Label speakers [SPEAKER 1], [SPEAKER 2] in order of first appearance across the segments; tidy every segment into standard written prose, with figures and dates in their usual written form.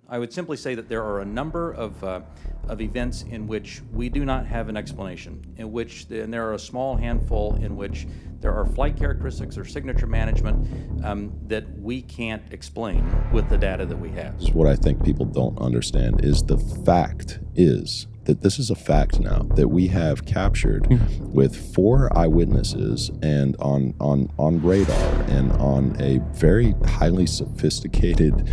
[SPEAKER 1] I would simply say that there are a number of events in which we do not have an explanation, and there are a small handful in which there are flight characteristics or signature management that we can't explain with the data that we have.
[SPEAKER 2] What I think people don't understand is the fact is that this is a fact now that we have captured with 4 eyewitnesses and on radar and on a very highly sophisticated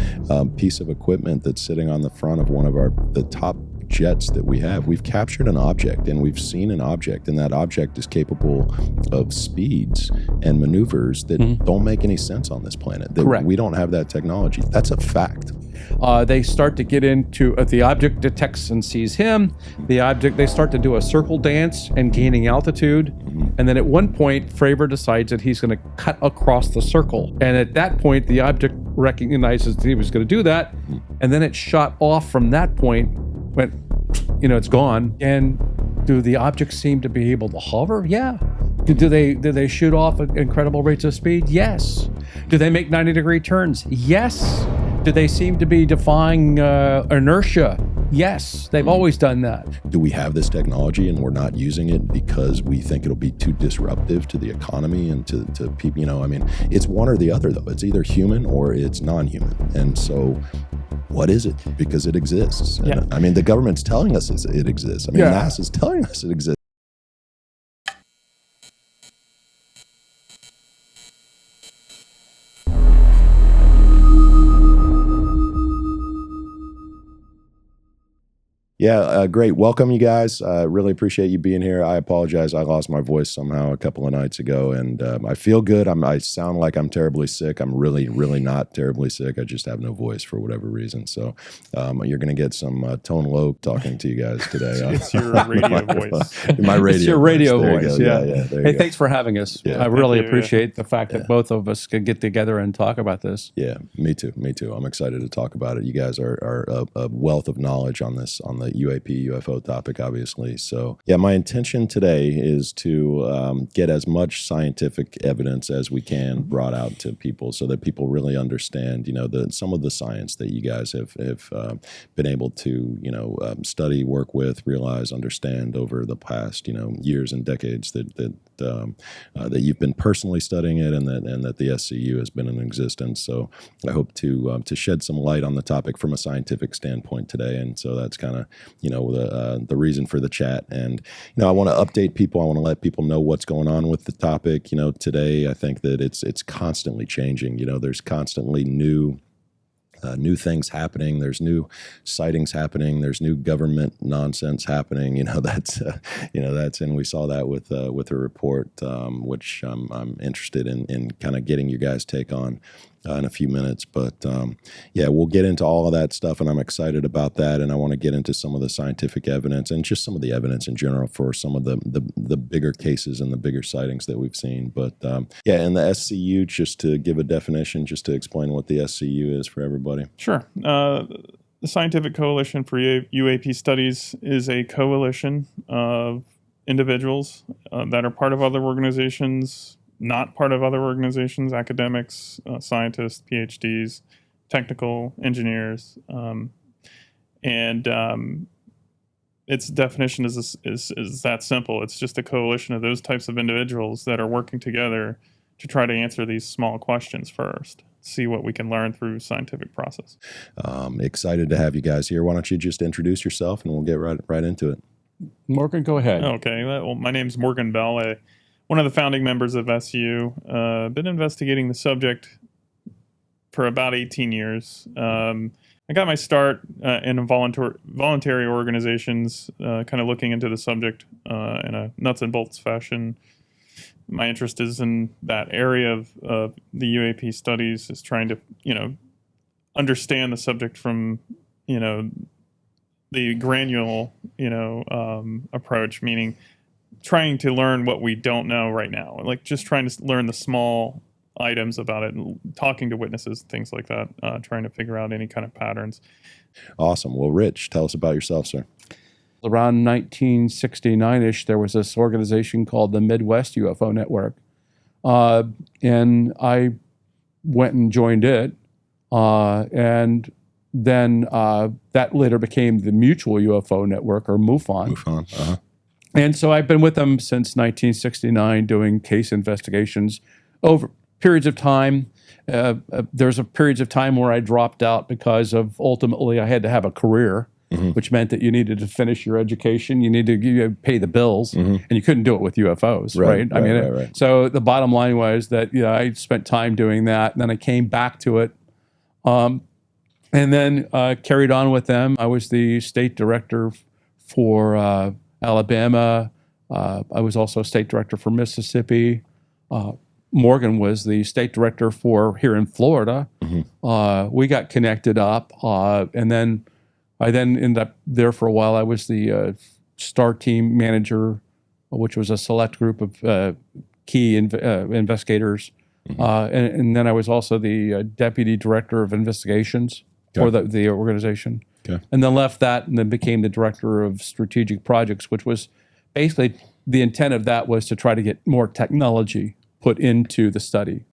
[SPEAKER 2] piece of equipment that's sitting on the front of one of the top jets that we have. We've captured an object and we've seen an object, and that object is capable of speeds and maneuvers that don't make any sense on this planet.
[SPEAKER 3] Correct.
[SPEAKER 2] We don't have that technology. That's a fact.
[SPEAKER 3] They start to get into the object detects and sees him. They start to do a circle dance and gaining altitude. And then at one point, Fravor decides that he's going to cut across the circle. And at that point, the object recognizes that he was going to do that. And then it shot off from that point, went, it's gone. And do the objects seem to be able to hover? Yeah. Do they shoot off at incredible rates of speed? Yes. Do they make 90-degree turns? Yes. Do they seem to be defying inertia? Yes, they've always done that.
[SPEAKER 2] Do we have this technology and we're not using it because we think it'll be too disruptive to the economy and to people? It's one or the other, though. It's either human or it's non-human. And so what is it? Because it exists.
[SPEAKER 3] Yeah.
[SPEAKER 2] And, the government's telling us it exists. NASA's telling us it exists. Yeah, great. Welcome, you guys. Really appreciate you being here. I apologize. I lost my voice somehow a couple of nights ago, and I feel good. I sound like I'm terribly sick. I'm really, really not terribly sick. I just have no voice for whatever reason. So you're going to get some Tone Loc talking to you guys today.
[SPEAKER 4] It's your radio voice.
[SPEAKER 2] My radio.
[SPEAKER 3] It's your radio
[SPEAKER 2] voice.
[SPEAKER 3] voice. Yeah.
[SPEAKER 2] Hey,
[SPEAKER 3] thanks for having us.
[SPEAKER 2] Yeah.
[SPEAKER 3] I really appreciate the fact that both of us could get together and talk about this.
[SPEAKER 2] Yeah, me too. I'm excited to talk about it. You guys are a wealth of knowledge on the UAP, UFO topic, obviously. So yeah, my intention today is to get as much scientific evidence as we can brought out to people so that people really understand, some of the science that you guys have been able to, study, work with, realize, understand over the past, years and decades that you've been personally studying it and that the SCU has been in existence. So I hope to shed some light on the topic from a scientific standpoint today. And so that's kind of, the reason for the chat. And, I want to update people. I want to let people know what's going on with the topic. Today, I think that it's constantly changing. There's constantly new things happening. There's new sightings happening. There's new government nonsense happening. And we saw that with a report, which I'm interested in kind of getting your guys' take on in a few minutes. But we'll get into all of that stuff, and I'm excited about that. And I want to get into some of the scientific evidence and just some of the evidence in general for some of the bigger cases and the bigger sightings that we've seen. But and the SCU, just to give a definition, just to explain what the SCU is for everybody.
[SPEAKER 4] Sure. The Scientific Coalition for UAP Studies is a coalition of individuals that are part of other organizations, not part of other organizations, academics, scientists, PhDs, technical engineers, and its definition is that simple. It's just a coalition of those types of individuals that are working together to try to answer these small questions first, see what we can learn through scientific process.
[SPEAKER 2] Excited to have you guys here. Why don't you just introduce yourself and we'll get right into it.
[SPEAKER 3] Morgan, go ahead.
[SPEAKER 4] Okay. Well, my name's Morgan Beall, one of the founding members of SU. Been investigating the subject for about 18 years. I got my start in voluntary organizations, kind of looking into the subject in a nuts and bolts fashion. My interest is in that area of the UAP studies, is trying to, understand the subject from, the granular, approach, meaning trying to learn what we don't know right now, like just trying to learn the small items about it, and talking to witnesses, things like that, trying to figure out any kind of patterns.
[SPEAKER 2] Awesome. Well, Rich, tell us about yourself, sir.
[SPEAKER 3] Around 1969-ish, there was this organization called the Midwest UFO Network, and I went and joined it, and then that later became the Mutual UFO Network, or MUFON.
[SPEAKER 2] MUFON. Uh-huh.
[SPEAKER 3] And so I've been with them since 1969, doing case investigations over periods of time. There's a periods of time where I dropped out because of ultimately I had to have a career, which meant that you needed to finish your education, you needed to pay the bills, and you couldn't do it with UFOs, right?
[SPEAKER 2] Right.
[SPEAKER 3] So the bottom line was that I spent time doing that, and then I came back to it, and then carried on with them. I was the state director for Alabama. I was also state director for Mississippi. Morgan was the state director for here in Florida. We got connected up, and then I ended up there for a while. I was the STAR team manager, which was a select group of key investigators. And then I was also the deputy director of investigations for the organization.
[SPEAKER 2] Okay.
[SPEAKER 3] And then left that and then became the director of strategic projects, which was basically the intent of that was to try to get more technology put into the study.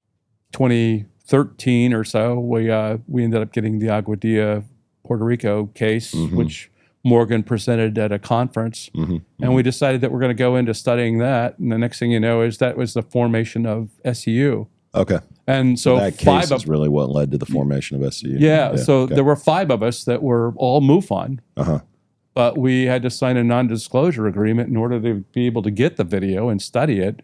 [SPEAKER 3] 2013 or so, we ended up getting the Aguadilla, Puerto Rico case, which Morgan presented at a conference. And we decided that we're going to go into studying that. And the next thing you know is that was the formation of SEU.
[SPEAKER 2] Okay.
[SPEAKER 3] And so
[SPEAKER 2] that case is really what led to the formation of SEU.
[SPEAKER 3] Yeah. So there were 5 of us that were all MUFON. But we had to sign a non-disclosure agreement in order to be able to get the video and study it,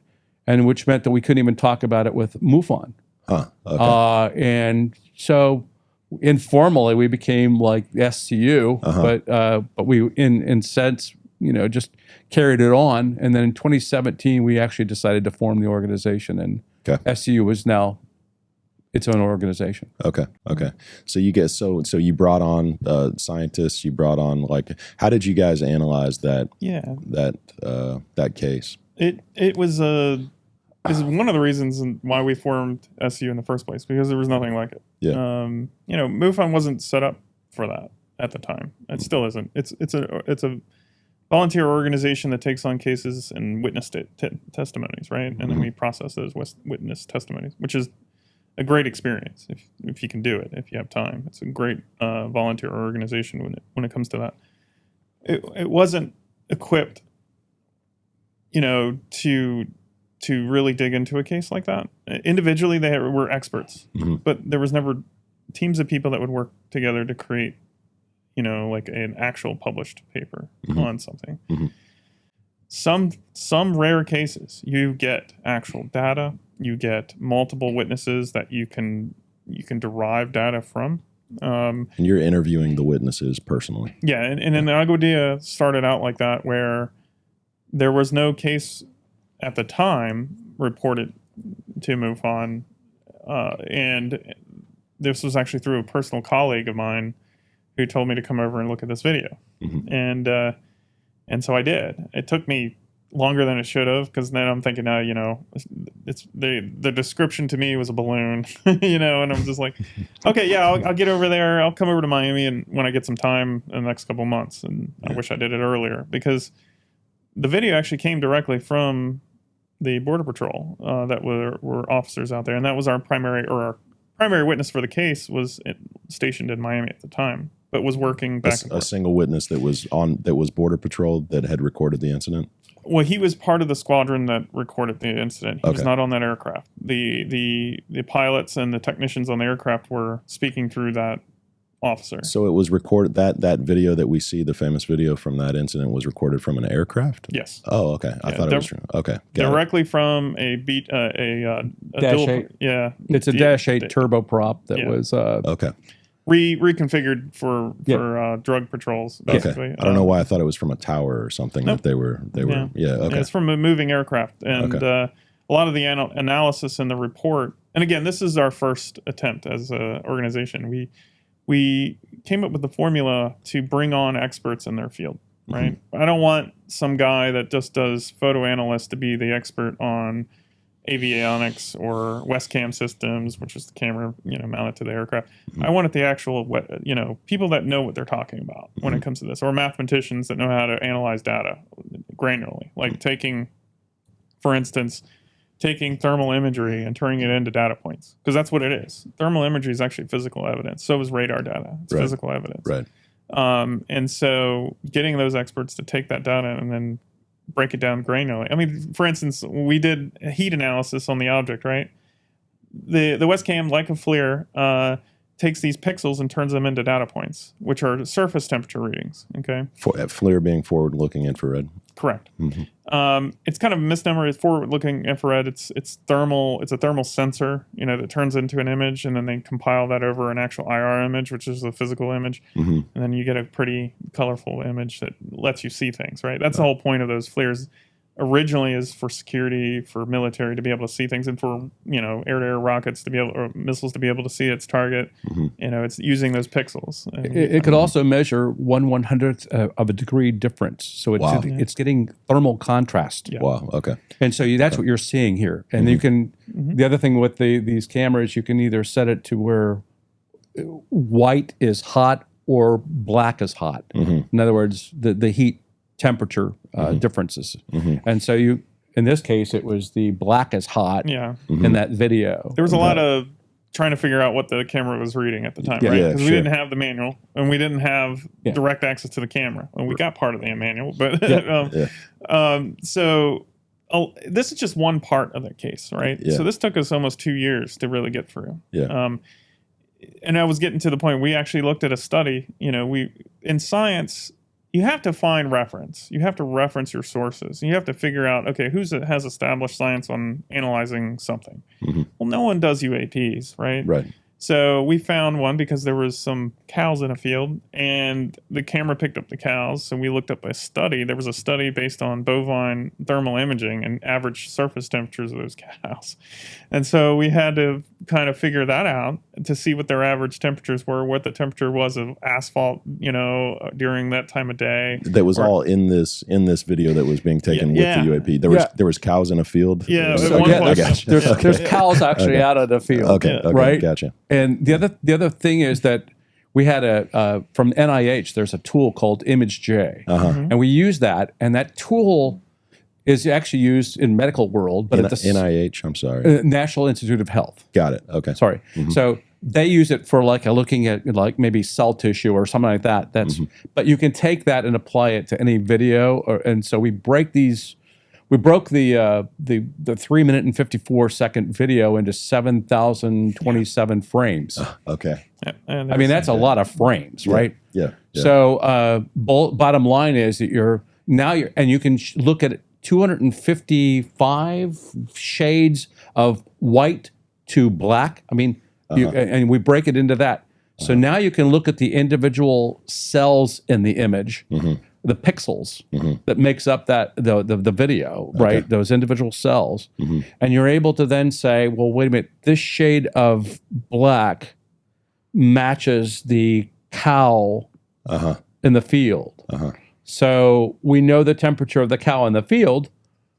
[SPEAKER 3] and which meant that we couldn't even talk about it with MUFON. And so informally we became like SCU, but we in sense, just carried it on. And then in 2017 we actually decided to form the organization, and SCU is now its own organization.
[SPEAKER 2] Okay. So you guys, so you brought on scientists. You brought on how did you guys analyze that? That case.
[SPEAKER 4] It was one of the reasons why we formed SU in the first place, because there was nothing like it. MUFON wasn't set up for that at the time. It still isn't. It's a volunteer organization that takes on cases and witness testimonies, right? And then we process those witness testimonies, which is a great experience if you can do it, if you have time. It's a great volunteer organization when it comes to that. It wasn't equipped, to really dig into a case like that. Individually, they were experts, but there was never teams of people that would work together to create, like an actual published paper on something. Some rare cases, you get actual data, you get multiple witnesses that you can derive data from.
[SPEAKER 2] And you're interviewing the witnesses personally.
[SPEAKER 4] Yeah, and then Aguadilla started out like that, where there was no case at the time reported to MUFON, and this was actually through a personal colleague of mine who told me to come over and look at this video, and so I did. It took me longer than it should have, because then I'm thinking, it's the description to me was a balloon, and I'm just like, okay, yeah, I'll get over there. I'll come over to Miami and when I get some time in the next couple months, and I wish I did it earlier, because the video actually came directly from the Border Patrol that were officers out there, and that was our primary witness for the case was stationed in Miami at the time, but was working back and forth.
[SPEAKER 2] A single witness that was Border Patrol that had recorded the incident.
[SPEAKER 4] Well, he was part of the squadron that recorded the incident. He was not on that aircraft. The pilots and the technicians on the aircraft were speaking through that officer.
[SPEAKER 2] So it was recorded, that video that we see, the famous video from that incident, was recorded from an aircraft?
[SPEAKER 4] Yes.
[SPEAKER 2] Oh, okay. I thought it was true. Okay.
[SPEAKER 4] Directly from a
[SPEAKER 3] Dash 8.
[SPEAKER 4] Yeah.
[SPEAKER 3] It's a Dash 8 turboprop that was
[SPEAKER 4] reconfigured for drug patrols, basically.
[SPEAKER 2] Okay. I don't know why I thought it was from a tower or something.
[SPEAKER 4] Nope.
[SPEAKER 2] That they were okay.
[SPEAKER 4] Yeah, it's from a moving aircraft, and a lot of the analysis in the report, and again, this is our first attempt as an organization. We came up with the formula to bring on experts in their field, right? I don't want some guy that just does photo analyst to be the expert on avionics or Westcam systems, which is the camera, mounted to the aircraft. I wanted the actual, people that know what they're talking about when it comes to this, or mathematicians that know how to analyze data granularly, like taking, for instance, taking thermal imagery and turning it into data points, because that's what it is. Thermal imagery is actually physical evidence. So is radar data. It's physical evidence.
[SPEAKER 2] Right.
[SPEAKER 4] And so getting those experts to take that data and then break it down granularly. I mean, for instance, we did heat analysis on the object, right? The Westcam, like a FLIR, takes these pixels and turns them into data points, which are surface temperature readings. Okay.
[SPEAKER 2] FLIR being forward-looking infrared.
[SPEAKER 4] Correct. It's kind of a misnomer. It's forward-looking infrared. It's thermal. It's a thermal sensor, that turns into an image, and then they compile that over an actual IR image, which is a physical image, and then you get a pretty colorful image that lets you see things. Right. That's the whole point of those FLIRs. Originally is for security, for military to be able to see things, and for air-to-air rockets to be able, or missiles to be able to see its target. It's using those pixels.
[SPEAKER 3] It could also measure 1/100th of a degree difference, so it's getting thermal contrast.
[SPEAKER 4] Yeah.
[SPEAKER 2] Wow. Okay.
[SPEAKER 3] And so that's what you're seeing here. And you can the other thing with these cameras, you can either set it to where white is hot or black is hot. In other words, the heat temperature differences. And so in this case, it was the black is hot in that video.
[SPEAKER 4] There was a lot of trying to figure out what the camera was reading at the time, right? Because we didn't have the manual, and we didn't have direct access to the camera. And we got part of the manual, but so this is just one part of the case, right? So this took us almost 2 years to really get through. And I was getting to the point, we actually looked at a study, in science, you have to find reference. You have to reference your sources. You have to figure out, okay, who has established science on analyzing something? Well, no one does UAPs, right?
[SPEAKER 2] Right.
[SPEAKER 4] So we found one because there was some cows in a field, and the camera picked up the cows. So we looked up a study. There was a study based on bovine thermal imaging and average surface temperatures of those cows. And so we had to kind of figure that out to see what their average temperatures were, what the temperature was of asphalt, during that time of day.
[SPEAKER 2] That was all in this video that was being taken with the UAP. There was cows in a field.
[SPEAKER 4] Yeah,
[SPEAKER 3] there's cows actually out of the field.
[SPEAKER 2] Okay,
[SPEAKER 3] right?
[SPEAKER 2] Gotcha.
[SPEAKER 3] And the other thing is that we had from NIH. There's a tool called ImageJ, and we use that. And that tool is actually used in medical world, but at the
[SPEAKER 2] NIH. I'm sorry,
[SPEAKER 3] National Institute of Health.
[SPEAKER 2] Got it. Okay.
[SPEAKER 3] Sorry. So they use it for looking at maybe cell tissue or something like that. But you can take that and apply it to any video, and so we broke the 3-minute and 54-second video into 7,027 frames.
[SPEAKER 2] Okay.
[SPEAKER 3] I mean, that's a lot of frames, right?
[SPEAKER 2] Yeah.
[SPEAKER 3] So bottom line is that you can look at 255 shades of white to black. I mean, and we break it into that. So now you can look at the individual cells in the image, the pixels that makes up the video, right? Those individual cells. And you're able to then say, well, wait a minute, this shade of black matches the cow in the field. So we know the temperature of the cow in the field.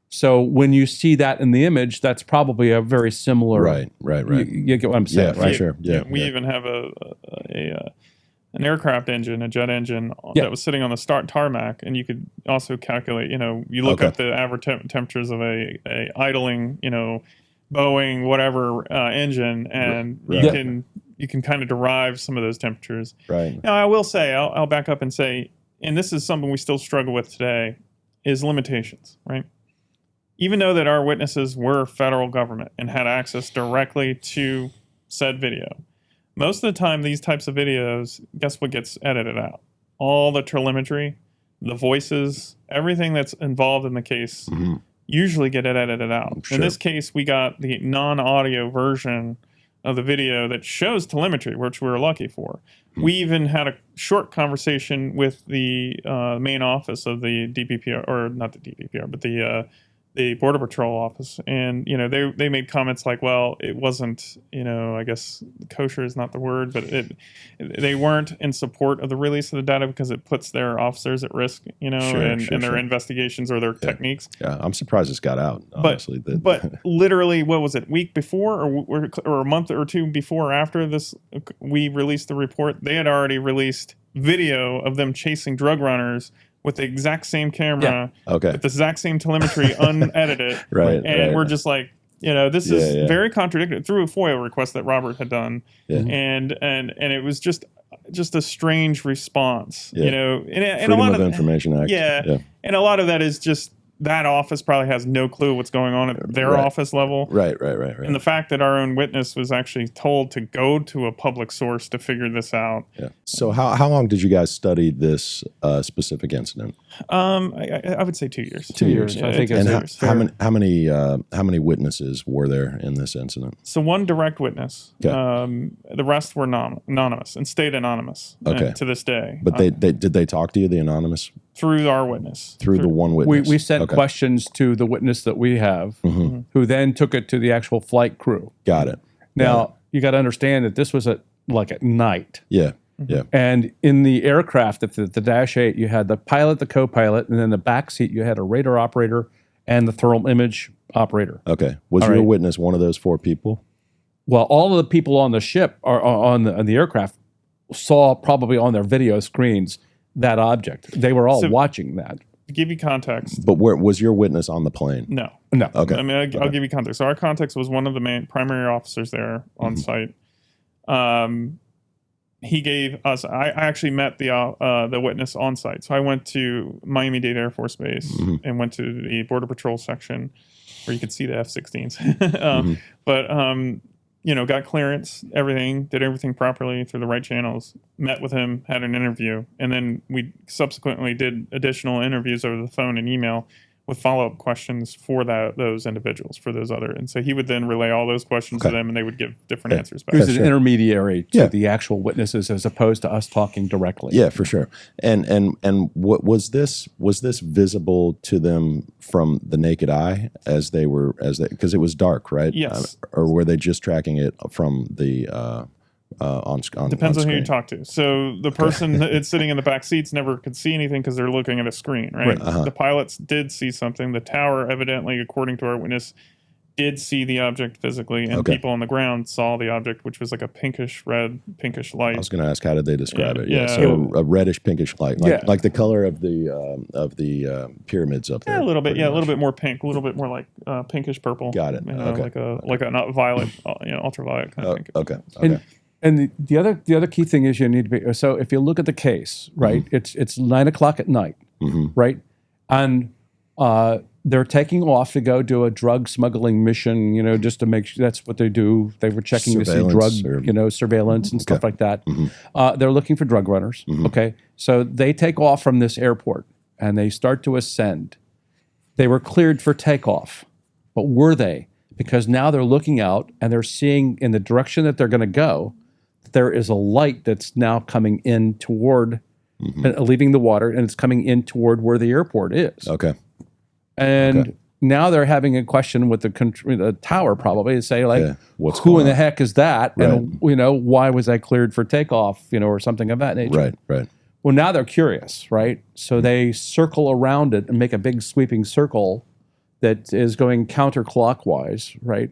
[SPEAKER 3] So when you see that in the image, that's probably a very similar.
[SPEAKER 2] Right.
[SPEAKER 3] You get what I'm saying, right?
[SPEAKER 2] For sure. Yeah.
[SPEAKER 4] We even have an aircraft engine, a jet engine that was sitting on the tarmac, and you could also calculate. You look up the average temperatures of a idling, Boeing whatever engine, and you can kind of derive some of those temperatures.
[SPEAKER 2] Right.
[SPEAKER 4] Now, I will say, I'll back up and say, and this is something we still struggle with today, is limitations, right? Even though that our witnesses were federal government and had access directly to said video, most of the time these types of videos, guess what gets edited out? All the telemetry, the voices, everything that's involved in the case usually get edited out.
[SPEAKER 2] Sure.
[SPEAKER 4] In this case, we got the non-audio version of the video that shows telemetry, which we were lucky for. We even had a short conversation with the main office of the DPPR, or not the DPPR, but the Border Patrol office, and they made comments like, well, it wasn't, I guess kosher is not the word, but they weren't in support of the release of the data because it puts their officers at risk, and their investigations or their techniques.
[SPEAKER 2] Yeah, I'm surprised this got out, honestly.
[SPEAKER 4] But literally, what was it, week before or a month or two before or after this, we released the report, they had already released video of them chasing drug runners with the exact same camera, with the exact same telemetry, unedited.
[SPEAKER 2] Right.
[SPEAKER 4] And we're just like, This is very contradictory through a FOIA request that Robert had done, and it was just a strange response, and
[SPEAKER 2] Freedom
[SPEAKER 4] a lot
[SPEAKER 2] of Information Act.
[SPEAKER 4] And a lot of that is just that office probably has no clue what's going on at their office level.
[SPEAKER 2] Right.
[SPEAKER 4] And the fact that our own witness was actually told to go to a public source to figure this out.
[SPEAKER 2] Yeah. So how long did you guys study this specific incident?
[SPEAKER 4] I would say 2 years.
[SPEAKER 2] 2 years.
[SPEAKER 4] I think it's 2 years.
[SPEAKER 2] How many witnesses were there in this incident?
[SPEAKER 4] So one direct witness.
[SPEAKER 2] Okay.
[SPEAKER 4] The rest were anonymous and stayed anonymous to this day.
[SPEAKER 2] But did they talk to you, the anonymous?
[SPEAKER 4] Through our witness.
[SPEAKER 2] Through the one witness.
[SPEAKER 3] We sent questions to the witness that we have, who then took it to the actual flight crew.
[SPEAKER 2] Got it.
[SPEAKER 3] Now, you got to understand that this was at night.
[SPEAKER 2] Yeah. Yeah.
[SPEAKER 3] And in the aircraft, at the Dash 8, you had the pilot, the co-pilot, and then the back seat, you had a radar operator and the thermal image operator.
[SPEAKER 2] Okay. Was your witness one of those 4 people?
[SPEAKER 3] Well, all of the people on the ship or on the aircraft saw probably on their video screens that object. They were all watching that.
[SPEAKER 4] To give you context.
[SPEAKER 2] But where was your witness on the plane?
[SPEAKER 4] No.
[SPEAKER 2] Okay.
[SPEAKER 4] I mean, I'll give you context. So our context was one of the primary officers there on site. He gave us. I actually met the witness on site. So I went to Miami-Dade Air Force Base and went to the Border Patrol section where you could see the F-16s. But got clearance, did everything properly through the right channels, met with him, had an interview, and then we subsequently did additional interviews over the phone and email with follow-up questions for those individuals, for those other. And so he would then relay all those questions to them, and they would give different answers back.
[SPEAKER 3] He was an intermediary to the actual witnesses as opposed to us talking directly.
[SPEAKER 2] Yeah, for sure. And what was this visible to them from the naked eye because it was dark, right?
[SPEAKER 4] Yes.
[SPEAKER 2] Or were they just tracking it from the on
[SPEAKER 4] Depends on who you
[SPEAKER 2] screen?
[SPEAKER 4] talk to. So the person that's sitting in the back seats never could see anything because they're looking at a screen, right? The pilots did see something. The tower, evidently, according to our witness, did see the object physically, and people on the ground saw the object, which was like a pinkish light.
[SPEAKER 2] I was going to ask, how did they describe it?
[SPEAKER 4] Yeah.
[SPEAKER 2] So a reddish pinkish light, like the color of the pyramids up there.
[SPEAKER 4] Yeah, a little bit. Yeah, a little bit more pink, a little bit more like pinkish purple.
[SPEAKER 2] Got it.
[SPEAKER 4] Like a not violet, ultraviolet kind of pink.
[SPEAKER 2] Okay.
[SPEAKER 3] And the other key thing is you need to be, so if you look at the case, right, it's 9:00 at night, right, and they're taking off to go do a drug smuggling mission, just to make sure that's what they do. They were checking to see drug, surveillance and stuff like that. They're looking for drug runners. Okay, so they take off from this airport and they start to ascend. They were cleared for takeoff, but were they? Because now they're looking out and they're seeing in the direction that they're going to go, there is a light that's now coming in toward, leaving the water, and it's coming in toward where the airport is.
[SPEAKER 2] Okay.
[SPEAKER 3] And now they're having a question with the tower probably to say, like,
[SPEAKER 2] who
[SPEAKER 3] in the heck is that? Right. And, why was I cleared for takeoff, or something of that nature.
[SPEAKER 2] Right.
[SPEAKER 3] Well, now they're curious, right? So they circle around it and make a big sweeping circle that is going counterclockwise, right?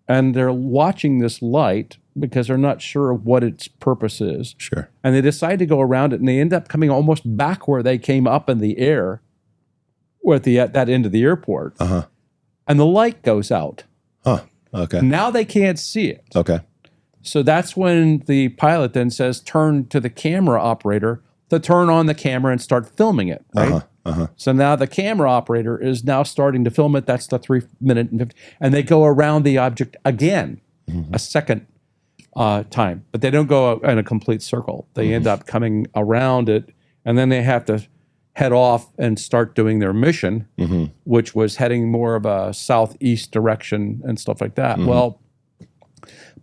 [SPEAKER 3] And they're watching this light because they're not sure what its purpose is.
[SPEAKER 2] Sure.
[SPEAKER 3] And they decide to go around it, and they end up coming almost back where they came up in the air, or at that end of the airport. And the light goes out.
[SPEAKER 2] Okay.
[SPEAKER 3] Now they can't see it.
[SPEAKER 2] Okay.
[SPEAKER 3] So that's when the pilot then says, turn to the camera operator to turn on the camera and start filming it, right? So now the camera operator is now starting to film it. That's the 3 minute and 50, and they go around the object again, a second time, but they don't go in a complete circle. They end up coming around it, and then they have to head off and start doing their mission, which was heading more of a southeast direction and stuff like that. Well,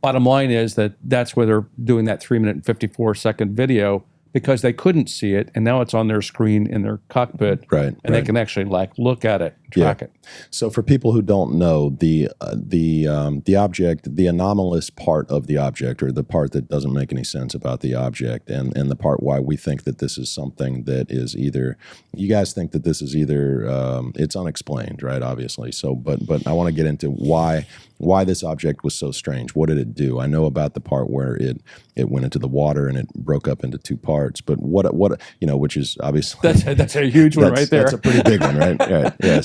[SPEAKER 3] bottom line is that's where they're doing that 3 minute and 54-second video, because they couldn't see it, and now it's on their screen in their cockpit, and they can actually look at it, track it.
[SPEAKER 2] So for people who don't know, the object, the anomalous part of the object, or the part that doesn't make any sense about the object, and the part why we think that this is something that is either, you guys think that this is either it's unexplained, right? Obviously. So, but I want to get into why this object was so strange. What did it do? I know about the part where it went into the water and it broke up into 2 parts, but what which is obviously
[SPEAKER 3] that's a huge one right there.
[SPEAKER 2] That's a pretty big one, right? Right. Yeah.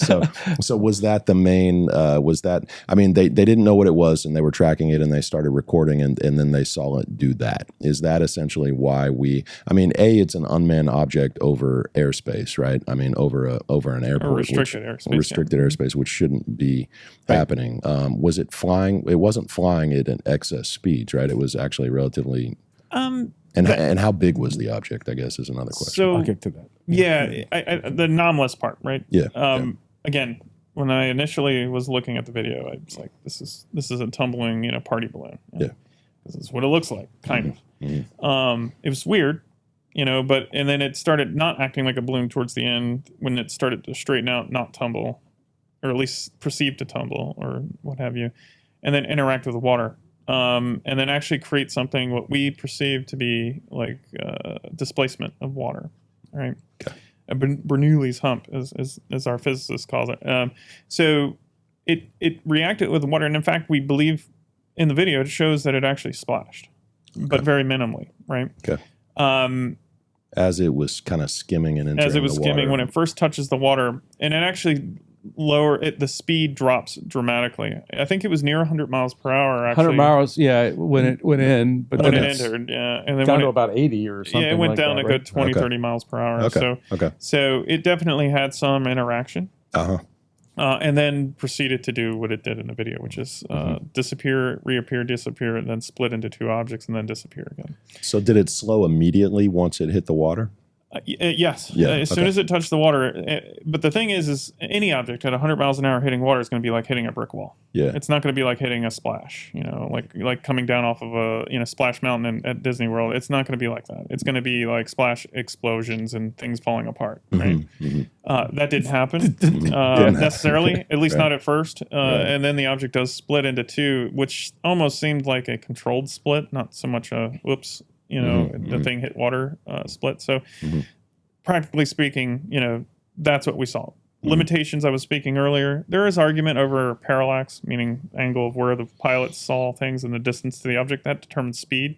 [SPEAKER 2] So was that the main? Was that? I mean, they didn't know what it was, and they were tracking it, and they started recording, and then they saw it do that. Is that essentially why I mean, it's an unmanned object over airspace, right? I mean, over an airport,
[SPEAKER 4] or restricted airspace,
[SPEAKER 2] which shouldn't be happening. Was it flying? It wasn't flying at an excess speeds, right? It was actually relatively. And how big was the object, I guess, is another question.
[SPEAKER 4] So,
[SPEAKER 3] I'll get to that.
[SPEAKER 4] Yeah, the anomalous part, right?
[SPEAKER 2] Yeah.
[SPEAKER 4] Again, when I initially was looking at the video, I was like, this is a tumbling, party balloon.
[SPEAKER 2] Yeah.
[SPEAKER 4] This is what it looks like, kind of.
[SPEAKER 2] Mm-hmm.
[SPEAKER 4] It was weird, and then it started not acting like a balloon towards the end when it started to straighten out, not tumble, or at least perceive to tumble, or what have you, and then interact with the water. And then actually create something what we perceive to be like displacement of water, right?
[SPEAKER 2] Okay.
[SPEAKER 4] Bernoulli's hump, as our physicist calls it. So it reacted with the water, and in fact, we believe in the video it shows that it actually splashed, but very minimally, right?
[SPEAKER 2] Okay. As it was kind of skimming and entering
[SPEAKER 4] as it was
[SPEAKER 2] the
[SPEAKER 4] skimming
[SPEAKER 2] water.
[SPEAKER 4] when it first touches the water, and it actually the speed drops dramatically. I think it was near 100 miles per hour. Actually,
[SPEAKER 3] 100 miles, yeah, when it went in, but
[SPEAKER 4] when
[SPEAKER 3] then
[SPEAKER 4] it
[SPEAKER 3] it's
[SPEAKER 4] entered, yeah, and then
[SPEAKER 3] down
[SPEAKER 4] when
[SPEAKER 3] to
[SPEAKER 4] it,
[SPEAKER 3] about 80 or something.
[SPEAKER 4] yeah, it went
[SPEAKER 3] like
[SPEAKER 4] down
[SPEAKER 3] that,
[SPEAKER 4] a
[SPEAKER 3] right?
[SPEAKER 4] good 20, 30 miles per hour.
[SPEAKER 2] Okay.
[SPEAKER 4] So it definitely had some interaction.
[SPEAKER 2] Uh-huh.
[SPEAKER 4] And then proceeded to do what it did in the video, which is disappear, reappear, disappear, and then split into two objects and then disappear again.
[SPEAKER 2] So did it slow immediately once it hit the water?
[SPEAKER 4] Yes.
[SPEAKER 2] Yeah,
[SPEAKER 4] As soon as it touched the water. But the thing is any object at 100 miles an hour hitting water is going to be like hitting a brick wall.
[SPEAKER 2] Yeah.
[SPEAKER 4] It's not going to be like hitting a splash, like coming down off of a, Splash Mountain at Disney World. It's not going to be like that. It's going to be like splash explosions and things falling apart, right? That didn't happen necessarily, at least not at first. And then the object does split into two, which almost seemed like a controlled split, not so much a whoops. The thing hit water split. So practically speaking, that's what we saw. Limitations I was speaking earlier. There is argument over parallax, meaning angle of where the pilot saw things and the distance to the object. That determines speed.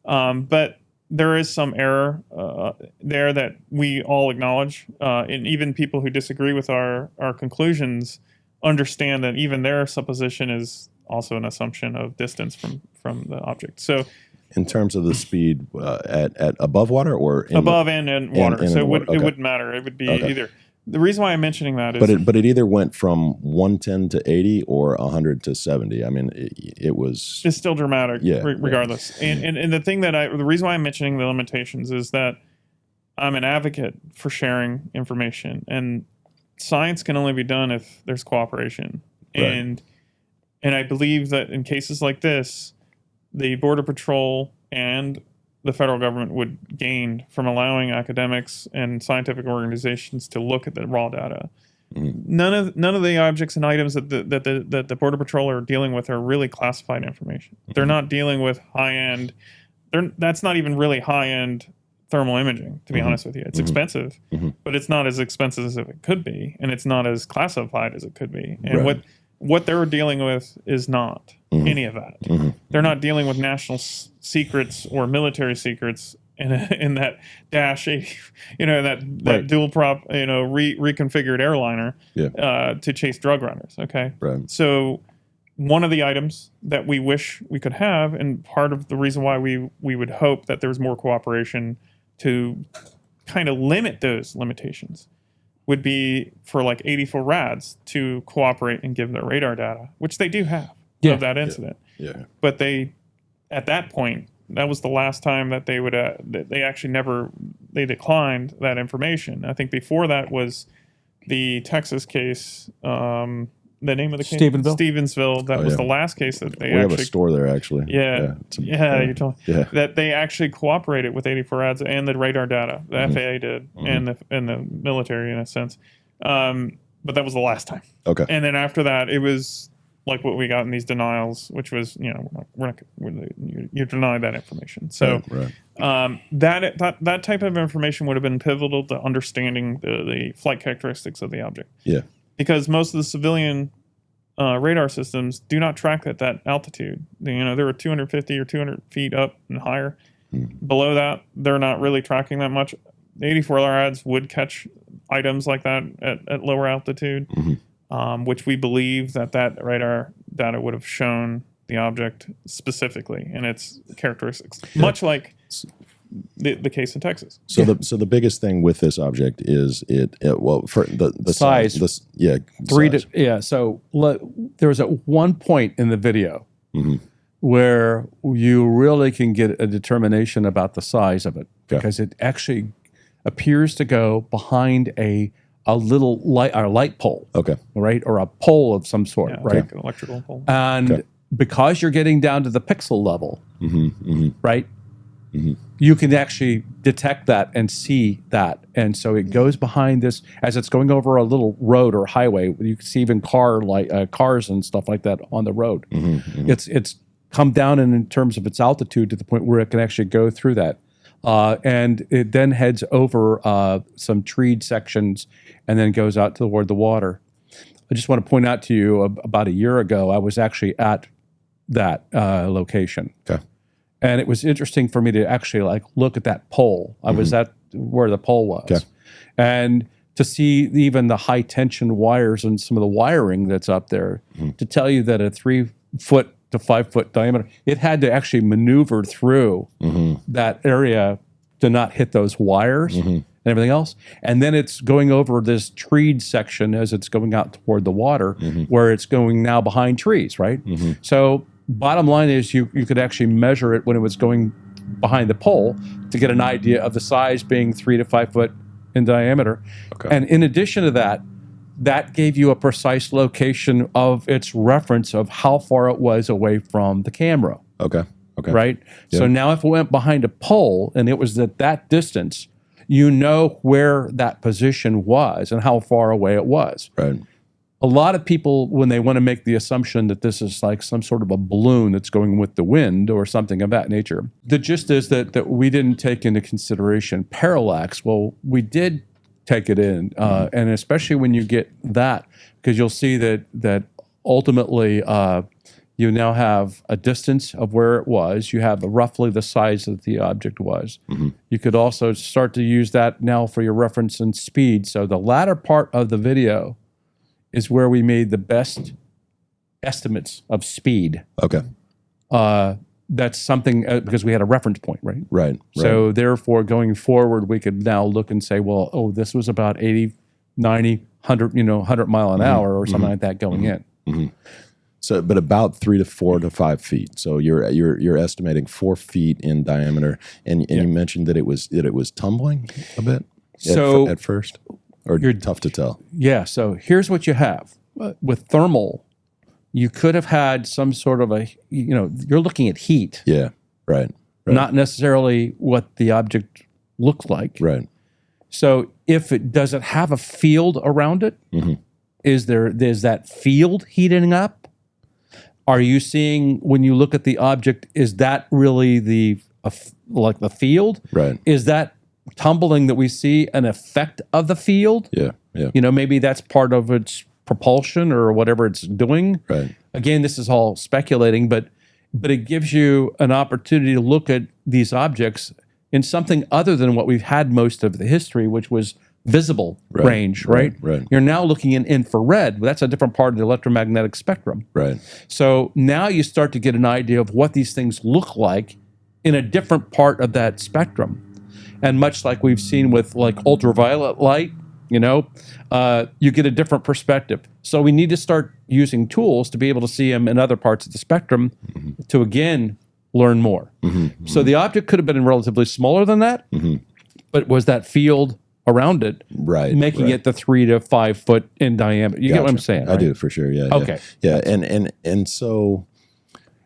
[SPEAKER 4] But there is some error there that we all acknowledge. And even people who disagree with our conclusions understand that even their supposition is also an assumption of distance from the object. So
[SPEAKER 2] in terms of the speed at above water or
[SPEAKER 4] above and in water, so it wouldn't matter. It would be
[SPEAKER 2] Okay.
[SPEAKER 4] either. The reason why I'm mentioning that is,
[SPEAKER 2] but it either went from 110 to 80 or 100 to 70. I mean, it was.
[SPEAKER 4] It's still dramatic,
[SPEAKER 2] Yeah,
[SPEAKER 4] regardless.
[SPEAKER 2] yeah.
[SPEAKER 4] And the thing the reason why I'm mentioning the limitations is that I'm an advocate for sharing information, and science can only be done if there's cooperation.
[SPEAKER 2] Right.
[SPEAKER 4] And I believe that in cases like this, the Border Patrol and the federal government would gain from allowing academics and scientific organizations to look at the raw data. None of the objects and items that the Border Patrol are dealing with are really classified information. They're not dealing with high-end. That's not even really high-end thermal imaging, to be honest with you. It's expensive, but it's not as expensive as it could be, and it's not as classified as it could be. And
[SPEAKER 2] Right.
[SPEAKER 4] what they're dealing with is not any of that. They're not dealing with national secrets or military secrets in that Dash 80, that
[SPEAKER 2] Right.
[SPEAKER 4] dual prop, reconfigured airliner to chase drug runners. Okay.
[SPEAKER 2] Right.
[SPEAKER 4] So one of the items that we wish we could have, and part of the reason why we would hope that there's more cooperation to kind of limit those limitations, would be for like 84 rads to cooperate and give their radar data, which they do have of that incident.
[SPEAKER 2] Yeah.
[SPEAKER 4] But at that point, that was the last time that they would, they actually they declined that information. I think before that was the Texas case, the name of the case? Stephenville. That was the last case that they
[SPEAKER 2] we have a store there, actually.
[SPEAKER 4] Yeah. You told
[SPEAKER 2] Yeah.
[SPEAKER 4] that they actually cooperated with 84 rads and the radar data. The FAA did, and the military in a sense. But that was the last time.
[SPEAKER 2] Okay.
[SPEAKER 4] And then after that, it was like what we got in these denials, which was, you denied that information. So
[SPEAKER 2] Right.
[SPEAKER 4] that type of information would have been pivotal to understanding the flight characteristics of the object.
[SPEAKER 2] Yeah.
[SPEAKER 4] Because most of the civilian radar systems do not track at that altitude. They were 250 or 200 feet up and higher. Below that, they're not really tracking that much. The 84 rads would catch items like that at lower altitude, which we believe that radar data would have shown the object specifically and its characteristics, much like the case in Texas.
[SPEAKER 2] So the biggest thing with this object is for the
[SPEAKER 3] size.
[SPEAKER 2] Size.
[SPEAKER 3] So there was at one point in the video where you really can get a determination about the size of it, because it actually appears to go behind a little light pole, right, or a pole of some sort, right,
[SPEAKER 4] like an electrical pole,
[SPEAKER 3] and because you're getting down to the pixel level, right. You can actually detect that and see that. And so it goes behind this, as it's going over a little road or highway. You can see even cars and stuff like that on the road. It's come down in terms of its altitude to the point where it can actually go through that. And it then heads over some treed sections and then goes out toward the water. I just want to point out to you, about a year ago, I was actually at that location. And it was interesting for me to actually look at that pole. I was at where the pole was. And to see even the high tension wires and some of the wiring that's up there, to tell you that a 3 foot to 5 foot diameter, it had to actually maneuver through that area to not hit those wires and everything else. And then it's going over this treed section as it's going out toward the water, where it's going now behind trees, right? So bottom line is you could actually measure it when it was going behind the pole to get an idea of the size being 3 to 5 foot in diameter. And in addition to that, that gave you a precise location of its reference of how far it was away from the camera. Right? So now if it went behind a pole and it was at that distance, you know where that position was and how far away it was. A lot of people, when they want to make the assumption that this is like some sort of a balloon that's going with the wind or something of that nature, the gist is that we didn't take into consideration parallax. Well, we did take it in, and especially when you get that, because you'll see that ultimately you now have a distance of where it was. You have roughly the size that the object was. You could also start to use that now for your reference and speed. So the latter part of the video is where we made the best estimates of speed. That's something because we had a reference point, right? So therefore, going forward, we could now look and say, well, this was about 80, 90, 100, 100 mile an hour or something like that going in.
[SPEAKER 2] So, but about 3 to 4 to 5 feet. So you're estimating 4 feet in diameter, and you mentioned that it was tumbling a bit.
[SPEAKER 3] So
[SPEAKER 2] at first. Or you're tough to tell.
[SPEAKER 3] Yeah. So here's what you have with thermal. You could have had some sort of you're looking at heat. Not necessarily what the object looked like. So if does it have a field around it? Is that field heating up? Are you seeing, when you look at the object, is that really the field? Is that tumbling that we see an effect of the field? Maybe that's part of its propulsion or whatever it's doing. Again, this is all speculating, but it gives you an opportunity to look at these objects in something other than what we've had most of the history, which was visible range, right? You're now looking in infrared, but that's a different part of the electromagnetic spectrum. So now you start to get an idea of what these things look like in a different part of that spectrum. And much like we've seen with ultraviolet light, you get a different perspective. So we need to start using tools to be able to see them in other parts of the spectrum to, again, learn more. So the object could have been relatively smaller than that, but was that field around it making it the 3 to 5 foot in diameter? You get what I'm saying?
[SPEAKER 2] I do, for sure.
[SPEAKER 3] Okay.
[SPEAKER 2] And so...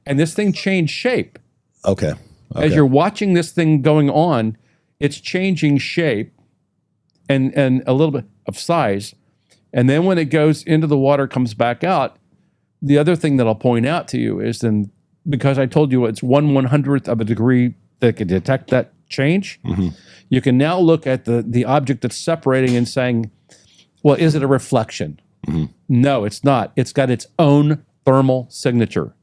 [SPEAKER 3] And this thing changed shape.
[SPEAKER 2] Okay.
[SPEAKER 3] As you're watching this thing going on, it's changing shape and a little bit of size. And then when it goes into the water, comes back out, the other thing that I'll point out to you is then, because I told you it's 1/100th of a degree that can detect that change, you can now look at the object that's separating and saying, well, is it a reflection? No, it's not. It's got its own thermal signature,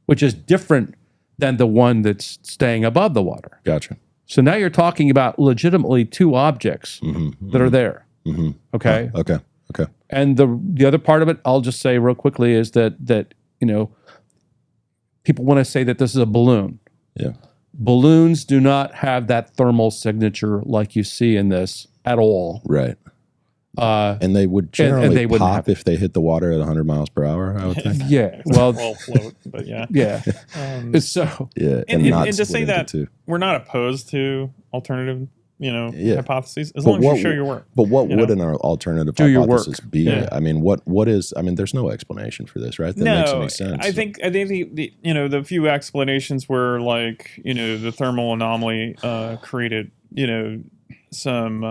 [SPEAKER 3] which is different than the one that's staying above the water.
[SPEAKER 2] Gotcha.
[SPEAKER 3] So now you're talking about legitimately two objects that are there. Okay.
[SPEAKER 2] Okay.
[SPEAKER 3] And the other part of it, I'll just say real quickly, is that people want to say that this is a balloon.
[SPEAKER 2] Yeah.
[SPEAKER 3] Balloons do not have that thermal signature like you see in this at all.
[SPEAKER 2] Right. And they would generally
[SPEAKER 3] they wouldn't
[SPEAKER 2] pop if they hit the water at 100 miles per hour, I would think.
[SPEAKER 3] Yeah. Well,
[SPEAKER 4] float, but yeah.
[SPEAKER 3] yeah. So
[SPEAKER 2] Yeah.
[SPEAKER 4] And to say
[SPEAKER 2] split
[SPEAKER 4] that
[SPEAKER 2] into two.
[SPEAKER 4] we're not opposed to alternative, hypotheses, as
[SPEAKER 2] But
[SPEAKER 4] long as you show your work.
[SPEAKER 2] But what
[SPEAKER 4] you
[SPEAKER 2] would
[SPEAKER 4] know?
[SPEAKER 2] an alternative
[SPEAKER 3] Do your work.
[SPEAKER 2] hypothesis be?
[SPEAKER 4] Yeah.
[SPEAKER 2] I mean, what is? I mean, there's no explanation for this, right? That makes any sense.
[SPEAKER 4] I think the few explanations were like the thermal anomaly created some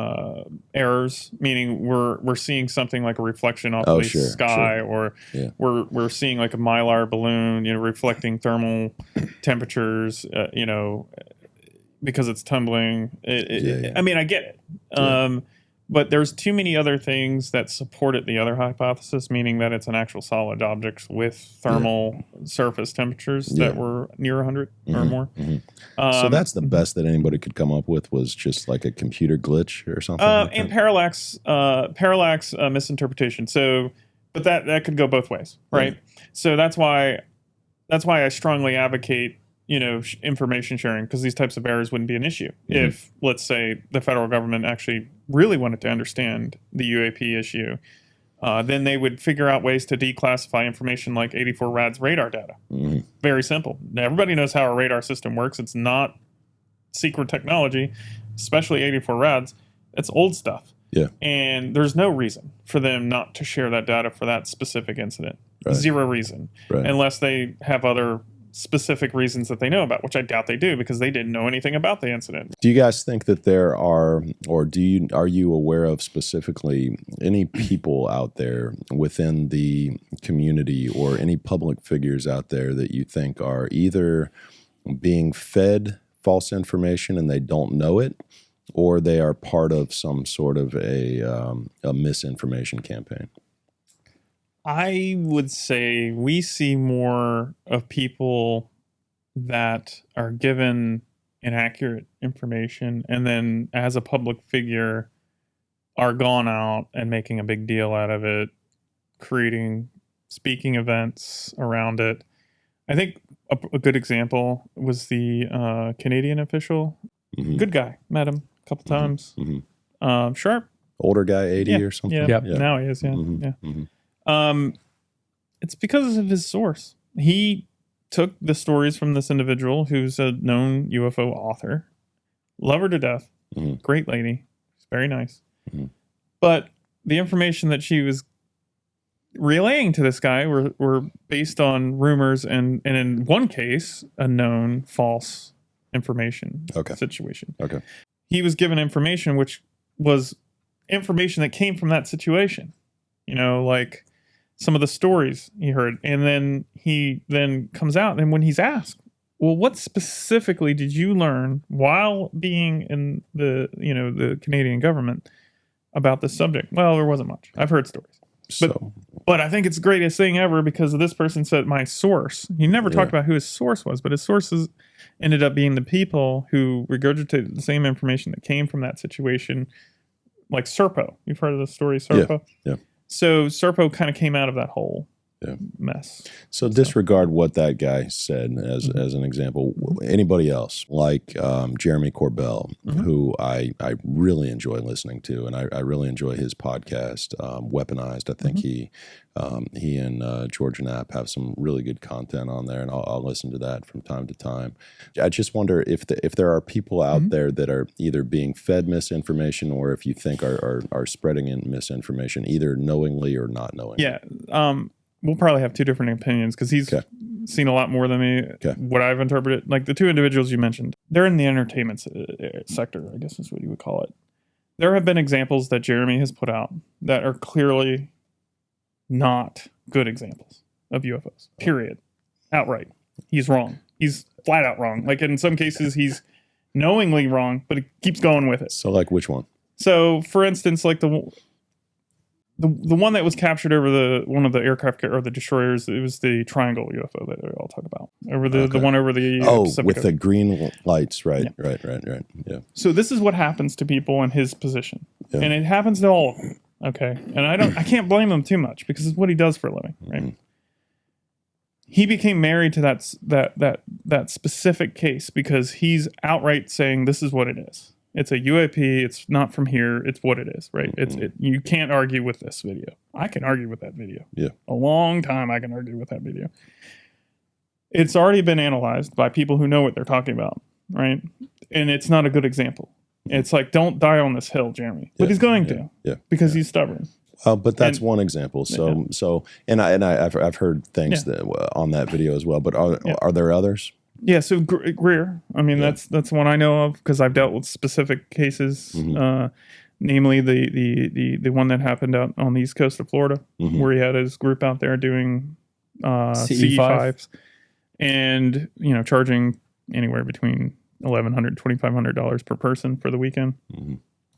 [SPEAKER 4] errors, meaning we're seeing something like a reflection off the sky, or we're seeing like a mylar balloon, reflecting thermal temperatures, because it's tumbling. I mean, I get it. But there's too many other things that supported the other hypothesis, meaning that it's an actual solid object with thermal surface temperatures that were near 100 or more.
[SPEAKER 2] So that's the best that anybody could come up with, was just like a computer glitch or something.
[SPEAKER 4] And parallax misinterpretation. So, but that could go both ways, right? So that's why I strongly advocate information sharing, because these types of errors wouldn't be an issue if, let's say, the federal government actually really wanted to understand the UAP issue. Then they would figure out ways to declassify information like 84 RAD's radar data. Very simple. Now, everybody knows how a radar system works. It's not secret technology, especially 84 RADs. It's old stuff.
[SPEAKER 2] Yeah.
[SPEAKER 4] And there's no reason for them not to share that data for that specific incident.
[SPEAKER 2] Right.
[SPEAKER 4] Zero reason.
[SPEAKER 2] Right.
[SPEAKER 4] Unless they have other specific reasons that they know about, which I doubt they do, because they didn't know anything about the incident.
[SPEAKER 2] Do you guys think that there are, or are you aware of specifically any people out there within the community, or any public figures out there that you think are either being fed false information and they don't know it, or they are part of some sort of a misinformation campaign?
[SPEAKER 4] I would say we see more of people that are given inaccurate information, and then as a public figure are gone out and making a big deal out of it, creating speaking events around it. I think a good example was the Canadian official. Good guy. Met him a couple times. Sharp.
[SPEAKER 2] Older guy, 80 or something?
[SPEAKER 4] Yeah. Now he is, it's because of his source. He took the stories from this individual who's a known UFO author. Love her to death. Great lady. She's very nice. But the information that she was relaying to this guy were based on rumors and in one case, a known false information situation.
[SPEAKER 2] Okay.
[SPEAKER 4] He was given information which was information that came from that situation. Like some of the stories he heard. And then he comes out, and when he's asked, well, what specifically did you learn while being in the Canadian government about this subject? Well, there wasn't much. I've heard stories. But I think it's the greatest thing ever, because this person said my source. He never talked about who his source was, but his sources ended up being the people who regurgitated the same information that came from that situation, like Serpo. You've heard of the story, Serpo?
[SPEAKER 2] Yeah.
[SPEAKER 4] So Serpo kind of came out of that whole mess.
[SPEAKER 2] So disregard what that guy said as an example. Anybody else like Jeremy Corbell, who I really enjoy listening to, and I really enjoy his podcast, Weaponized. I think he and Georgia Knapp have some really good content on there, and I'll listen to that from time to time. I just wonder if there are people out there that are either being fed misinformation, or if you think are spreading in misinformation, either knowingly or not knowingly.
[SPEAKER 4] Yeah. We'll probably have two different opinions, because he's seen a lot more than me. What I've interpreted, like the two individuals you mentioned, they're in the entertainment sector, I guess is what you would call it. There have been examples that Jeremy has put out that are clearly not good examples of UFOs, period. Outright. He's wrong. He's flat out wrong. Like in some cases, he's knowingly wrong, but he keeps going with it.
[SPEAKER 2] So like which one?
[SPEAKER 4] So for instance, like the one that was captured over one of the aircraft or the destroyers, it was the triangle UFO that they all talk about. Over the one over the Pacific
[SPEAKER 2] with
[SPEAKER 4] Ocean.
[SPEAKER 2] the green lights, right? Yeah. Right. Yeah.
[SPEAKER 4] So this is what happens to people in his position.
[SPEAKER 2] Yeah.
[SPEAKER 4] And it happens to all of them. Okay. And I can't blame him too much because it's what he does for a living, right?
[SPEAKER 2] Mhm.
[SPEAKER 4] He became married to that specific case because he's outright saying this is what it is. It's a UAP. It's not from here. It's what it is, right? You can't argue with this video. I can argue with that video.
[SPEAKER 2] Yeah.
[SPEAKER 4] A long time I can argue with that video. It's already been analyzed by people who know what they're talking about, right? And it's not a good example. It's like, don't die on this hill, Jeremy. But he's going to, because he's stubborn.
[SPEAKER 2] But that's one example. So I've heard things that on that video as well. But are there others?
[SPEAKER 4] Yeah. So Greer. I mean, that's one I know of because I've dealt with specific cases. Namely, the one that happened out on the east coast of Florida, where he had his group out there doing CE5s, and charging anywhere between $1,100, $2,500 per person for the weekend.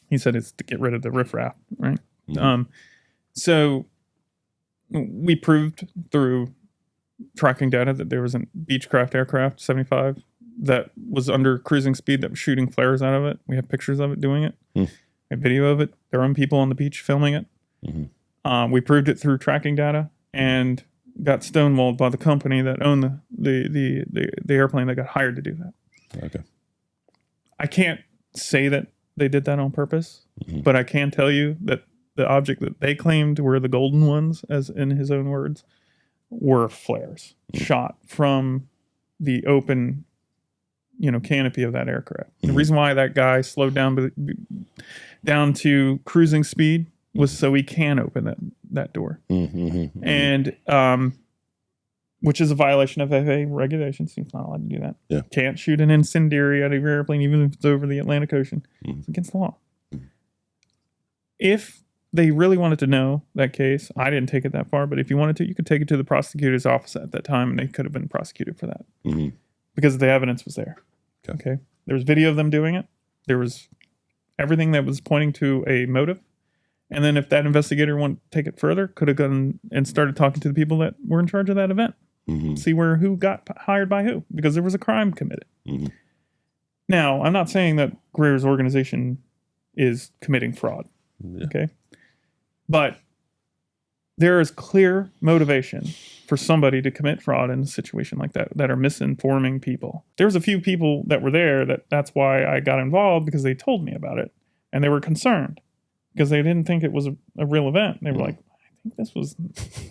[SPEAKER 4] He said it's to get rid of the riffraff, right? So we proved through tracking data that there was a Beechcraft aircraft 75 that was under cruising speed that was shooting flares out of it. We have pictures of it doing it. A video of it. Their own people on the beach filming it. We proved it through tracking data and got stonewalled by the company that owned the airplane that got hired to do that.
[SPEAKER 2] Okay.
[SPEAKER 4] I can't say that they did that on purpose, but I can tell you that the object that they claimed were the golden ones, as in his own words, were flares shot from the open, canopy of that aircraft. The reason why that guy slowed down to cruising speed was so he can open that door. And which is a violation of FAA regulations. He's not allowed to do that.
[SPEAKER 2] Yeah.
[SPEAKER 4] Can't shoot an incendiary out of your airplane, even if it's over the Atlantic Ocean. It's against the law. If they really wanted to know that case, I didn't take it that far, but if you wanted to, you could take it to the prosecutor's office at that time, and they could have been prosecuted for that. Because the evidence was there. Okay. There was video of them doing it. There was everything that was pointing to a motive. And then if that investigator wanted to take it further, could have gone and started talking to the people that were in charge of that event. See who got hired by who, because there was a crime committed. Now, I'm not saying that Greer's organization is committing fraud. Okay. But there is clear motivation for somebody to commit fraud in a situation like that are misinforming people. There's a few people that were there that's why I got involved, because they told me about it and they were concerned because they didn't think it was a real event. They were like, I think this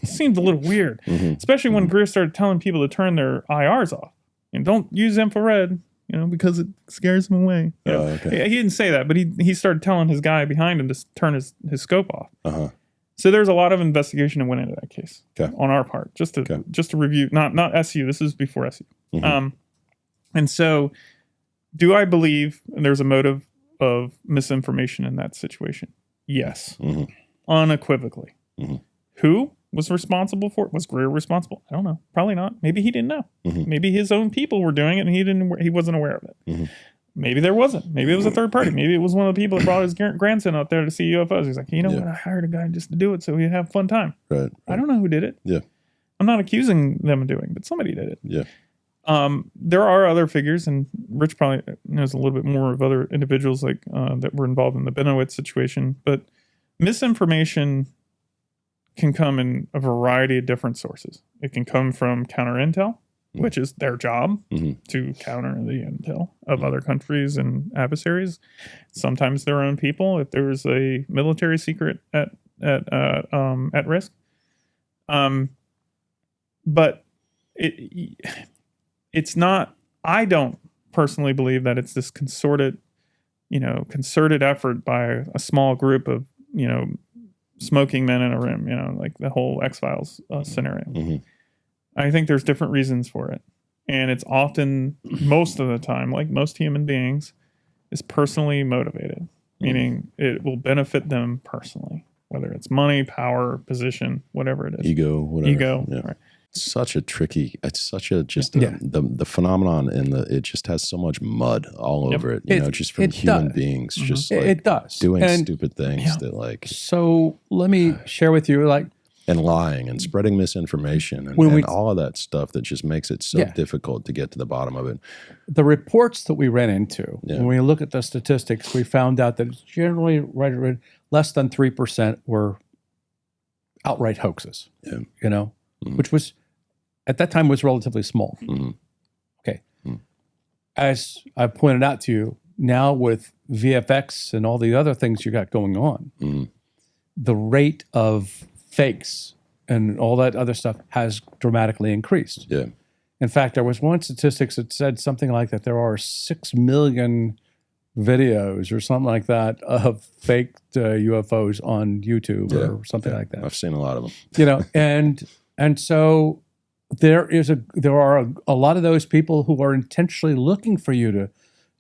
[SPEAKER 4] seemed a little weird, especially when Greer started telling people to turn their IRs off and don't use infrared, because it scares them away. He didn't say that, but he started telling his guy behind him to turn his scope off. So there's a lot of investigation that went into that case on our part, just to review, not SU. This is before SU. And so, do I believe there's a motive of misinformation in that situation? Yes, unequivocally. Who was responsible for it? Was Greer responsible? I don't know. Probably not. Maybe he didn't know. Maybe his own people were doing it and he wasn't aware of it. Maybe there wasn't. Maybe it was a third party. Maybe it was one of the people that brought his grandson out there to see UFOs. He's like, what? I hired a guy just to do it so he'd have a fun time.
[SPEAKER 2] Right.
[SPEAKER 4] I don't know who did it.
[SPEAKER 2] Yeah.
[SPEAKER 4] I'm not accusing them of doing, but somebody did it.
[SPEAKER 2] Yeah.
[SPEAKER 4] There are other figures, and Rich probably knows a little bit more of other individuals like that were involved in the Benowitz situation. But misinformation can come in a variety of different sources. It can come from counter intel, which is their job to counter the intel of other countries and adversaries. Sometimes their own people, if there's a military secret at risk. But it's not. I don't personally believe that it's this concerted effort by a small group of smoking men in a room. Like the whole X-Files scenario. I think there's different reasons for it. And it's often, most of the time, like most human beings, is personally motivated, meaning it will benefit them personally, whether it's money, power, position, whatever it is.
[SPEAKER 2] Ego, whatever. Yeah.
[SPEAKER 4] Right.
[SPEAKER 2] The phenomenon it just has so much mud all over it, just from human beings, just like
[SPEAKER 3] it does
[SPEAKER 2] doing stupid things that like.
[SPEAKER 3] So let me share with you,
[SPEAKER 2] and lying and spreading misinformation and, all of that stuff that just makes it so difficult to get to the bottom of it.
[SPEAKER 3] The reports that we ran into, when we look at the statistics, we found out that it's generally less than 3% were outright hoaxes, you know, which was, at that time, was relatively small. Okay. As I pointed out to you, now with VFX and all the other things you got going on, the rate of fakes and all that other stuff has dramatically increased.
[SPEAKER 2] Yeah.
[SPEAKER 3] In fact, there was one statistics that said something like that there are 6 million videos or something like that of fake UFOs on YouTube or something like that.
[SPEAKER 2] I've seen a lot of them.
[SPEAKER 3] You know, and so there are a lot of those people who are intentionally looking for you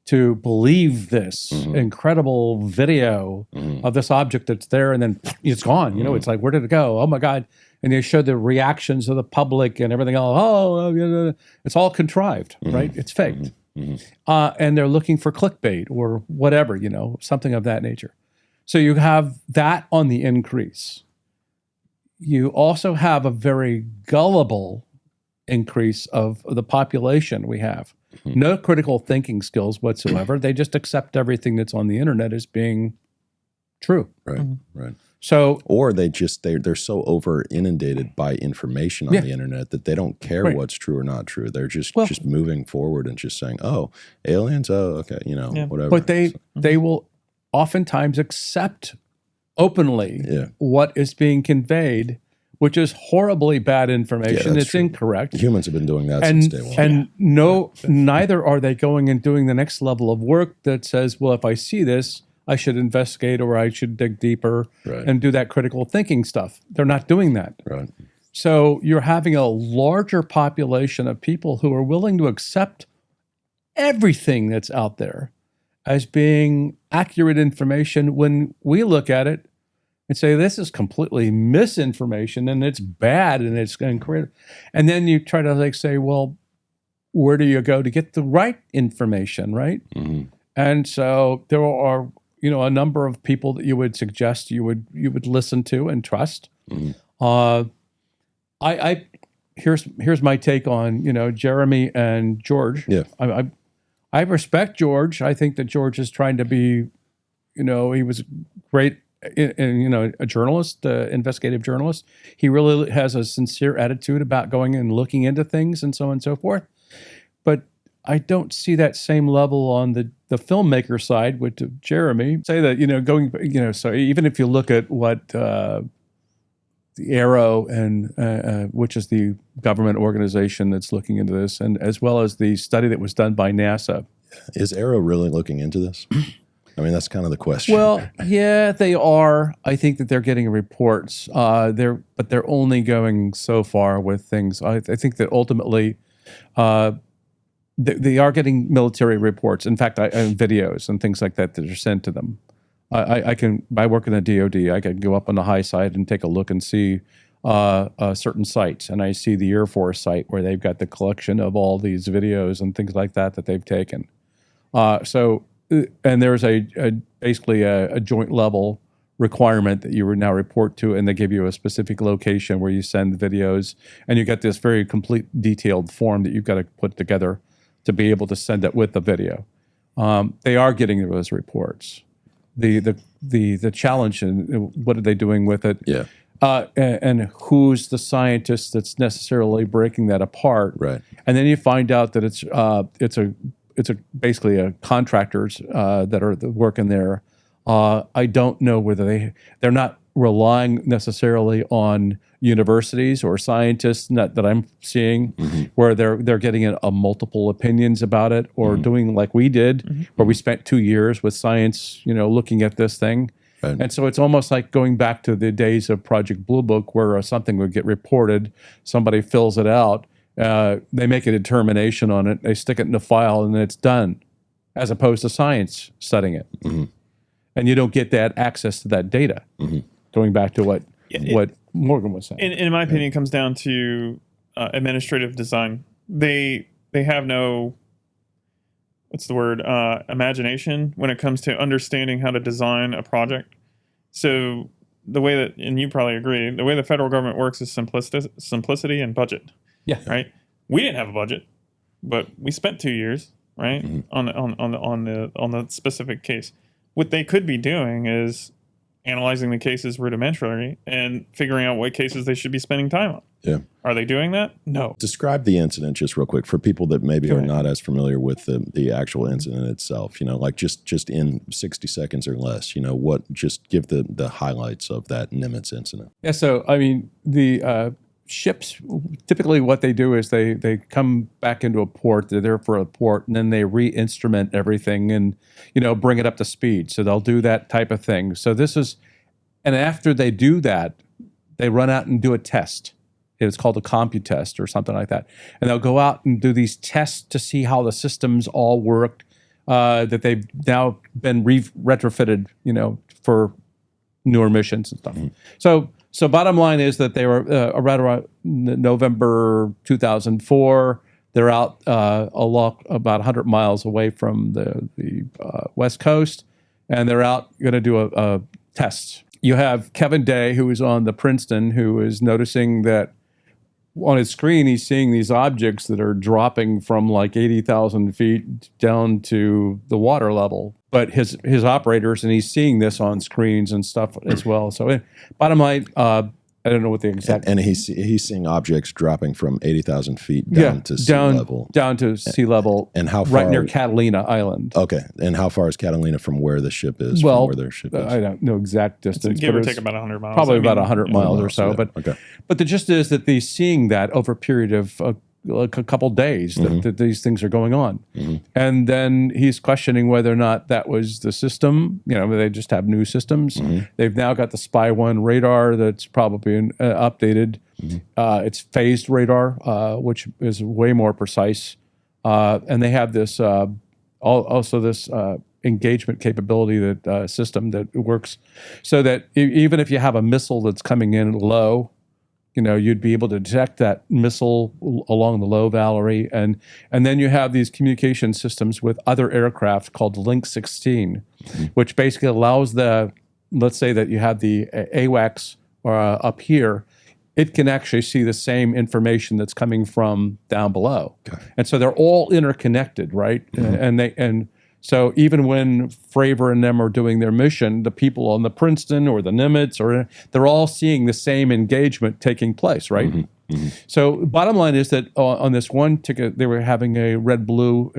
[SPEAKER 3] to believe this incredible video of this object that's there, and then it's gone. You know, it's like, where did it go? Oh my God. And they show the reactions of the public and everything else. Oh, it's all contrived, right? It's faked. And they're looking for clickbait or whatever, you know, something of that nature. So you have that on the increase. You also have a very gullible increase of the population we have. No critical thinking skills whatsoever. They just accept everything that's on the internet as being true.
[SPEAKER 2] Right, right.
[SPEAKER 3] So,
[SPEAKER 2] or they're so over inundated by information on the internet that they don't care what's true or not true. They're just moving forward and just saying, "Oh, aliens. Oh, okay, you know, whatever."
[SPEAKER 3] But they will oftentimes accept openly what is being conveyed, which is horribly bad information. It's true. Incorrect.
[SPEAKER 2] Humans have been doing that since day one.
[SPEAKER 3] And neither are they going and doing the next level of work that says, well, if I see this, I should investigate or I should dig deeper and do that critical thinking stuff. They're not doing that.
[SPEAKER 2] Right.
[SPEAKER 3] So you're having a larger population of people who are willing to accept everything that's out there as being accurate information when we look at it and say, this is completely misinformation and it's bad and it's incorrect. And then you try to like say, well, where do you go to get the right information, right? And so there are, you know, a number of people that you would suggest you would listen to and trust. Here's my take on, you know, Jeremy and George.
[SPEAKER 2] Yeah.
[SPEAKER 3] I respect George. I think that George is trying to be, you know, he was great, you know, a journalist, investigative journalist. He really has a sincere attitude about going and looking into things and so on and so forth. But I don't see that same level on the filmmaker side with Jeremy. Say that, you know, going, you know, so even if you look at what the Arrow and which is the government organization that's looking into this, and as well as the study that was done by NASA.
[SPEAKER 2] Is Arrow really looking into this? I mean, that's kind of the question.
[SPEAKER 3] Well, yeah, they are. I think that they're getting reports. But they're only going so far with things. I think that ultimately, they are getting military reports. In fact, videos and things like that are sent to them. I work in the DoD. I can go up on the high side and take a look and see certain sites, and I see the Air Force site where they've got the collection of all these videos and things like that they've taken. And there's basically a joint level requirement that you would now report to, and they give you a specific location where you send the videos, and you get this very complete, detailed form that you've got to put together to be able to send it with the video. They are getting those reports. The challenge and what are they doing with it?
[SPEAKER 2] Yeah.
[SPEAKER 3] And who's the scientist that's necessarily breaking that apart?
[SPEAKER 2] Right.
[SPEAKER 3] And then you find out that it's basically a contractors that are working there. I don't know whether they're not relying necessarily on universities or scientists that I'm seeing, where they're getting a multiple opinions about it, or doing like we did, where we spent 2 years with science, you know, looking at this thing.
[SPEAKER 2] Right.
[SPEAKER 3] And so it's almost like going back to the days of Project Blue Book, where something would get reported, somebody fills it out, they make a determination on it, they stick it in a file, and then it's done, as opposed to science studying it. And you don't get that access to that data. Going back to what Morgan was saying.
[SPEAKER 4] In my opinion, it comes down to administrative design. They have no, imagination when it comes to understanding how to design a project. So the way that, and you probably agree, the way the federal government works is simplicity and budget.
[SPEAKER 3] Yeah.
[SPEAKER 4] Right. We didn't have a budget, but we spent 2 years, right, on the specific case. What they could be doing is analyzing the cases rudimentarily and figuring out what cases they should be spending time on.
[SPEAKER 2] Yeah.
[SPEAKER 4] Are they doing that? No.
[SPEAKER 2] Describe the incident just real quick for people that maybe are not as familiar with the actual incident itself. Like just in 60 seconds or less. Just give the highlights of that Nimitz incident.
[SPEAKER 3] Yeah. So I mean, the ships typically what they do is they come back into a port. They're there for a port, and then they re-instrument everything and bring it up to speed. So they'll do that type of thing. So and after they do that, they run out and do a test. It's called a computest or something like that. And they'll go out and do these tests to see how the systems all work, that they've now been retrofitted, for newer missions and stuff. So bottom line is that they were around November 2004. They're out about 100 miles away from the West Coast, and they're out going to do a test. You have Kevin Day, who is on the Princeton, who is noticing that on his screen, he's seeing these objects that are dropping from like 80,000 feet down to the water level. But his operators, and he's seeing this on screens and stuff as well. So bottom line, I don't know what the exact...
[SPEAKER 2] And he's seeing objects dropping from 80,000 feet down to sea level.
[SPEAKER 3] Down to sea level.
[SPEAKER 2] And how far...
[SPEAKER 3] Right near Catalina Island.
[SPEAKER 2] Okay. And how far is Catalina from where the ship is?
[SPEAKER 3] Well,
[SPEAKER 2] from where their ship is?
[SPEAKER 3] I don't know exact distance.
[SPEAKER 4] Give or take about 100 miles.
[SPEAKER 3] Probably about 100 miles or so.
[SPEAKER 2] Yeah.
[SPEAKER 3] But the gist is that he's seeing that over a period of a couple days that these things are going on. And then he's questioning whether or not that was the system. They just have new systems. They've now got the Spy 1 radar that's probably updated. It's phased radar, which is way more precise. And they have this also this engagement capability that system that works so that even if you have a missile that's coming in low, you'd be able to detect that missile along the low valley. And then you have these communication systems with other aircraft called Link 16, which basically allows let's say that you have the AWACS up here, it can actually see the same information that's coming from down below. Okay. And so they're all interconnected, right? And so even when Fravor and them are doing their mission, the people on the Princeton or the Nimitz, they're all seeing the same engagement taking place, right? So bottom line is that on this one ticket, they were having a red-blue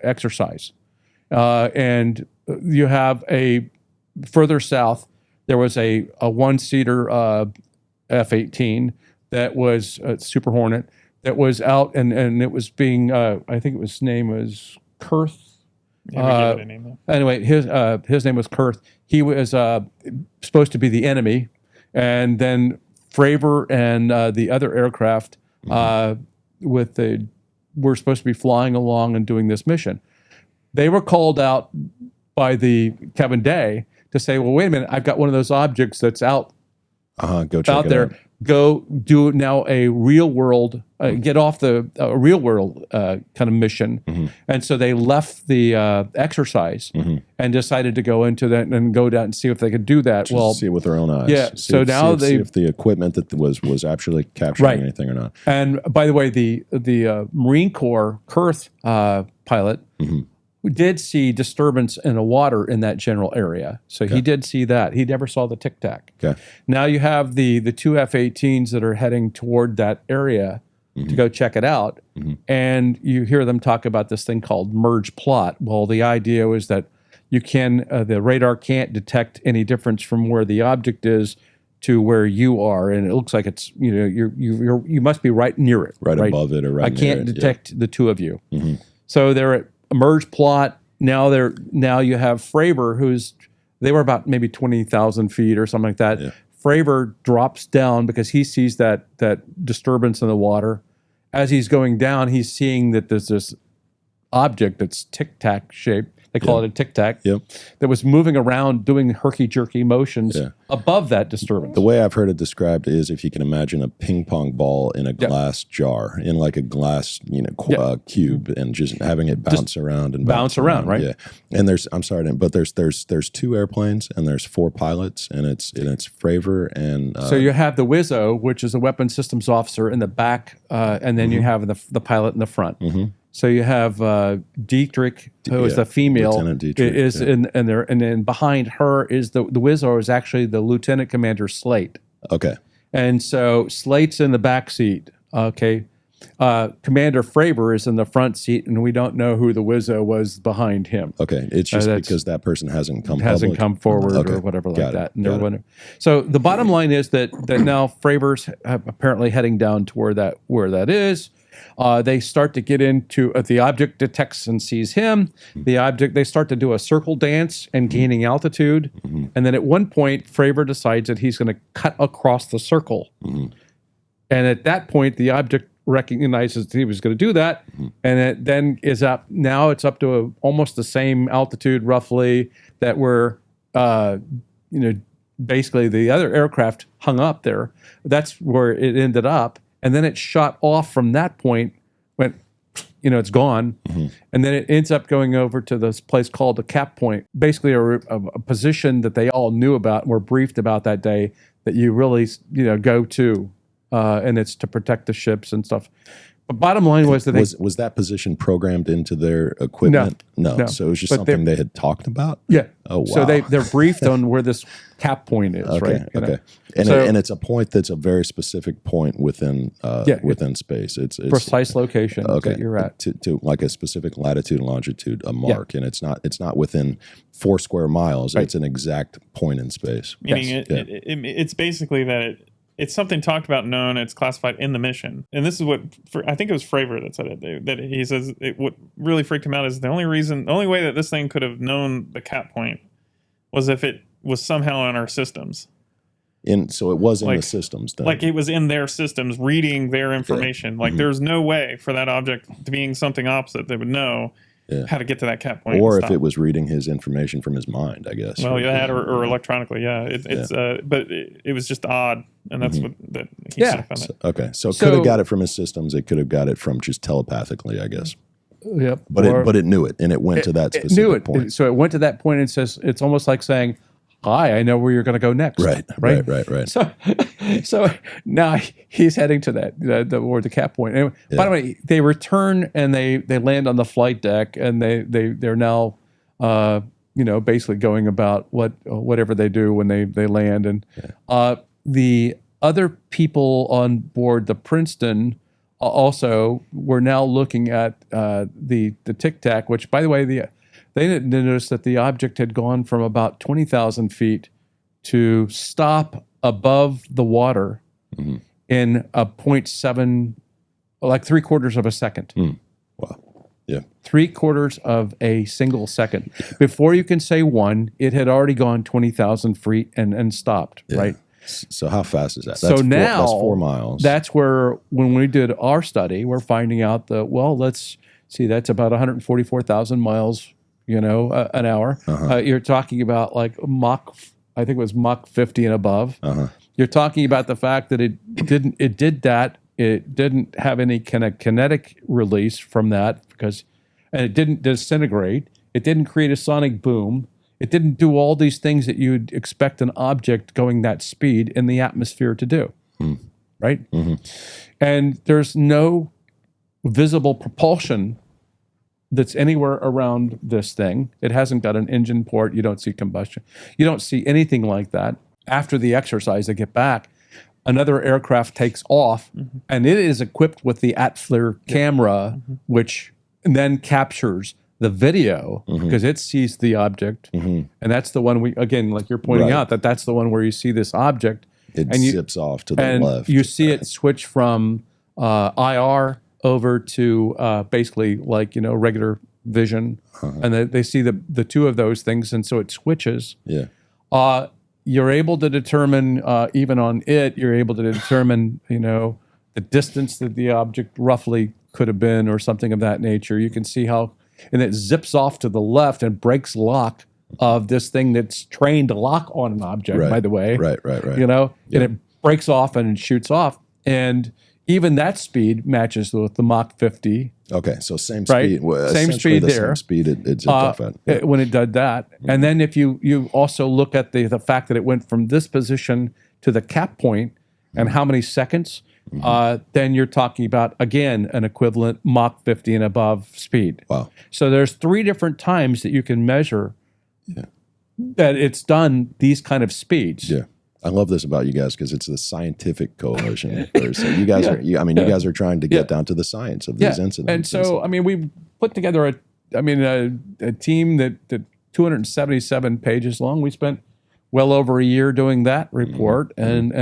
[SPEAKER 3] exercise. And you have further south, there was a one-seater F-18 that was Super Hornet that was out, and it was being, I think his name was Kurth.
[SPEAKER 4] Yeah, give it a name,
[SPEAKER 3] anyway, his name was Kurth. He was supposed to be the enemy, and then Fravor and the other aircraft were supposed to be flying along and doing this mission. They were called out by the Kevin Day to say, "Well, wait a minute, I've got one of those objects that's out
[SPEAKER 2] go check
[SPEAKER 3] out
[SPEAKER 2] it
[SPEAKER 3] there.
[SPEAKER 2] out.
[SPEAKER 3] Go do now a real world, get off the real world kind of mission." And so they left the exercise and decided to go into that and go down and see if they could do that.
[SPEAKER 2] Just see it with their own eyes.
[SPEAKER 3] Yeah.
[SPEAKER 2] See if the equipment that was actually capturing anything or not.
[SPEAKER 3] And by the way, the Marine Corps Kurth pilot did see disturbance in the water in that general area. So he did see that. He never saw the Tic Tac.
[SPEAKER 2] Okay.
[SPEAKER 3] Now you have the two F-18s that are heading toward that area to go check it out. And you hear them talk about this thing called merge plot. Well, the idea was that the radar can't detect any difference from where the object is to where you are, and it looks like it's you must be right near it,
[SPEAKER 2] right above it or right.
[SPEAKER 3] I
[SPEAKER 2] near
[SPEAKER 3] can't
[SPEAKER 2] it,
[SPEAKER 3] detect the two of you. So they're at a merge plot. Now you have Fravor, they were about maybe 20,000 feet or something like that. Yeah. Fravor drops down because he sees that disturbance in the water. As he's going down, he's seeing that there's this object that's tic-tac shaped They call it a tic tac.
[SPEAKER 2] Yep.
[SPEAKER 3] That was moving around, doing herky-jerky motions above that disturbance.
[SPEAKER 2] The way I've heard it described is if you can imagine a ping pong ball in a glass jar, in like a glass, cube, and just having it bounce around and
[SPEAKER 3] bounce around, right?
[SPEAKER 2] Yeah. And there's two airplanes and there's 4 pilots, and it's Fravor and
[SPEAKER 3] so you have the Wizzo, which is a weapons systems officer in the back, and then you have the pilot in the front. So you have Dietrich, who is the female,
[SPEAKER 2] Lieutenant Dietrich,
[SPEAKER 3] is in there, and then behind her is the Wizzo is actually the Lieutenant Commander Slate.
[SPEAKER 2] Okay.
[SPEAKER 3] And so Slate's in the back seat. Okay. Commander Fravor is in the front seat, and we don't know who the Wizzo was behind him.
[SPEAKER 2] Okay. It's just because that person hasn't come
[SPEAKER 3] forward or whatever like that. And so the bottom line is that now Fravor's apparently heading down to where that is. They start to get into the object detects and sees him. They start to do a circle dance and gaining altitude. And then at one point, Fravor decides that he's going to cut across the circle. And at that point, the object recognizes that he was going to do that. And it then is up. Now it's up to almost the same altitude, roughly, that we're, basically the other aircraft hung up there. That's where it ended up. And then it shot off from that point, it's gone. And then it ends up going over to this place called the Cap Point, basically a position that they all knew about and were briefed about that day that you really, go to, and it's to protect the ships and stuff. But bottom line was that
[SPEAKER 2] was that position programmed into their equipment? No. So it was just something they had talked about?
[SPEAKER 3] Yeah.
[SPEAKER 2] Oh, wow.
[SPEAKER 3] So they're briefed on where this cap point is, right?
[SPEAKER 2] Okay. And it's a point that's a very specific point within space. It's
[SPEAKER 3] precise location that you're at.
[SPEAKER 2] To like a specific latitude and longitude, a mark. And it's not within 4 square miles. Right. It's an exact point in space.
[SPEAKER 4] Meaning it's basically that it's something talked about, known, it's classified in the mission. And this is what, I think it was Fravor that said it, that he says what really freaked him out is the only way that this thing could have known the cap point was if it was somehow in our systems.
[SPEAKER 2] So it was in the systems then.
[SPEAKER 4] Like it was in their systems reading their information. Like there's no way for that object to being something opposite they would know how to get to that cap point.
[SPEAKER 2] Or if it was reading his information from his mind, I guess.
[SPEAKER 4] Well, or electronically, but it was just odd, and that's what that he found it.
[SPEAKER 2] So it could have got it from his systems. It could have got it from just telepathically, I guess.
[SPEAKER 3] Yep.
[SPEAKER 2] But it knew it, and it went to that specific point.
[SPEAKER 3] So it went to that point and says it's almost like saying, "Hi, I know where you're going to go next."
[SPEAKER 2] Right.
[SPEAKER 3] So now he's heading to the cap point. Anyway, by the way, they return and they land on the flight deck, and they're now basically going about whatever they do when they land. And the other people on board the Princeton also were now looking at the Tic Tac, which, by the way, they didn't notice that the object had gone from about 20,000 feet to stop above the water in a 0.7, like 3/4 of a second.
[SPEAKER 2] Wow. Yeah.
[SPEAKER 3] 3/4 of a single second. Before you can say 1, it had already gone 20,000 feet and stopped, right?
[SPEAKER 2] So how fast is that?
[SPEAKER 3] That's
[SPEAKER 2] 4 miles.
[SPEAKER 3] That's where, when we did our study, we're finding out that, let's see, that's about 144,000 miles, an hour. You're talking about like I think it was Mach 50 and above. You're talking about the fact that it didn't have any kind of kinetic release from that and it didn't disintegrate. It didn't create a sonic boom. It didn't do all these things that you'd expect an object going that speed in the atmosphere to do, right? And there's no visible propulsion that's anywhere around this thing. It hasn't got an engine port. You don't see combustion. You don't see anything like that. After the exercise, they get back. Another aircraft takes off, and it is equipped with the ATFLIR camera, which then captures the video because it sees the object. And that's the one again, like you're pointing out, that's the one where you see this object.
[SPEAKER 2] It zips off to the left.
[SPEAKER 3] You see it switch from IR over to basically like, regular vision. And they see the two of those things, and so it switches. You're able to determine, even on it, you're able to determine, the distance that the object roughly could have been or something of that nature. You can see how and it zips off to the left and breaks lock of this thing that's trained to lock on an object, by the way.
[SPEAKER 2] Right.
[SPEAKER 3] You know, and it breaks off and shoots off. And even that speed matches with the Mach 50.
[SPEAKER 2] Okay, so same
[SPEAKER 3] Right?
[SPEAKER 2] speed. Well,
[SPEAKER 3] Same
[SPEAKER 2] essentially
[SPEAKER 3] speed
[SPEAKER 2] the
[SPEAKER 3] there.
[SPEAKER 2] Same speed it zipped off at.
[SPEAKER 3] When it did that. And then if you also look at the fact that it went from this position to the cap point and how many seconds, then you're talking about, again, an equivalent Mach 50 and above speed.
[SPEAKER 2] Wow.
[SPEAKER 3] So there's 3 different times that you can measure that it's done these kind of speeds.
[SPEAKER 2] Yeah. I love this about you guys because it's the scientific coalition. So you guys are, you guys are trying to get down to the science of these incidents.
[SPEAKER 3] And so, I mean, we put together a team that 277 pages long. We spent well over a year doing that report and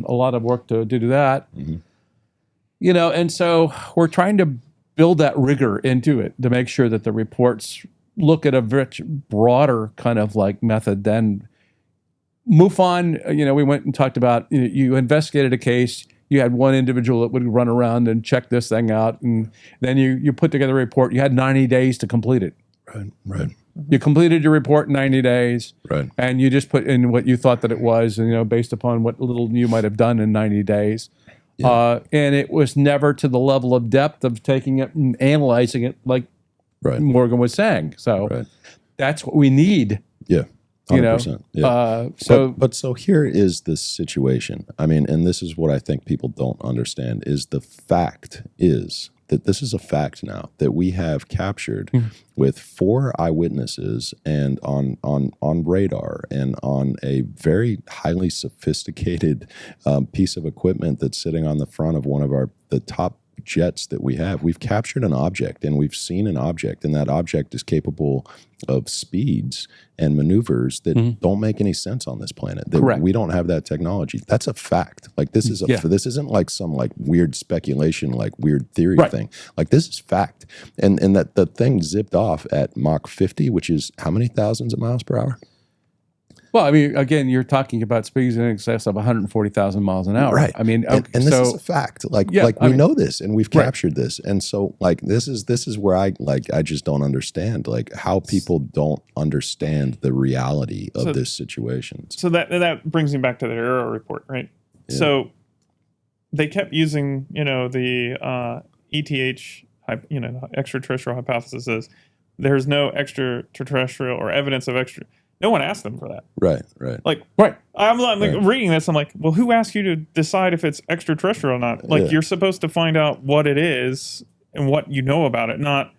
[SPEAKER 3] a lot of work to do that. You know, and so we're trying to build that rigor into it to make sure that the reports look at a much broader kind of like method than MUFON. You know, we went and talked about, you investigated a case, you had one individual that would run around and check this thing out, and then you put together a report. You had 90 days to complete it.
[SPEAKER 2] Right.
[SPEAKER 3] You completed your report in 90 days,
[SPEAKER 2] Right.
[SPEAKER 3] and you just put in what you thought that it was, and, you know, based upon what little you might have done in 90 days. And it was never to the level of depth of taking it and analyzing it like Morgan was saying. So that's what we need.
[SPEAKER 2] Yeah. 100%. So here is the situation. I mean, and this is what I think people don't understand, is the fact is that this is a fact now that we have captured with 4 eyewitnesses and on radar and on a very highly sophisticated piece of equipment that's sitting on the front of one of the top jets that we have. We've captured an object and we've seen an object, and that object is capable of speeds and maneuvers that don't make any sense on this planet.
[SPEAKER 3] Correct.
[SPEAKER 2] We don't have that technology. That's a fact. Like this is this isn't like some like weird speculation, like weird theory thing. Like this is fact. And that the thing zipped off at Mach 50, which is how many thousands of miles per hour?
[SPEAKER 3] Well, I mean, again, you're talking about speeds in excess of 140,000 miles an hour.
[SPEAKER 2] Right.
[SPEAKER 3] I mean,
[SPEAKER 2] and this is a fact. Like, we know this, and we've captured this, and so like this is where I just don't understand like how people don't understand the reality of this situation.
[SPEAKER 4] So that brings me back to the Arrow report, right? Yeah. So they kept using, the ETH, extraterrestrial hypothesis is there's no extraterrestrial or evidence of extra. No one asked them for that.
[SPEAKER 2] Right.
[SPEAKER 4] I'm like reading this. I'm like, well, who asked you to decide if it's extraterrestrial or not? Like, you're supposed to find out what it is and what you know about it, not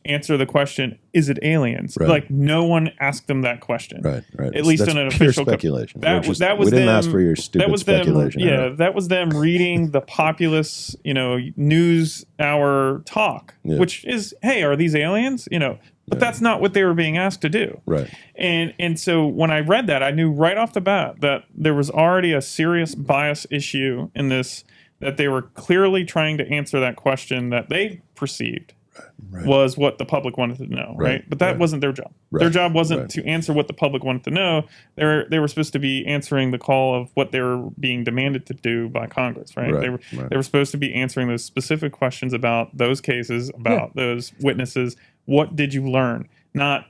[SPEAKER 4] answer the question, is it aliens?
[SPEAKER 2] Right.
[SPEAKER 4] Like, no one asked them that question.
[SPEAKER 2] Right.
[SPEAKER 4] At least in an official
[SPEAKER 2] speculation.
[SPEAKER 4] That was
[SPEAKER 2] we didn't ask for your stupid speculation.
[SPEAKER 4] That was them reading the populist, news hour talk, which is, hey, are these aliens? But that's not what they were being asked to do.
[SPEAKER 2] Right.
[SPEAKER 4] And so when I read that, I knew right off the bat that there was already a serious bias issue in this, that they were clearly trying to answer that question that they perceived was what the public wanted to know, right? But that wasn't their job. Their job wasn't to answer what the public wanted to know. They were supposed to be answering the call of what they were being demanded to do by Congress, right? They were supposed to be answering those specific questions about those cases, about those witnesses. What did you learn? Not,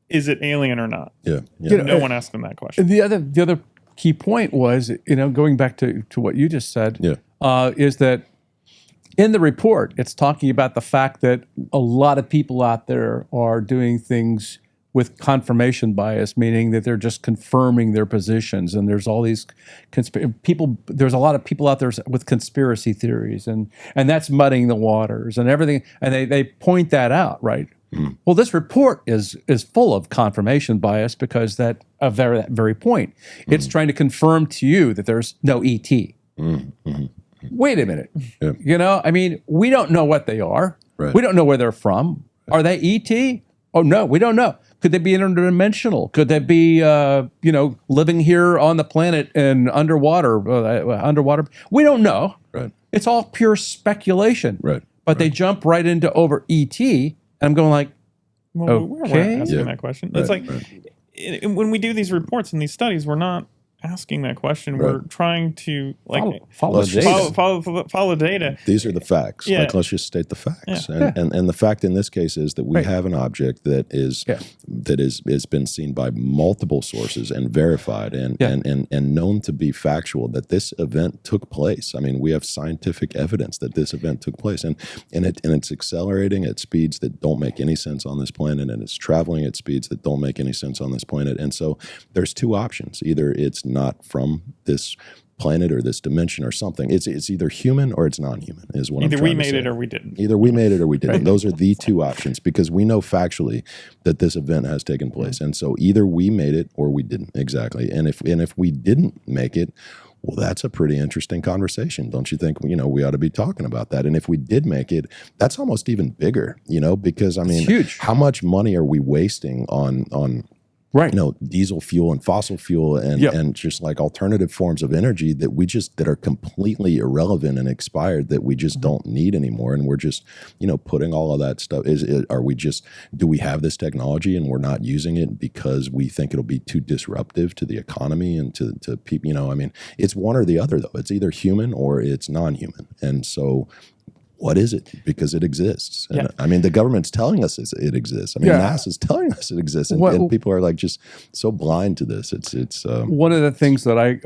[SPEAKER 4] is it alien or not? No one asked them that question.
[SPEAKER 3] The other key point was, going back to what you just said, is that in the report, it's talking about the fact that a lot of people out there are doing things with confirmation bias, meaning that they're just confirming their positions. And there's all these there's a lot of people out there with conspiracy theories, and that's muddying the waters and everything. And they point that out, right? Well, this report is full of confirmation bias because that very point. It's trying to confirm to you that there's no ET. Wait a minute. I mean, we don't know what they are. We don't know where they're from. Are they ET? Oh, no, we don't know. Could they be interdimensional? Could they be, living here on the planet and underwater? We don't know. It's all pure speculation. But they jump right into over ET. And I'm going like,
[SPEAKER 4] we're asking that question. It's like when we do these reports and these studies, we're not asking that question.
[SPEAKER 2] Right.
[SPEAKER 4] We're trying to
[SPEAKER 3] follow
[SPEAKER 2] Let's
[SPEAKER 3] data.
[SPEAKER 4] follow data.
[SPEAKER 2] These are the facts.
[SPEAKER 4] Yeah.
[SPEAKER 2] Like, let's just state the facts.
[SPEAKER 4] Yeah.
[SPEAKER 2] And the fact in this case is that we
[SPEAKER 3] Right.
[SPEAKER 2] have an object that is been seen by multiple sources and verified and known to be factual that this event took place. I mean, we have scientific evidence that this event took place, and it's accelerating at speeds that don't make any sense on this planet, and it's traveling at speeds that don't make any sense on this planet. And so there's two options: either it's not from this planet or this dimension or something. It's either human or it's non-human. Is what
[SPEAKER 4] Either
[SPEAKER 2] I'm
[SPEAKER 4] we
[SPEAKER 2] trying to
[SPEAKER 4] made
[SPEAKER 2] say.
[SPEAKER 4] it or we didn't.
[SPEAKER 2] Either we made it or we didn't. Those are the two options, because we know factually that this event has taken place. And so either we made it or we didn't. Exactly. And if we didn't make it, well, that's a pretty interesting conversation. Don't you think, we ought to be talking about that? And if we did make it, that's almost even bigger, because I mean,
[SPEAKER 3] huge.
[SPEAKER 2] How much money are we wasting on
[SPEAKER 3] Right.
[SPEAKER 2] diesel fuel and fossil fuel and just like alternative forms of energy that are completely irrelevant and expired, that we just don't need anymore. And we're just, putting all of that stuff do we have this technology and we're not using it because we think it'll be too disruptive to the economy and to people, I mean, it's one or the other though. It's either human or it's non-human. And so what is it? Because it exists. And I mean, the government's telling us it exists. I mean, NASA's telling us it exists, and people are like just so blind to this. It's
[SPEAKER 3] one of the things that I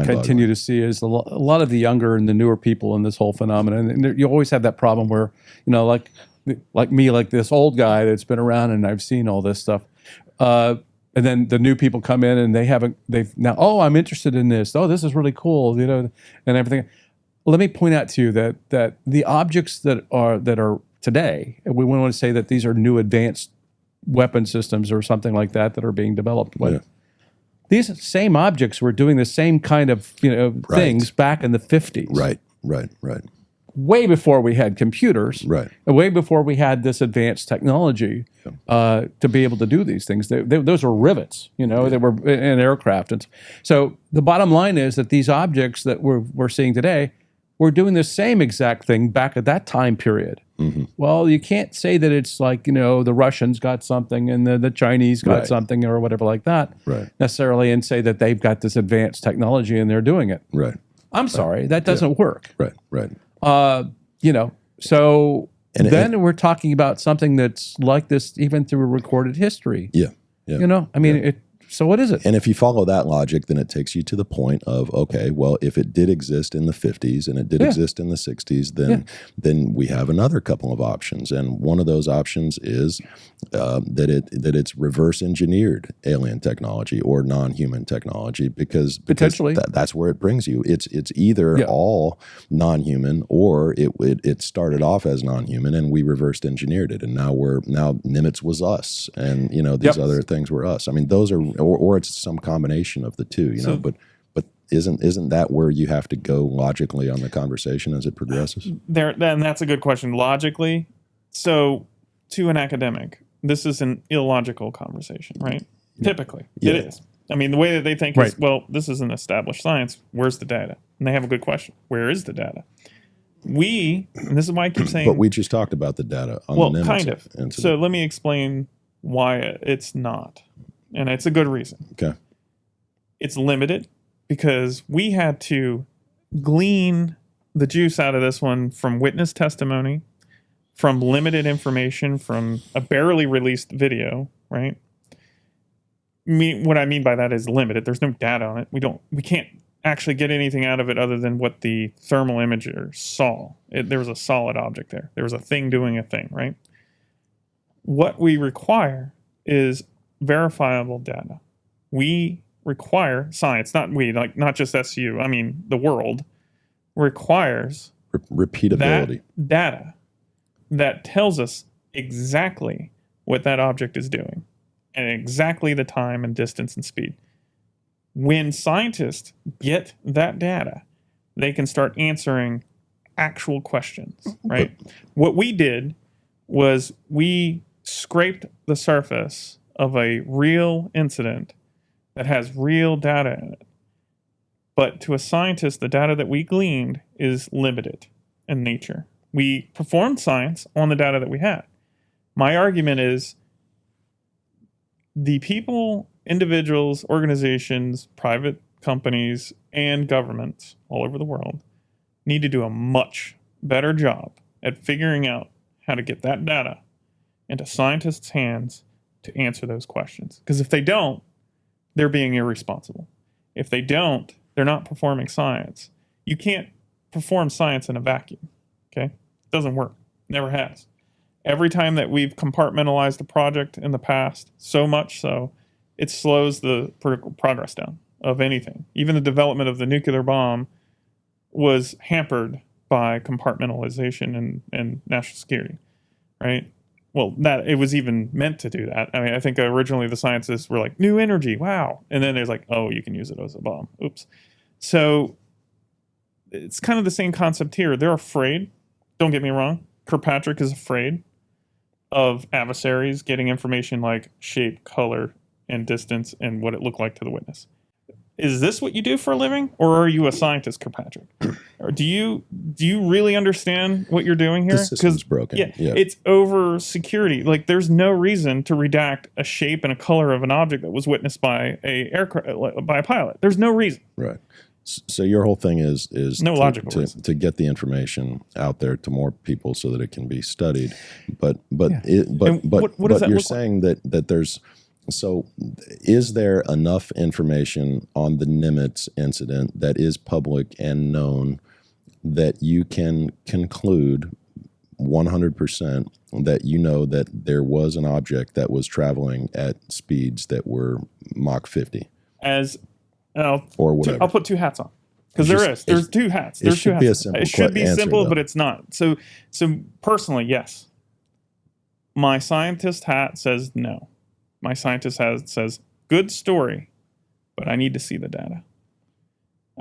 [SPEAKER 3] continue to see is a lot of the younger and the newer people in this whole phenomenon. And you always have that problem where, like me, like this old guy that's been around and I've seen all this stuff. And then the new people come in and I'm interested in this. Oh, this is really cool, and everything. Let me point out to you that the objects that are today, and we want to say that these are new advanced weapon systems or something like that are being developed. But these same objects were doing the same kind of things back in the 50s.
[SPEAKER 2] Right.
[SPEAKER 3] Way before we had computers.
[SPEAKER 2] Right.
[SPEAKER 3] And way before we had this advanced technology to be able to do these things. Those were rivets, they were in aircraft. And so the bottom line is that these objects that we're seeing today, we're doing the same exact thing back at that time period. Mm-hmm. Well, you can't say that it's like, the Russians got something and the Chinese got something or whatever like that necessarily, and say that they've got this advanced technology and they're doing it.
[SPEAKER 2] Right.
[SPEAKER 3] I'm sorry, that doesn't work.
[SPEAKER 2] Right.
[SPEAKER 3] So then we're talking about something that's like this even through recorded history.
[SPEAKER 2] Yeah.
[SPEAKER 3] So what is it?
[SPEAKER 2] And if you follow that logic, then it takes you to the point of, okay, well, if it did exist in the 50s and it did exist in the 60s, then we have another couple of options. And one of those options is that it's reverse engineered alien technology or non-human technology, because
[SPEAKER 3] potentially
[SPEAKER 2] that's where it brings you. It's either all non-human or it started off as non-human and we reversed engineered it, and now Nimitz was us, and these other things were us. I mean, those are. Or it's some combination of the two, but isn't that where you have to go logically on the conversation as it progresses?
[SPEAKER 4] Then that's a good question. Logically, so to an academic, this is an illogical conversation, right? Typically, it is. I mean, the way that they think is, well, this is an established science. Where's the data? And they have a good question. Where is the data? And this is why I keep saying...
[SPEAKER 2] But we just talked about the data on the Nimitz
[SPEAKER 4] kind of.
[SPEAKER 2] incident.
[SPEAKER 4] So let me explain why it's not. And it's a good reason.
[SPEAKER 2] Okay.
[SPEAKER 4] It's limited because we had to glean the juice out of this one from witness testimony, from limited information, from a barely released video, right? What I mean by that is limited. There's no data on it. We can't actually get anything out of it other than what the thermal imager saw. There was a solid object there. There was a thing doing a thing, right? What we require is verifiable data. We require science, not just SU. I mean, the world requires
[SPEAKER 2] repeatability
[SPEAKER 4] data that tells us exactly what that object is doing and exactly the time and distance and speed. When scientists get that data, they can start answering actual questions, right? What we did was we scraped the surface of a real incident that has real data in it. But to a scientist, the data that we gleaned is limited in nature. We performed science on the data that we had. My argument is the people individuals, organizations, private companies, and governments all over the world need to do a much better job at figuring out how to get that data into scientists' hands to answer those questions. Because if they don't, they're being irresponsible. If they don't, they're not performing science. You can't perform science in a vacuum, okay? It doesn't work. Never has. Every time that we've compartmentalized a project in the past, so much so, it slows the progress down of anything. Even the development of the nuclear bomb was hampered by compartmentalization and national security, right? Well, that it was even meant to do that. I mean, I think originally the scientists were like, new energy, wow. And then there's like, oh, you can use it as a bomb. Oops. So it's kind of the same concept here. They're afraid. Don't get me wrong. Kirkpatrick is afraid of adversaries getting information like shape, color, and distance and what it looked like to the witness. Is this what you do for a living, or are you a scientist, Kirkpatrick? Or do you really understand what you're doing here?
[SPEAKER 2] The system's broken.
[SPEAKER 4] Yeah, it's over security. Like, there's no reason to redact a shape and a color of an object that was witnessed by a pilot. There's no reason.
[SPEAKER 2] Right. So your whole thing is
[SPEAKER 4] no logical reason
[SPEAKER 2] to get the information out there to more people so that it can be studied. But
[SPEAKER 4] what does that
[SPEAKER 2] you're
[SPEAKER 4] look
[SPEAKER 2] saying that there's. So is there enough information on the Nimitz incident that is public and known that you can conclude 100% that you know that there was an object that was traveling at speeds that were Mach 50?
[SPEAKER 4] Or whatever. I'll put two hats on. Because there's two hats. There's two hats. It should be simple, but it's not. So personally, yes. My scientist hat says no. My scientist hat says, good story, but I need to see the data.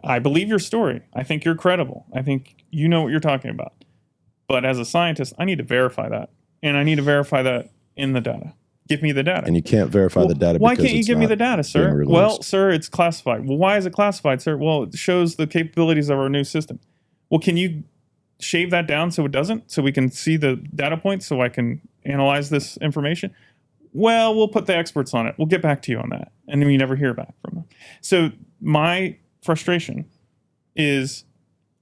[SPEAKER 4] I believe your story. I think you're credible. I think you know what you're talking about. But as a scientist, I need to verify that. And I need to verify that in the data. Give me the data.
[SPEAKER 2] And you can't verify the data because
[SPEAKER 4] why can't you give me the data, sir? Well, sir, it's classified. Well, why is it classified, sir? Well, it shows the capabilities of our new system. Well, can you shave that down so it doesn't? So we can see the data points so I can analyze this information? Well, we'll put the experts on it. We'll get back to you on that. And then we never hear back from them. So my frustration is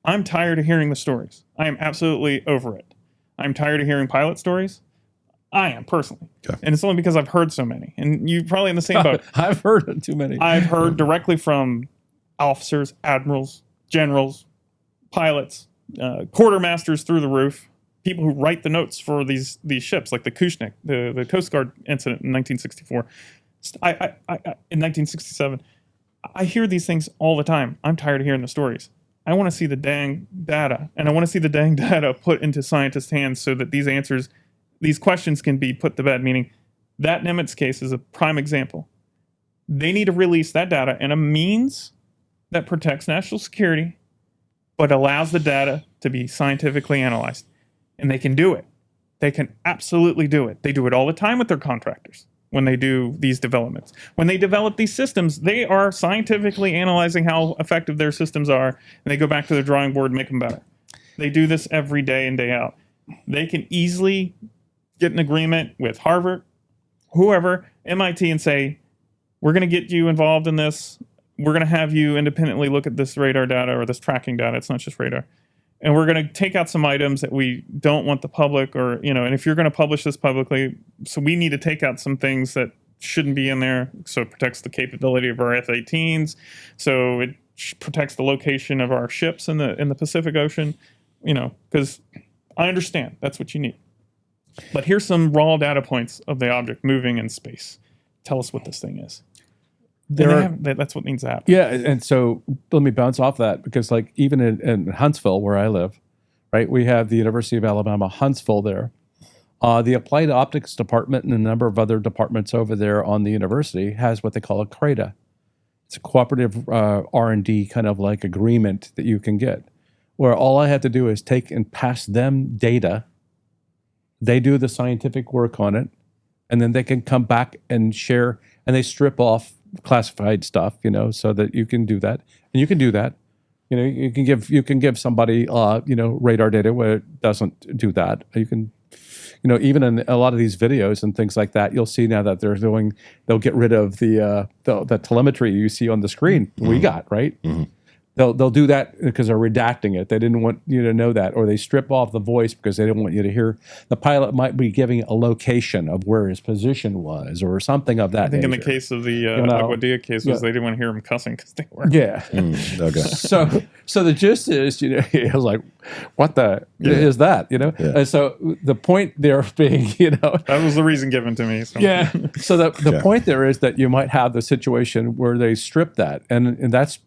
[SPEAKER 4] I'm tired of hearing the stories. I am absolutely over it. I'm tired of hearing pilot stories. I am, personally. Okay. And it's only because I've heard so many. And you're probably in the same boat.
[SPEAKER 3] I've heard too many.
[SPEAKER 4] I've heard directly from officers, admirals, generals, pilots, quartermasters through the roof, people who write the notes for these ships, like the Kushnik, the Coast Guard incident in 1964, in 1967. I hear these things all the time. I'm tired of hearing the stories. I want to see the dang data, and I want to see the dang data put into scientists' hands so that these questions can be put to bed, meaning that Nimitz case is a prime example. They need to release that data in a means that protects national security, but allows the data to be scientifically analyzed. And they can do it. They can absolutely do it. They do it all the time with their contractors when they do these developments. When they develop these systems, they are scientifically analyzing how effective their systems are, and they go back to the drawing board and make them better. They do this every day in, day out. They can easily get an agreement with Harvard, whoever, MIT, and say, we're going to get you involved in this. We're going to have you independently look at this radar data or this tracking data. It's not just radar. And we're going to take out some items that we don't want the public and if you're going to publish this publicly, so we need to take out some things that shouldn't be in there. So it protects the capability of our F-18s. So it protects the location of our ships in the Pacific Ocean, because I understand that's what you need. But here's some raw data points of the object moving in space. Tell us what this thing is. That's what needs to happen.
[SPEAKER 3] Yeah, and so let me bounce off that, because like even in Huntsville, where I live, right, we have the University of Alabama, Huntsville there. The Applied Optics Department and a number of other departments over there on the university has what they call a CRADA. It's a cooperative R&D kind of like agreement that you can get, where all I have to do is take and pass them data. They do the scientific work on it, and then they can come back and share, and they strip off classified stuff, so that you can do that. And you can do that. You can give somebody radar data where it doesn't do that. You can even in a lot of these videos and things like that, you'll see now that they'll get rid of the telemetry you see on the screen we got, right? They'll do that because they're redacting it. They didn't want you to know that, or they strip off the voice because they didn't want you to hear. The pilot might be giving a location of where his position was, or something of that.
[SPEAKER 4] I think
[SPEAKER 3] nature.
[SPEAKER 4] in the case of the Aguadilla case, was they didn't want to hear him cussing because they were.
[SPEAKER 3] Yeah.
[SPEAKER 2] Okay.
[SPEAKER 3] So the gist is, he was like, "What the is that?" And so the point there being,
[SPEAKER 4] that was the reason given to me. So.
[SPEAKER 3] Yeah. So the point there is that you might have the situation where they strip that, and that's.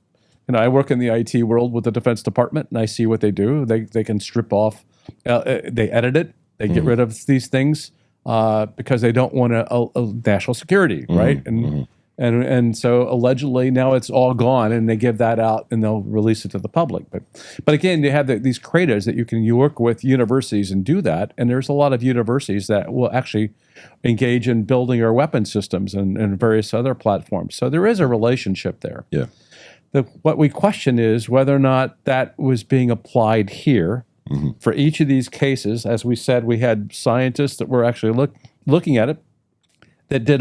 [SPEAKER 3] I work in the IT world with the Defense Department, and I see what they do. They can strip off, they edit it, they get rid of these things because they don't want a national security, right? And so allegedly now it's all gone, and they give that out and they'll release it to the public. But again, you have these credos that you work with universities and do that, and there's a lot of universities that will actually engage in building our weapon systems and various other platforms. So there is a relationship there.
[SPEAKER 2] Yeah.
[SPEAKER 3] What we question is whether or not that was being applied here for each of these cases. As we said, we had scientists that were actually looking at it that did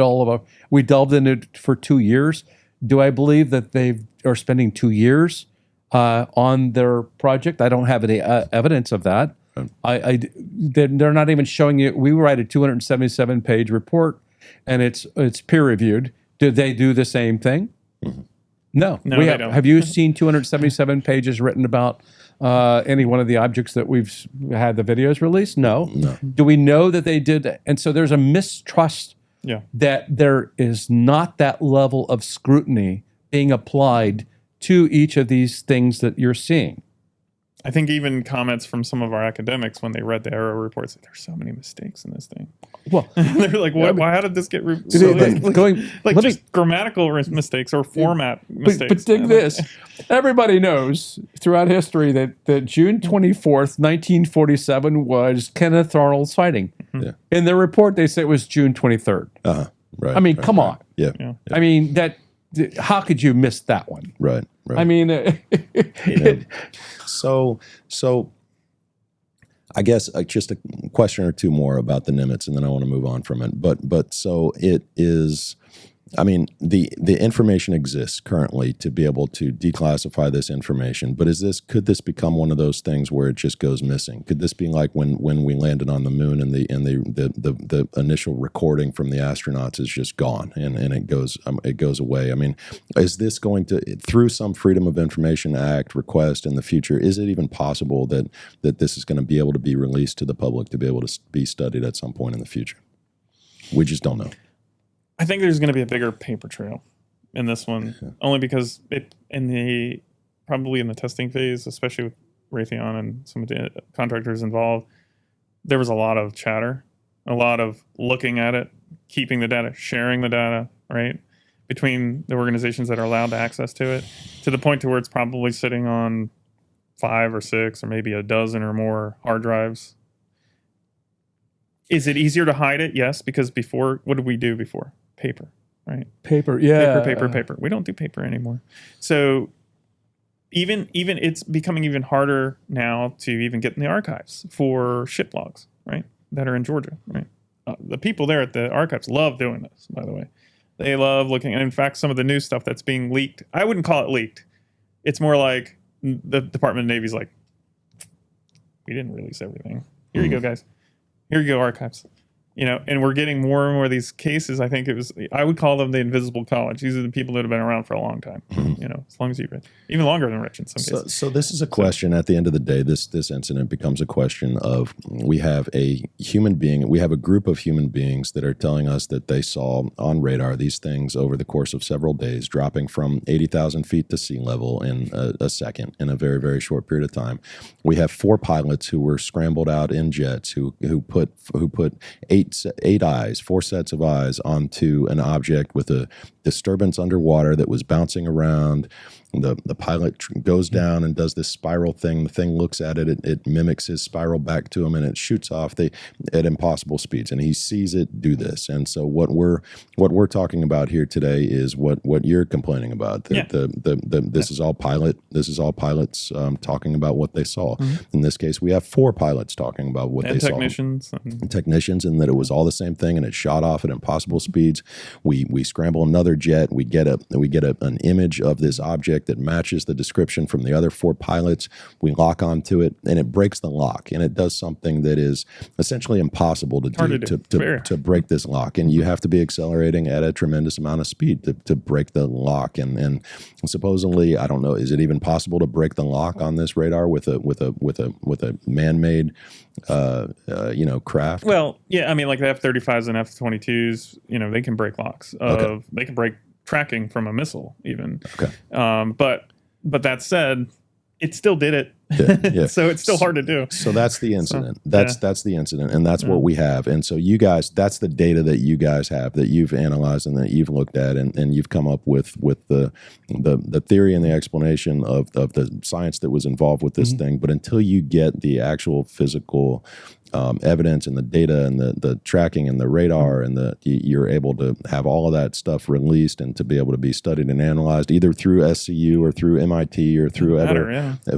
[SPEAKER 3] we delved into it for 2 years. Do I believe that they are spending 2 years on their project? I don't have any evidence of that. They're not even showing you. We write a 277-page report, and it's peer reviewed. Did they do the same thing? No,
[SPEAKER 4] they don't.
[SPEAKER 3] Have you seen 277 pages written about any one of the objects that we've had the videos released? No. Do we know that they did? And so there's a mistrust that there is not that level of scrutiny being applied to each of these things that you're seeing.
[SPEAKER 4] I think even comments from some of our academics when they read the Arrow reports, like, there's so many mistakes in this thing.
[SPEAKER 3] Well,
[SPEAKER 4] they're like, why? How did this get just grammatical mistakes or format mistakes?
[SPEAKER 3] But dig this: everybody knows throughout history that June 24th, 1947 was Kenneth Arnold's sighting. In their report, they say it was June 23rd.
[SPEAKER 2] Right.
[SPEAKER 3] I mean, come on.
[SPEAKER 2] Yeah.
[SPEAKER 3] I mean, how could you miss that one?
[SPEAKER 2] Right.
[SPEAKER 3] I mean,
[SPEAKER 2] so I guess just a question or two more about the Nimitz, and then I want to move on from it. But so it is. I mean, the information exists currently to be able to declassify this information, but could this become one of those things where it just goes missing? Could this be like when we landed on the moon and the initial recording from the astronauts is just gone and it goes away? I mean, is this going to, through some Freedom of Information Act request in the future, is it even possible that this is going to be able to be released to the public to be able to be studied at some point in the future? We just don't know.
[SPEAKER 4] I think there's going to be a bigger paper trail in this one, only because probably in the testing phase, especially with Raytheon and some of the contractors involved, there was a lot of chatter, a lot of looking at it, keeping the data, sharing the data, right, between the organizations that are allowed to access to it, to the point to where it's probably sitting on 5 or 6 or maybe a dozen or more hard drives. Is it easier to hide it? Yes, because before, what did we do before? Paper, right?
[SPEAKER 3] Paper, yeah.
[SPEAKER 4] Paper. We don't do paper anymore. So even it's becoming even harder now to even get in the archives for ship logs, right, that are in Georgia, right? The people there at the archives love doing this, by the way. They love looking. And in fact, some of the new stuff that's being leaked, I wouldn't call it leaked. It's more like the Department of Navy's like, we didn't release everything. Here you go, guys. Here you go, archives. And we're getting more and more of these cases. I think I would call them the invisible college. These are the people that have been around for a long time, as long as you've been, even longer than Rich in some cases.
[SPEAKER 2] So this is a question at the end of the day. This incident becomes a question of, we have a group of human beings that are telling us that they saw on radar these things over the course of several days, dropping from 80,000 feet to sea level in a second, in a very, very short period of time. We have 4 pilots who were scrambled out in jets who put 4 sets of eyes onto an object with a disturbance underwater that was bouncing around. The pilot goes down and does this spiral thing. The thing looks at it. It mimics his spiral back to him, and it shoots off at impossible speeds. And he sees it do this. And so what we're talking about here today is what you're complaining about. This is all pilot. This is all pilots talking about what they saw. In this case, we have 4 pilots talking about what they saw. Technicians, and that it was all the same thing, and it shot off at impossible speeds. We scramble another jet. We get an image of this object that matches the description from the other 4 pilots. We lock onto it, and it breaks the lock, and it does something that is essentially impossible to do to break this lock. And you have to be accelerating at a tremendous amount of speed to break the lock. And supposedly, I don't know, is it even possible to break the lock on this radar with a man-made craft? Well, yeah, I mean, like the F-35s and F-22s, they can break locks. They can break tracking from a missile even. Okay. But that said, it still did it. Yeah. So it's still hard to do. So that's the incident. That's the incident, and that's what we have. And so you guys, that's the data that you guys have, that you've analyzed and that you've looked at, and you've come up with the theory and the explanation of the science that was involved with this thing. But until you get the actual physical evidence and the data and the tracking and the radar and you're able to have all of that stuff released and to be able to be studied and analyzed either through SCU or through MIT or through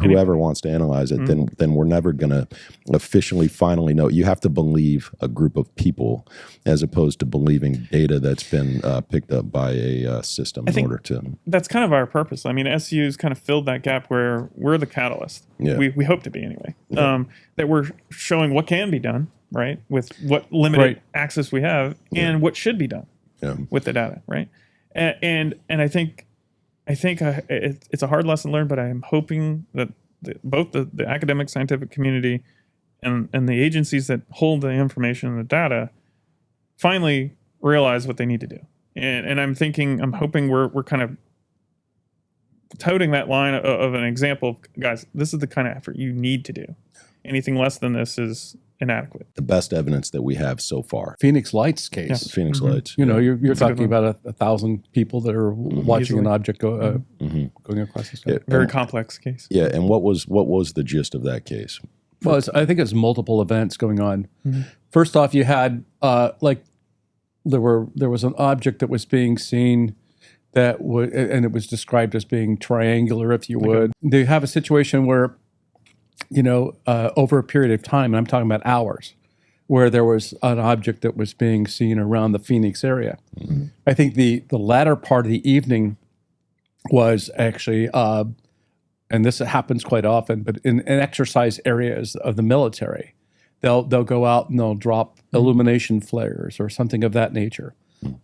[SPEAKER 2] whoever wants to analyze it, then we're never going to officially finally know. You have to believe a group of people as opposed to believing data that's been picked up by a system in order to. That's kind of our purpose. I mean, SCU's kind of filled that gap where we're the catalyst. Yeah. We hope to be anyway. Yeah. That we're showing what can be done, right, with what limited access we have, and what should be done with the data, right? And I think it's a hard lesson learned, but I am hoping that both the academic scientific community and the agencies that hold the information and the data finally realize what they need to do. And I'm hoping we're kind of toting that line of an example of, guys, this is the kind of effort you need to do. Anything less than this is inadequate. The best evidence that we have so far.
[SPEAKER 3] Phoenix Lights case. Yeah.
[SPEAKER 2] Phoenix Lights.
[SPEAKER 3] You're talking about 1,000 people that are watching an object going across the sky.
[SPEAKER 4] Yeah, very complex case.
[SPEAKER 2] Yeah, and what was the gist of that case?
[SPEAKER 3] Well, I think it's multiple events going on. First off, you had there was an object that was being seen and it was described as being triangular, if you would. They have a situation where, over a period of time, and I'm talking about hours, where there was an object that was being seen around the Phoenix area. I think the latter part of the evening was actually, and this happens quite often, but in exercise areas of the military, they'll go out and they'll drop illumination flares or something of that nature.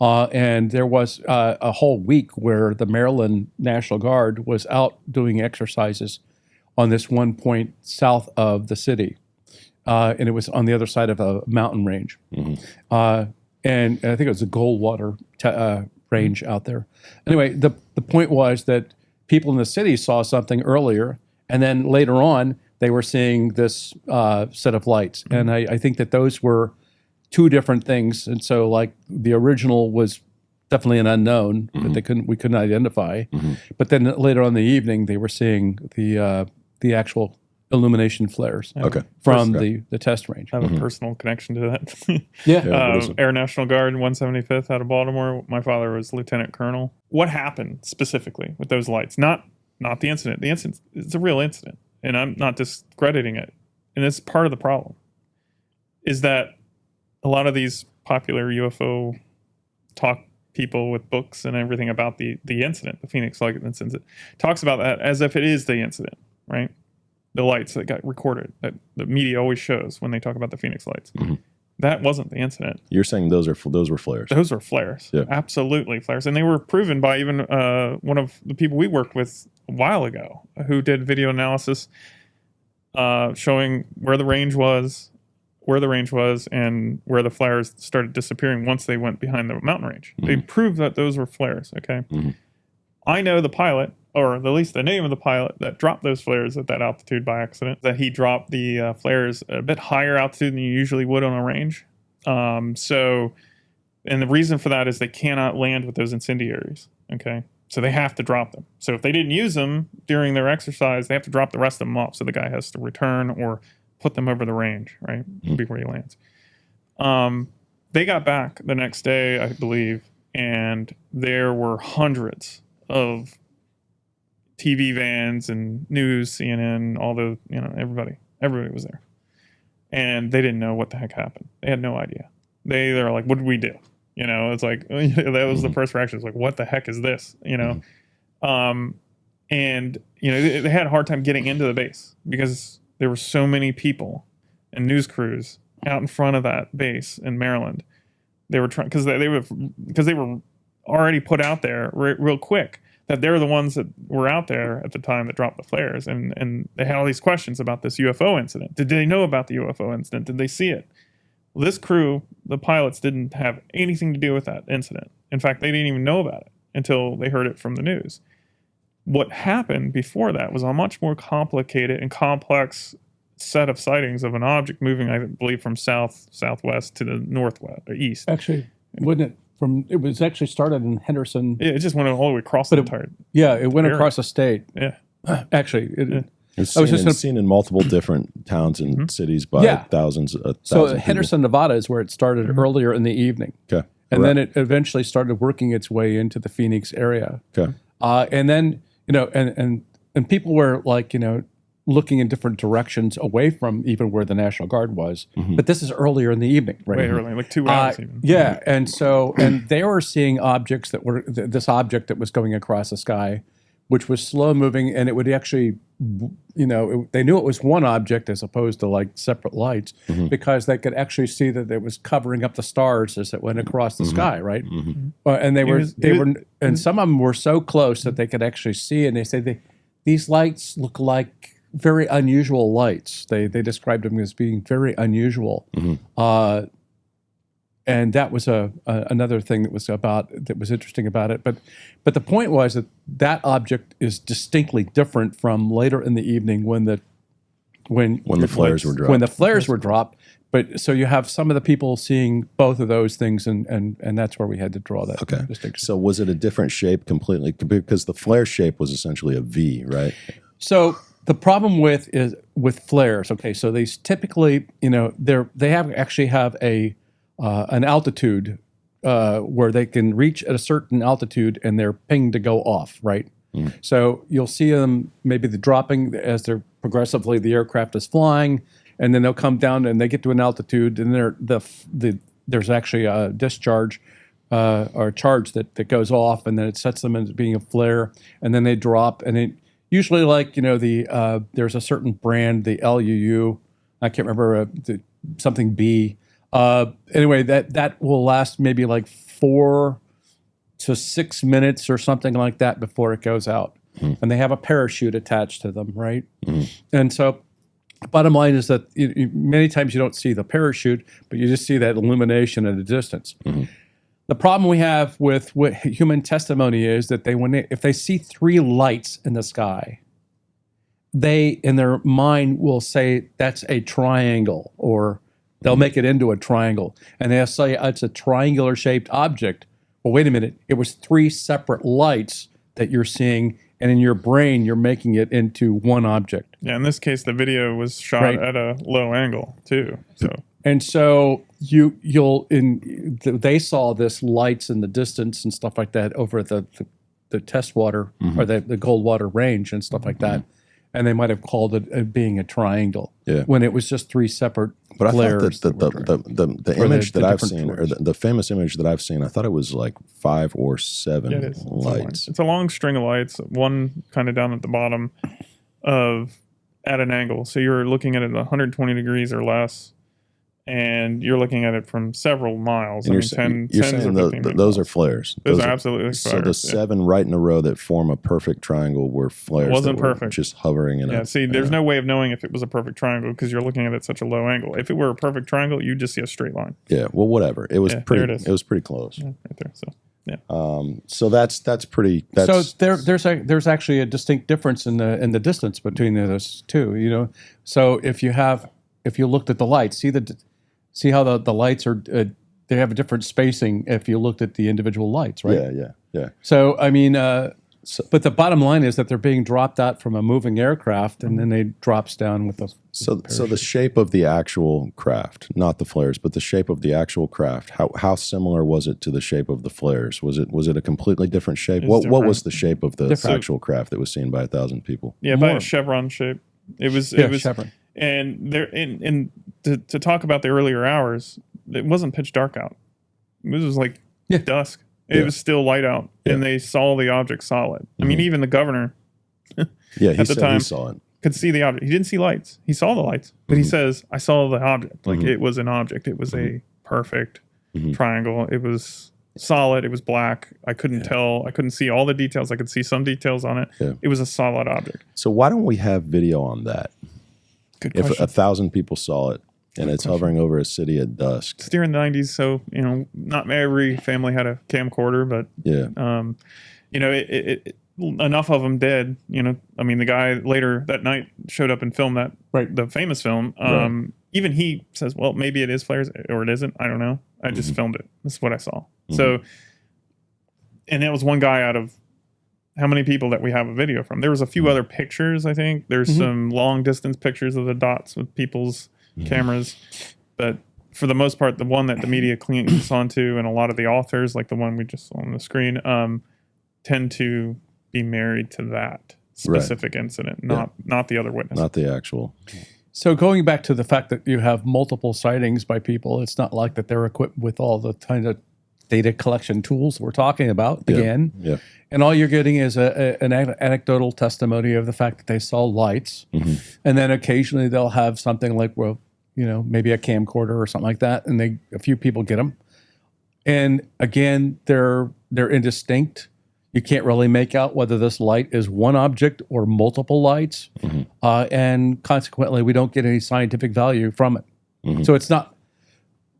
[SPEAKER 3] And there was a whole week where the Maryland National Guard was out doing exercises on this one point south of the city. And it was on the other side of a mountain range. And I think it was a Goldwater range out there. Anyway, the point was that people in the city saw something earlier, and then later on, they were seeing this set of lights. And I think that those were two different things. And so, like, the original was definitely an unknown that we couldn't identify. But then later on in the evening, they were seeing the actual illumination flares from the test range.
[SPEAKER 4] I have a personal connection to that. Air National Guard, 175th out of Baltimore. My father was lieutenant colonel. What happened specifically with those lights? Not the incident. The incident is a real incident, and I'm not discrediting it. And it's part of the problem, is that a lot of these popular UFO talk people with books and everything about the incident, the Phoenix Light Incident, talks about that as if it is the incident, right? The lights that got recorded that the media always shows when they talk about the Phoenix Lights. That wasn't the incident.
[SPEAKER 2] You're saying those were flares?
[SPEAKER 4] Those were flares. Yeah. Absolutely flares. And they were proven by even one of the people we worked with a while ago who did video analysis showing where the range was, and where the flares started disappearing once they went behind the mountain range. They proved that those were flares, okay? I know the pilot, or at least the name of the pilot that dropped those flares at that altitude by accident, that he dropped the flares at a bit higher altitude than you usually would on a range. So And the reason for that is they cannot land with those incendiaries. Okay. So they have to drop them. So if they didn't use them during their exercise, they have to drop the rest of them off. So the guy has to return or put them over the range, right, before he lands. They got back the next day, I believe, and there were hundreds of TV vans and news, CNN, all the, everybody was there. And they didn't know what the heck happened. They had no idea. They're like, what did we do? It's like, that was the first reaction. It's like, what the heck is this? And, they had a hard time getting into the base because there were so many people and news crews out in front of that base in Maryland. They were trying, because they were already put out there real quick, that they're the ones that were out there at the time that dropped the flares. And they had all these questions about this UFO incident. Did they know about the UFO incident? Did they see it? Well, this crew, the pilots, didn't have anything to do with that incident. In fact, they didn't even know about it until they heard it from the news. What happened before that was a much more complicated and complex set of sightings of an object moving, I believe, from southwest to the northwest or east.
[SPEAKER 3] Actually, wouldn't it? It was actually started in Henderson.
[SPEAKER 4] Yeah, it just went all the way across the entire.
[SPEAKER 3] Yeah, it went
[SPEAKER 4] area.
[SPEAKER 3] across the state.
[SPEAKER 4] Yeah,
[SPEAKER 3] actually,
[SPEAKER 2] It's seen in multiple different towns and cities by thousands.
[SPEAKER 3] So Henderson, Nevada, is where it started earlier in the evening.
[SPEAKER 2] Okay,
[SPEAKER 3] and then it eventually started working its way into the Phoenix area.
[SPEAKER 2] Okay,
[SPEAKER 3] and then and people were like looking in different directions away from even where the National Guard was. But this is earlier in the evening, right?
[SPEAKER 4] Way early, like 2 hours even.
[SPEAKER 3] Yeah, and they were seeing objects that were this object that was going across the sky, which was slow moving, and it would actually, they knew it was one object as opposed to like separate lights because they could actually see that it was covering up the stars as it went across the sky, right? And and some of them were so close that they could actually see, and they say these lights look like very unusual lights. They described them as being very unusual. And that was another thing that was interesting about it. But the point was that object is distinctly different from later in the evening when the
[SPEAKER 2] flares were dropped.
[SPEAKER 3] When the flares were dropped. But so you have some of the people seeing both of those things, and that's where we had to draw that distinction.
[SPEAKER 2] So was it a different shape completely? Because the flare shape was essentially a V, right?
[SPEAKER 3] So the problem with flares. Okay, so these typically, they actually have an altitude where they can reach at a certain altitude and they're pinged to go off, right? So you'll see them maybe dropping as they're progressively the aircraft is flying, and then they'll come down and they get to an altitude, and there's actually a discharge or a charge that goes off, and then it sets them into being a flare, and then they drop, and it usually there's a certain brand, the LUU, I can't remember something B. Anyway, that will last maybe like 4 to 6 minutes or something like that before it goes out. And they have a parachute attached to them, right? And so bottom line is that many times you don't see the parachute, but you just see that illumination at a distance. The problem we have with what human testimony is that if they see 3 lights in the sky, they, in their mind, will say that's a triangle, or they'll make it into a triangle. And they'll say it's a triangular-shaped object. Well, wait a minute. It was 3 separate lights that you're seeing, and in your brain, you're making it into one object.
[SPEAKER 4] Yeah, in this case, the video was shot at a low angle, too.
[SPEAKER 3] So they saw this lights in the distance and stuff like that over the test water or the Goldwater Range and stuff like that. And they might have called it being a triangle when it was just 3 separate flares.
[SPEAKER 2] But I thought that the image that I've seen, or the famous image that I've seen, I thought it was like 5 or 7 lights.
[SPEAKER 4] It's a long string of lights, one kind of down at the bottom at an angle. So you're looking at it at 120 degrees or less, and you're looking at it from several miles.
[SPEAKER 2] You're saying those are flares.
[SPEAKER 4] Those are absolutely flares.
[SPEAKER 2] So the 7 right in a row that form a perfect triangle were flares.
[SPEAKER 4] It wasn't perfect.
[SPEAKER 2] Just hovering in it.
[SPEAKER 4] See, there's no way of knowing if it was a perfect triangle because you're looking at it at such a low angle. If it were a perfect triangle, you'd just see a straight line.
[SPEAKER 2] Yeah, well, whatever. It was pretty.
[SPEAKER 4] It
[SPEAKER 2] was pretty close.
[SPEAKER 4] Yeah, right there. So. Yeah.
[SPEAKER 2] So that's pretty.
[SPEAKER 3] So there's actually a distinct difference in the distance between those two. So if you looked at the lights, see how the lights are they have a different spacing if you looked at the individual lights, right?
[SPEAKER 2] Yeah.
[SPEAKER 3] So, I mean, but the bottom line is that they're being dropped out from a moving aircraft, and then they drops down with the
[SPEAKER 2] So the shape of the actual craft, not the flares, but the shape of the actual craft. How similar was it to the shape of the flares? Was it a completely different shape? What was the shape of the actual craft that was seen by 1,000 people?
[SPEAKER 4] Yeah, by a chevron shape. It was
[SPEAKER 3] chevron.
[SPEAKER 4] And there to talk about the earlier hours, it wasn't pitch dark out. It was like dusk. It was still light out, and they saw the object solid. I mean, even the governor
[SPEAKER 2] he
[SPEAKER 4] at the time
[SPEAKER 2] he saw it.
[SPEAKER 4] could see the object. He didn't see lights. He saw the lights, but he says, I saw the object. Like it was an object. It was a perfect triangle. It was solid. It was black. I couldn't tell. I couldn't see all the details. I could see some details on it. Yeah. It was a solid object.
[SPEAKER 2] So why don't we have video on that?
[SPEAKER 4] Good question.
[SPEAKER 2] If 1,000 people saw it, and it's hovering over a city at dusk.
[SPEAKER 4] It's during the 90s, so not every family had a camcorder, but it enough of them did. I mean, the guy later that night showed up and filmed that the famous film. Even he says, "Well, maybe it is flares or it isn't. I don't know. I just filmed it. This is what I saw." So, and it was one guy out of how many people that we have a video from. There was a few other pictures. I think there's some long distance pictures of the dots with people's cameras, but for the most part, the one that the media clings onto, and a lot of the authors, like the one we just saw on the screen, tend to be married to that specific incident, not the other witness,
[SPEAKER 2] not the actual.
[SPEAKER 3] So going back to the fact that you have multiple sightings by people, it's not like that they're equipped with all the kind of data collection tools we're talking about again.
[SPEAKER 2] Yeah.
[SPEAKER 3] And all you're getting is an anecdotal testimony of the fact that they saw lights. And then occasionally they'll have something like, well, maybe a camcorder or something like that. And a few people get them. And again, they're indistinct. You can't really make out whether this light is one object or multiple lights. And consequently, we don't get any scientific value from it. So it's not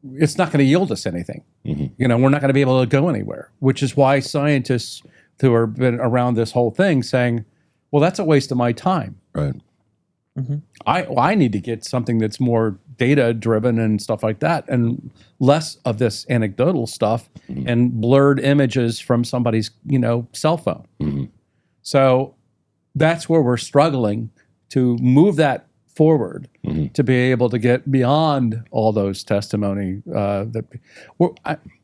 [SPEAKER 3] going to yield us anything. We're not going to be able to go anywhere, which is why scientists who have been around this whole thing saying, well, that's a waste of my time.
[SPEAKER 2] Right.
[SPEAKER 3] I need to get something that's more data driven and stuff like that, and less of this anecdotal stuff and blurred images from somebody's, cell phone. So that's where we're struggling to move that forward to be able to get beyond all those testimony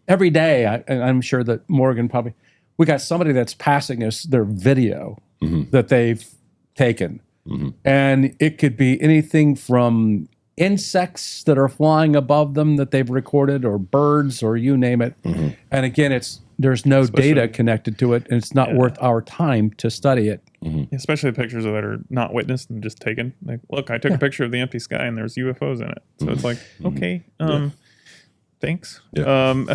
[SPEAKER 3] every day. I'm sure that Morgan probably, we got somebody that's passing us their video that they've taken. And it could be anything from insects that are flying above them that they've recorded, or birds, or you name it. And again, there's no data connected to it, and it's not worth our time to study it.
[SPEAKER 4] Especially the pictures that are not witnessed and just taken. Like, look, I took a picture of the empty sky and there's UFOs in it. So it's like, okay, thanks. But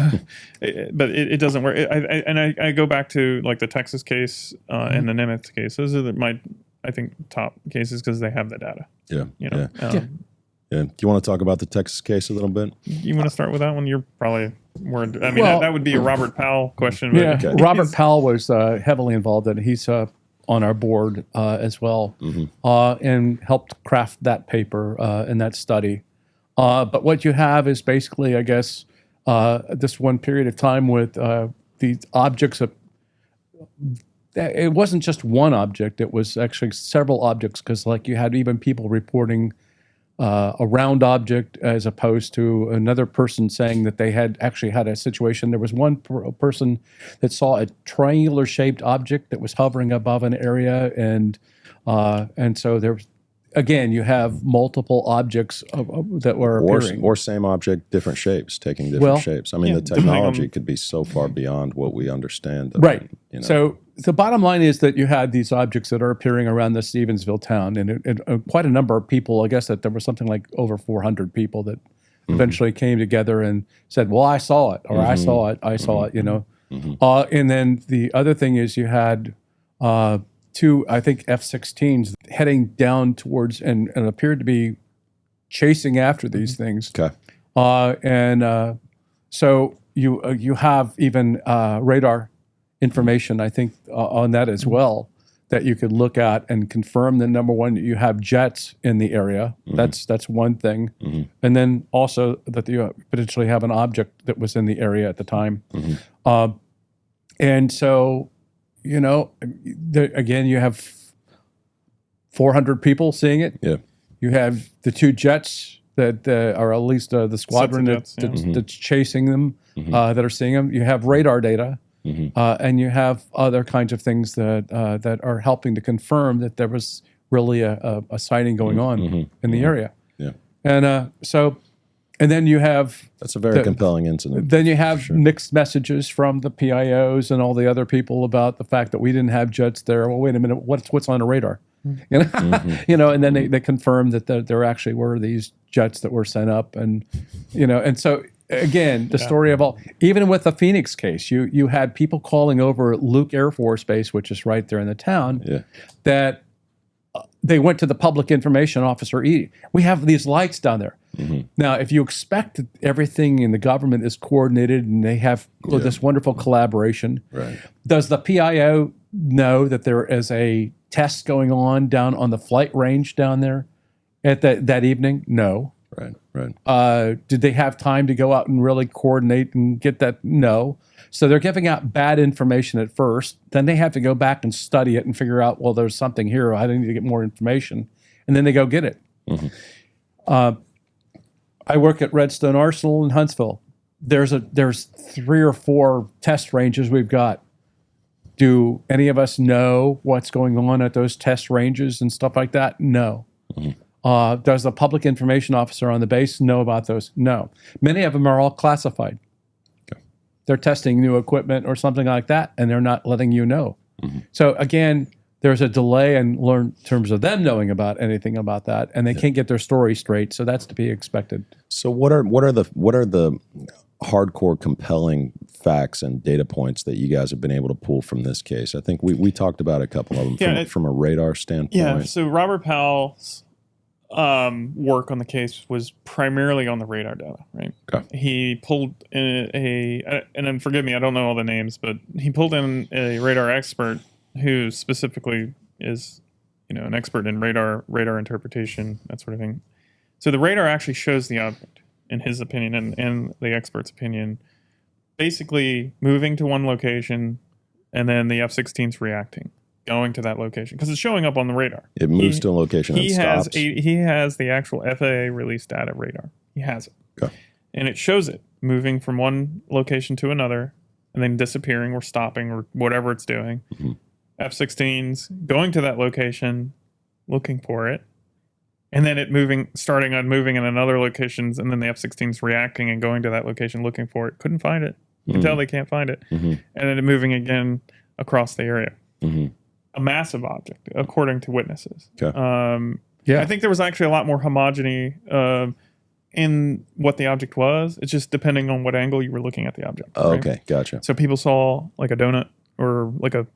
[SPEAKER 4] it doesn't work. I go back to like the Texas case and the Nimitz case. Those are my, I think, top cases because they have the data.
[SPEAKER 2] Do you want to talk about the Texas case a little bit?
[SPEAKER 4] You want to start with that one? You're probably more. I mean, that would be a Robert Powell question. But
[SPEAKER 3] Robert Powell was heavily involved in it. He's on our board as well, and helped craft that paper and that study. But what you have is basically, I guess, this one period of time with these objects of. It wasn't just one object; it was actually several objects, because like you had even people reporting a round object as opposed to another person saying that they had actually had a situation. There was one person that saw a triangular shaped object that was hovering above an area, and so there was, again, you have multiple objects that were appearing.
[SPEAKER 2] Or same object, different shapes, taking different shapes. I mean, the technology could be so far beyond what we understand.
[SPEAKER 3] Right. So the bottom line is that you had these objects that are appearing around the Stephenville town, and quite a number of people, I guess that there was something like over 400 people that eventually came together and said, well, I saw it, or I saw it, and then the other thing is you had two, I think, F-16s heading down towards and appeared to be chasing after these things.
[SPEAKER 2] Okay.
[SPEAKER 3] So you have even radar information, I think, on that as well. that you could look at and confirm that, number one, you have jets in the area. That's one thing. And then also that you potentially have an object that was in the area at the time. And so, you know, again, you have 400 people seeing it.
[SPEAKER 2] Yeah.
[SPEAKER 3] You have the 2 jets that are at least the squadron
[SPEAKER 4] jets,
[SPEAKER 3] that's chasing them, that are seeing them. You have radar data. And you have other kinds of things that are helping to confirm that there was really a sighting going on in the area.
[SPEAKER 2] Yeah.
[SPEAKER 3] And and then you have...
[SPEAKER 2] That's a very compelling incident.
[SPEAKER 3] Then you have mixed messages from the PIOs and all the other people about the fact that we didn't have jets there. Well, wait a minute, what's on the radar? You know, you know, and then they confirmed that there actually were these jets that were sent up, and you know, and so again, the story of all, even with the Phoenix case, you had people calling over Luke Air Force Base, which is right there in the town, that they went to the public information officer. We have these lights down there. Now, if you expect that everything in the government is coordinated and they have this wonderful collaboration, does the PIO know that there is a test going on down on the flight range down there at that evening? No. Did they have time to go out and really coordinate and get that? No. So they're giving out bad information at first. Then they have to go back and study it and figure out, well, there's something here. I need to get more information. And then they go get it. I work at Redstone Arsenal in Huntsville. There's 3 or 4 test ranges we've got. Do any of us know what's going on at those test ranges and stuff like that? No. Does the public information officer on the base know about those? No. Many of them are all classified. They're testing new equipment or something like that, and they're not letting you know. So again, there's a delay in terms of them knowing about anything about that, and they can't get their story straight. So that's to be expected.
[SPEAKER 2] So what are the hardcore compelling facts and data points that you guys have been able to pull from this case? I think we talked about a couple of them from a radar standpoint.
[SPEAKER 4] Yeah. So Robert Powell's work on the case was primarily on the radar data, right? He pulled in and then forgive me, I don't know all the names, but he pulled in a radar expert who specifically is, you know, an expert in radar interpretation, that sort of thing. So the radar actually shows the object, in his opinion and the expert's opinion, basically moving to one location and then the F-16's reacting, going to that location because it's showing up on the radar. It
[SPEAKER 2] moves to a location and stops.
[SPEAKER 4] He has the actual FAA release data radar. He has it. And it shows it moving from one location to another and then disappearing or stopping or whatever it's doing. F-16's going to that location, looking for it, and then it starting on moving in another locations, and then the F-16's reacting and going to that location looking for it. Couldn't find it. You can tell they can't find it. And then it moving again across the area. A massive object, according to witnesses. I think there was actually a lot more homogeny in what the object was. It's just depending on what angle you were looking at the object.
[SPEAKER 2] Okay, gotcha.
[SPEAKER 4] So people saw like a donut or like a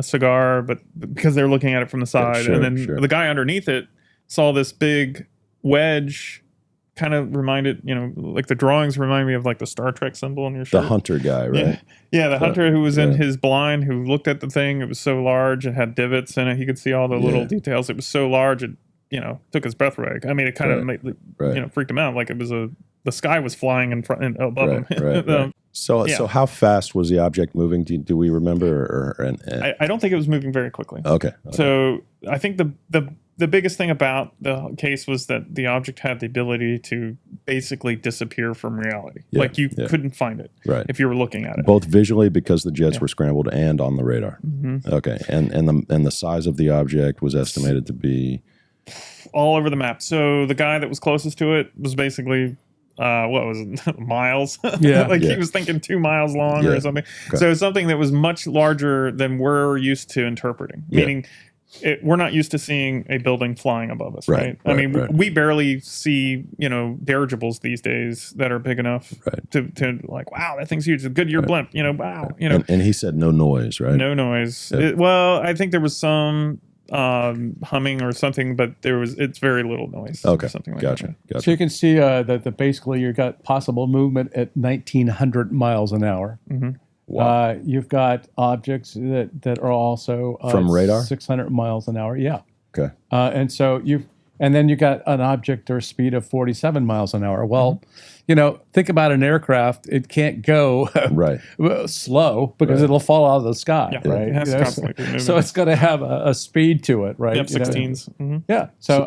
[SPEAKER 4] cigar, but because they're looking at it from the side, and then the guy underneath it saw this big wedge. Kind of reminded, you know, like the drawings remind me of like the Star Trek symbol on your shirt.
[SPEAKER 2] The hunter guy, right?
[SPEAKER 4] Yeah, the hunter who was in his blind, who looked at the thing. It was so large, it had divots in it. He could see all the little details. It was so large, it, you know, took his breath away. I mean, it kind of made, you know, freaked him out. Like it was the sky was flying in front and above him.
[SPEAKER 2] So how fast was the object moving? Do we remember?
[SPEAKER 4] I don't think it was moving very quickly.
[SPEAKER 2] Okay.
[SPEAKER 4] So I think the biggest thing about the case was that the object had the ability to basically disappear from reality. Like you couldn't find it if you were looking at it.
[SPEAKER 2] Both visually because the jets were scrambled and on the radar. Okay. And the size of the object was estimated to be
[SPEAKER 4] all over the map. So the guy that was closest to it was basically what was it, miles? He was thinking 2 miles long or something. So something that was much larger than we're used to interpreting, meaning we're not used to seeing a building flying above us, right? I mean, we barely see, you know, dirigibles these days that are big enough to like, wow, that thing's huge. It's a Goodyear blimp, you know, wow. You know,
[SPEAKER 2] and he said no noise, right?
[SPEAKER 4] No noise. Well, I think there was some humming or something, but it's very little noise.
[SPEAKER 2] Okay,
[SPEAKER 4] something like
[SPEAKER 2] gotcha.
[SPEAKER 4] that.
[SPEAKER 3] So you can see that basically you got possible movement at 1,900 miles an hour.
[SPEAKER 2] Wow.
[SPEAKER 3] You've got objects that are also
[SPEAKER 2] From radar?
[SPEAKER 3] 600 miles an hour. Yeah.
[SPEAKER 2] Okay.
[SPEAKER 3] And then you got an object or speed of 47 miles an hour. Well, think about an aircraft. It can't go
[SPEAKER 2] Right.
[SPEAKER 3] slow because it'll fall out of the sky,
[SPEAKER 4] Yeah,
[SPEAKER 3] right?
[SPEAKER 4] it has to constantly be moving.
[SPEAKER 3] So it's going to have a speed to it, right?
[SPEAKER 4] Yep, 16s.
[SPEAKER 3] Yeah. So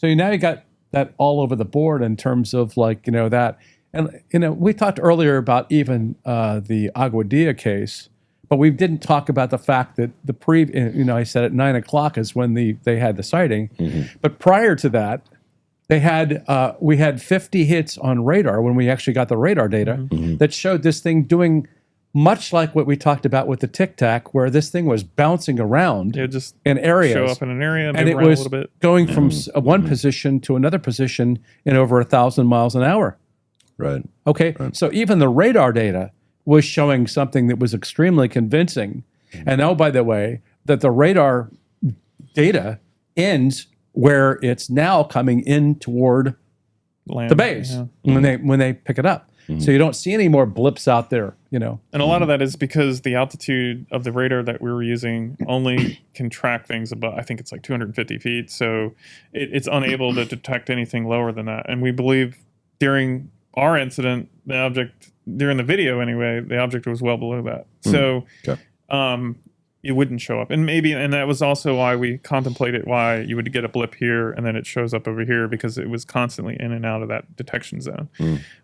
[SPEAKER 3] now you got that all over the board in terms of that. And we talked earlier about even the Aguadilla case, but we didn't talk about the fact that I said at 9 o'clock is when they had the sighting, but prior to that, we had 50 hits on radar when we actually got the radar data that showed this thing doing much like what we talked about with the Tic Tac, where this thing was bouncing around in areas.
[SPEAKER 4] Show up in an area
[SPEAKER 3] and it
[SPEAKER 4] around
[SPEAKER 3] was
[SPEAKER 4] a little bit.
[SPEAKER 3] going from one position to another position in over 1,000 miles an hour.
[SPEAKER 2] Right.
[SPEAKER 3] Okay, so even the radar data was showing something that was extremely convincing. And oh, by the way, that the radar data ends where it's now coming in toward
[SPEAKER 4] Land,
[SPEAKER 3] the base when they pick it up. So you don't see any more blips out there,
[SPEAKER 4] And a lot of that is because the altitude of the radar that we were using only can track things above, I think it's like 250 feet. So it's unable to detect anything lower than that. And we believe during our incident, the object, during the video anyway, the object was well below that. So it wouldn't show up. And that was also why we contemplated why you would get a blip here and then it shows up over here, because it was constantly in and out of that detection zone.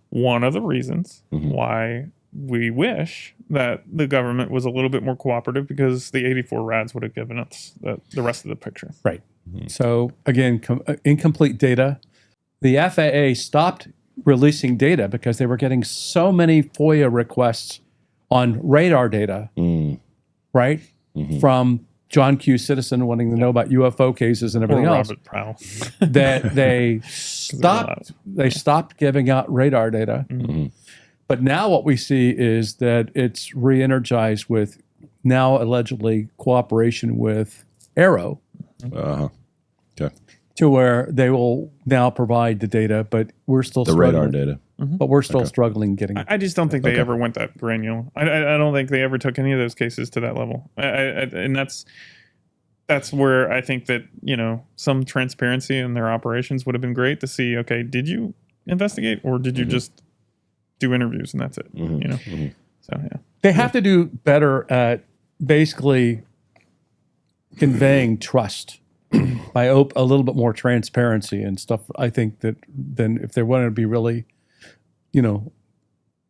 [SPEAKER 4] One of the reasons why we wish that the government was a little bit more cooperative, because the 84 RADs would have given us the rest of the picture.
[SPEAKER 3] Right. So again, incomplete data. The FAA stopped releasing data because they were getting so many FOIA requests on radar data, right? From John Q. Citizen wanting to know about UFO cases and everything else.
[SPEAKER 4] Robert Powell.
[SPEAKER 3] That they stopped giving out radar data. But now what we see is that it's re-energized with now allegedly cooperation with Aero.
[SPEAKER 2] Okay.
[SPEAKER 3] To where they will now provide the data, but we're still
[SPEAKER 2] The
[SPEAKER 3] struggling.
[SPEAKER 2] radar data.
[SPEAKER 3] But we're still struggling getting it.
[SPEAKER 4] I just don't think they ever went that granular. I don't think they ever took any of those cases to that level. And that's where I think that, some transparency in their operations would have been great to see, okay, did you investigate or did you just do interviews and that's it? So, yeah.
[SPEAKER 3] They have to do better at basically conveying trust by a little bit more transparency and stuff. I think that then if they want to be really,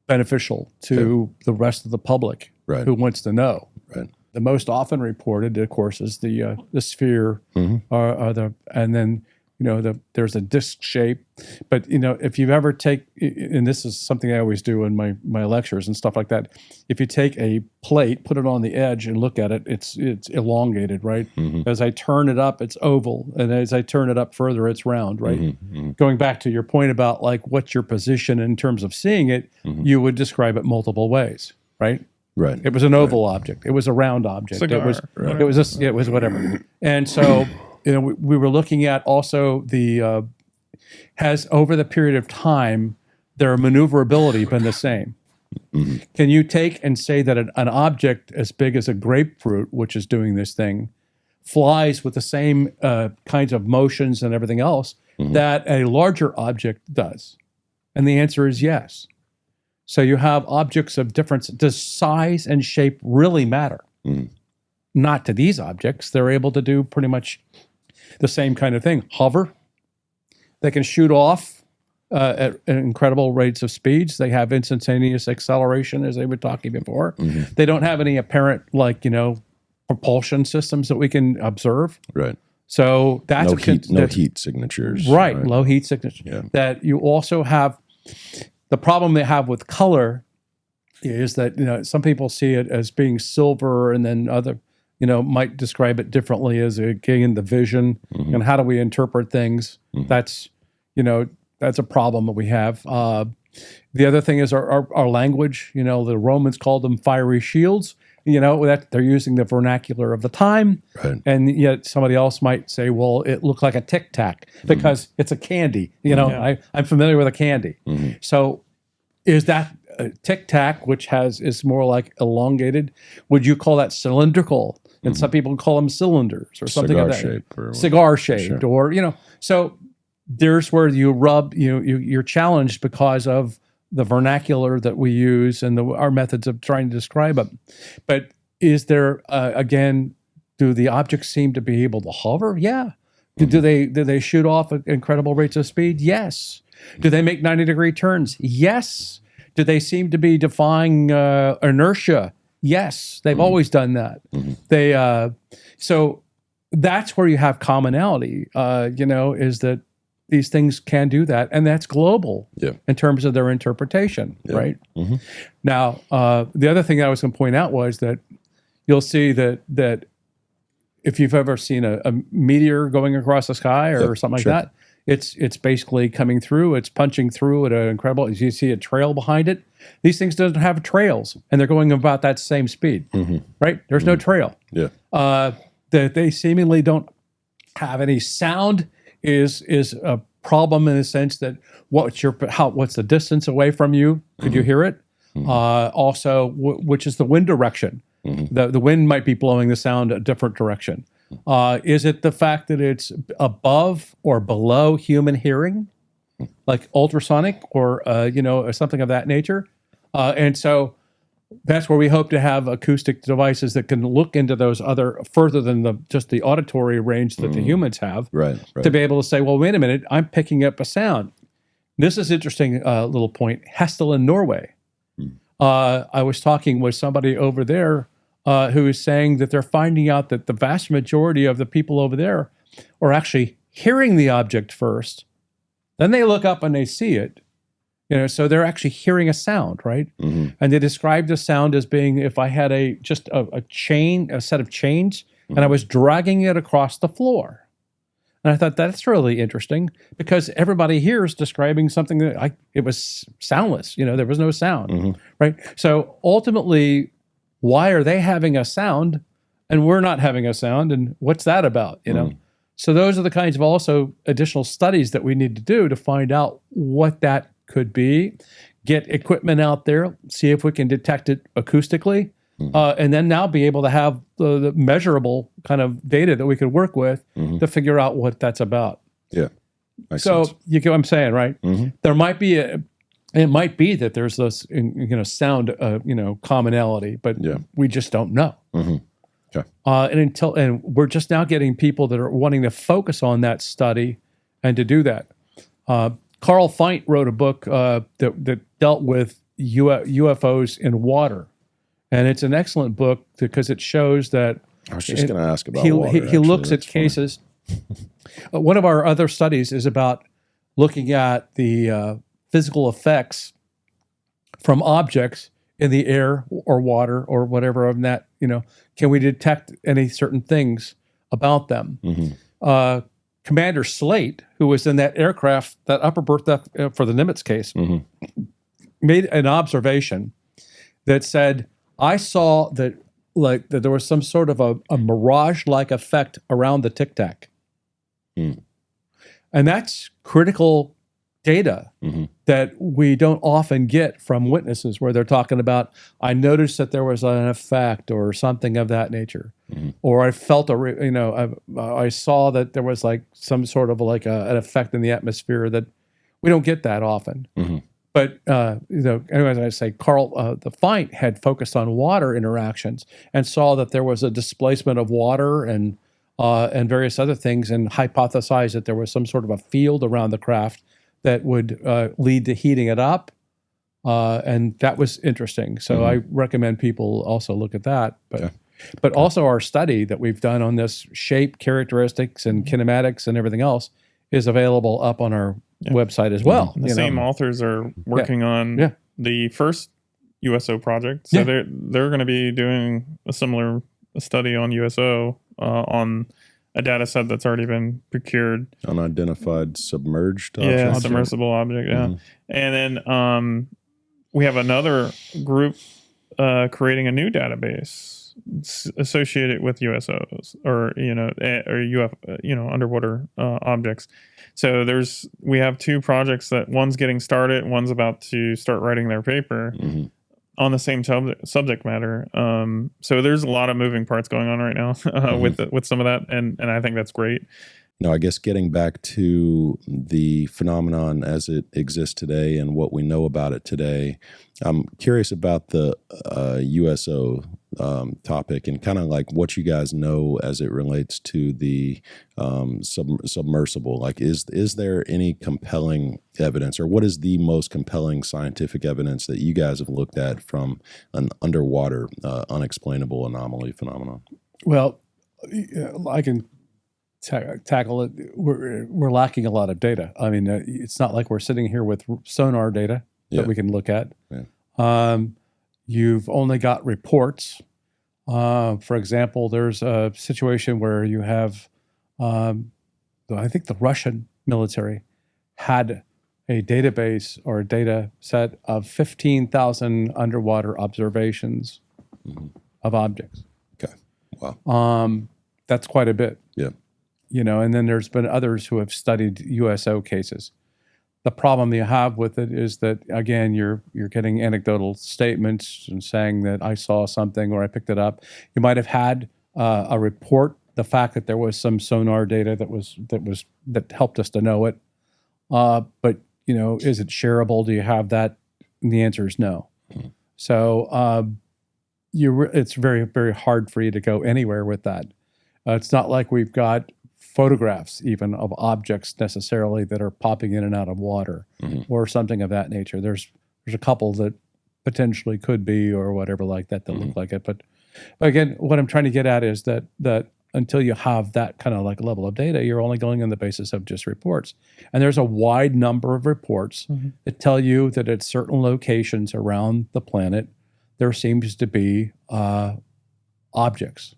[SPEAKER 3] beneficial to the rest of the public who wants to know.
[SPEAKER 2] Right.
[SPEAKER 3] The most often reported, of course, is the sphere, and then there's a disc shape. But if you ever take, and this is something I always do in my lectures and stuff like that. If you take a plate, put it on the edge, and look at it, it's elongated, right? As I turn it up, it's oval, and as I turn it up further, it's round, right? Going back to your point about what's your position in terms of seeing it, you would describe it multiple ways, right?
[SPEAKER 2] Right.
[SPEAKER 3] It was an oval object. It was a round object.
[SPEAKER 4] Cigar,
[SPEAKER 3] It was whatever. And so we were looking at also has over the period of time their maneuverability been the same? Can you take and say that an object as big as a grapefruit, which is doing this thing, flies with the same kinds of motions and everything else that a larger object does? And the answer is yes. So you have objects of difference. Does size and shape really matter? Not to these objects. They're able to do pretty much the same kind of thing. Hover. They can shoot off at incredible rates of speeds. They have instantaneous acceleration, as they were talking before. They don't have any apparent, propulsion systems that we can observe.
[SPEAKER 2] Right.
[SPEAKER 3] So that's
[SPEAKER 2] no heat signatures.
[SPEAKER 3] Right. Low heat signatures.
[SPEAKER 2] Yeah.
[SPEAKER 3] That you also have. The problem they have with color is that, some people see it as being silver, and then other, might describe it differently as, again, the vision and how do we interpret things. That's a problem that we have. The other thing is our language. The Romans called them fiery shields. That they're using the vernacular of the time.
[SPEAKER 2] Right. And
[SPEAKER 3] yet somebody else might say, well, it looked like a Tic Tac because it's a candy. I'm familiar with a candy. So is that Tic Tac, which is more like elongated. Would you call that cylindrical? And some people call them cylinders or something like that. Cigar shaped, or So there's where you rub. You're challenged because of the vernacular that we use and our methods of trying to describe it. But is there again? Do the objects seem to be able to hover? Yeah. Do they shoot off at incredible rates of speed? Yes. Do they make 90-degree turns? Yes. Do they seem to be defying inertia? Yes. They've always done that. They so that's where you have commonality. Is that these things can do that, and that's global in terms of their interpretation, right? Now, the other thing I was going to point out was that you'll see that if you've ever seen a meteor going across the sky or something like that, it's basically coming through. It's punching through at an incredible. You see a trail behind it. These things don't have trails, and they're going about that same speed, right? There's no trail. They seemingly don't have any sound. Is a problem in the sense that what's the distance away from you? Could you hear it? Also, which is the wind direction? The wind might be blowing the sound a different direction. Is it the fact that it's above or below human hearing, like ultrasonic or something of that nature? And so that's where we hope to have acoustic devices that can look into those other further than just the auditory range that the humans have,
[SPEAKER 2] right.
[SPEAKER 3] To be able to say, well, wait a minute, I'm picking up a sound. This is interesting little point. Hestel in Norway. I was talking with somebody over there who is saying that they're finding out that the vast majority of the people over there are actually hearing the object first. Then they look up and they see it. So they're actually hearing a sound, right? And they described the sound as being if I had a set of chains, and I was dragging it across the floor. And I thought that's really interesting because everybody here is describing something that it was soundless. There was no sound, right? So ultimately, why are they having a sound and we're not having a sound? And what's that about? So those are the kinds of also additional studies that we need to do to find out what that could be, get equipment out there, see if we can detect it acoustically, and then now be able to have the measurable kind of data that we could work with to figure out what that's about.
[SPEAKER 2] Yeah. Makes
[SPEAKER 3] so
[SPEAKER 2] sense.
[SPEAKER 3] you get what I'm saying, right? There might be it might be that there's this sound commonality, but we just don't know.
[SPEAKER 2] Okay.
[SPEAKER 3] And we're just now getting people that are wanting to focus on that study and to do that. Carl Feint wrote a book that dealt with UFOs in water, and it's an excellent book because it shows that.
[SPEAKER 2] I was just going to ask about
[SPEAKER 3] water. He looks at
[SPEAKER 2] That's
[SPEAKER 3] cases. One of our other studies is about looking at the physical effects from objects in the air or water or whatever of that. Can we detect any certain things about them? Commander Slate, who was in that aircraft, that upper berth for the Nimitz case, made an observation that said, I saw that there was some sort of a mirage-like effect around the Tic Tac. And that's critical data that we don't often get from witnesses where they're talking about, I noticed that there was an effect or something of that nature. Or I felt I saw that there was like some sort of like an effect in the atmosphere that we don't get that often. But anyways, I say Carl, the Feint had focused on water interactions and saw that there was a displacement of water and various other things, and hypothesized that there was some sort of a field around the craft that would lead to heating it up, and that was interesting. So I recommend people also look at that. But also our study that we've done on this shape, characteristics, and kinematics and everything else is available up on our website as well.
[SPEAKER 4] The same authors are working on the first USO project. So they're going to be doing a similar study on USO on a data set that's already been procured.
[SPEAKER 2] Unidentified submerged
[SPEAKER 4] object.
[SPEAKER 2] object.
[SPEAKER 4] Submersible object, And then we have another group creating a new database associated with USOs or underwater objects. So we have 2 projects that one's getting started, one's about to start writing their paper on the same subject matter. So there's a lot of moving parts going on right now with some of that, and I think that's great.
[SPEAKER 2] No, I guess getting back to the phenomenon as it exists today and what we know about it today, I'm curious about the USO topic and kind of like what you guys know as it relates to the submersible. Like, is there any compelling evidence, or what is the most compelling scientific evidence that you guys have looked at from an underwater unexplainable anomaly phenomenon?
[SPEAKER 3] Well, I can tackle it. We're lacking a lot of data. I mean, it's not like we're sitting here with sonar data that we can look at. Yeah. You've only got reports. For example, there's a situation where you have, I think the Russian military had a database or a data set of 15,000 underwater observations of objects.
[SPEAKER 2] Okay. Wow.
[SPEAKER 3] That's quite a bit.
[SPEAKER 2] Yeah.
[SPEAKER 3] And then there's been others who have studied USO cases. The problem you have with it is that, again, you're getting anecdotal statements and saying that I saw something or I picked it up. You might have had a report, the fact that there was some sonar data that helped us to know it. But is it shareable? Do you have that? And the answer is no. So it's very, very hard for you to go anywhere with that. It's not like we've got photographs even of objects necessarily that are popping in and out of water or something of that nature. There's a couple that potentially could be or whatever like that look like it. But again, what I'm trying to get at is that until you have that kind of like level of data, you're only going on the basis of just reports. And there's a wide number of reports that tell you that at certain locations around the planet, there seems to be objects.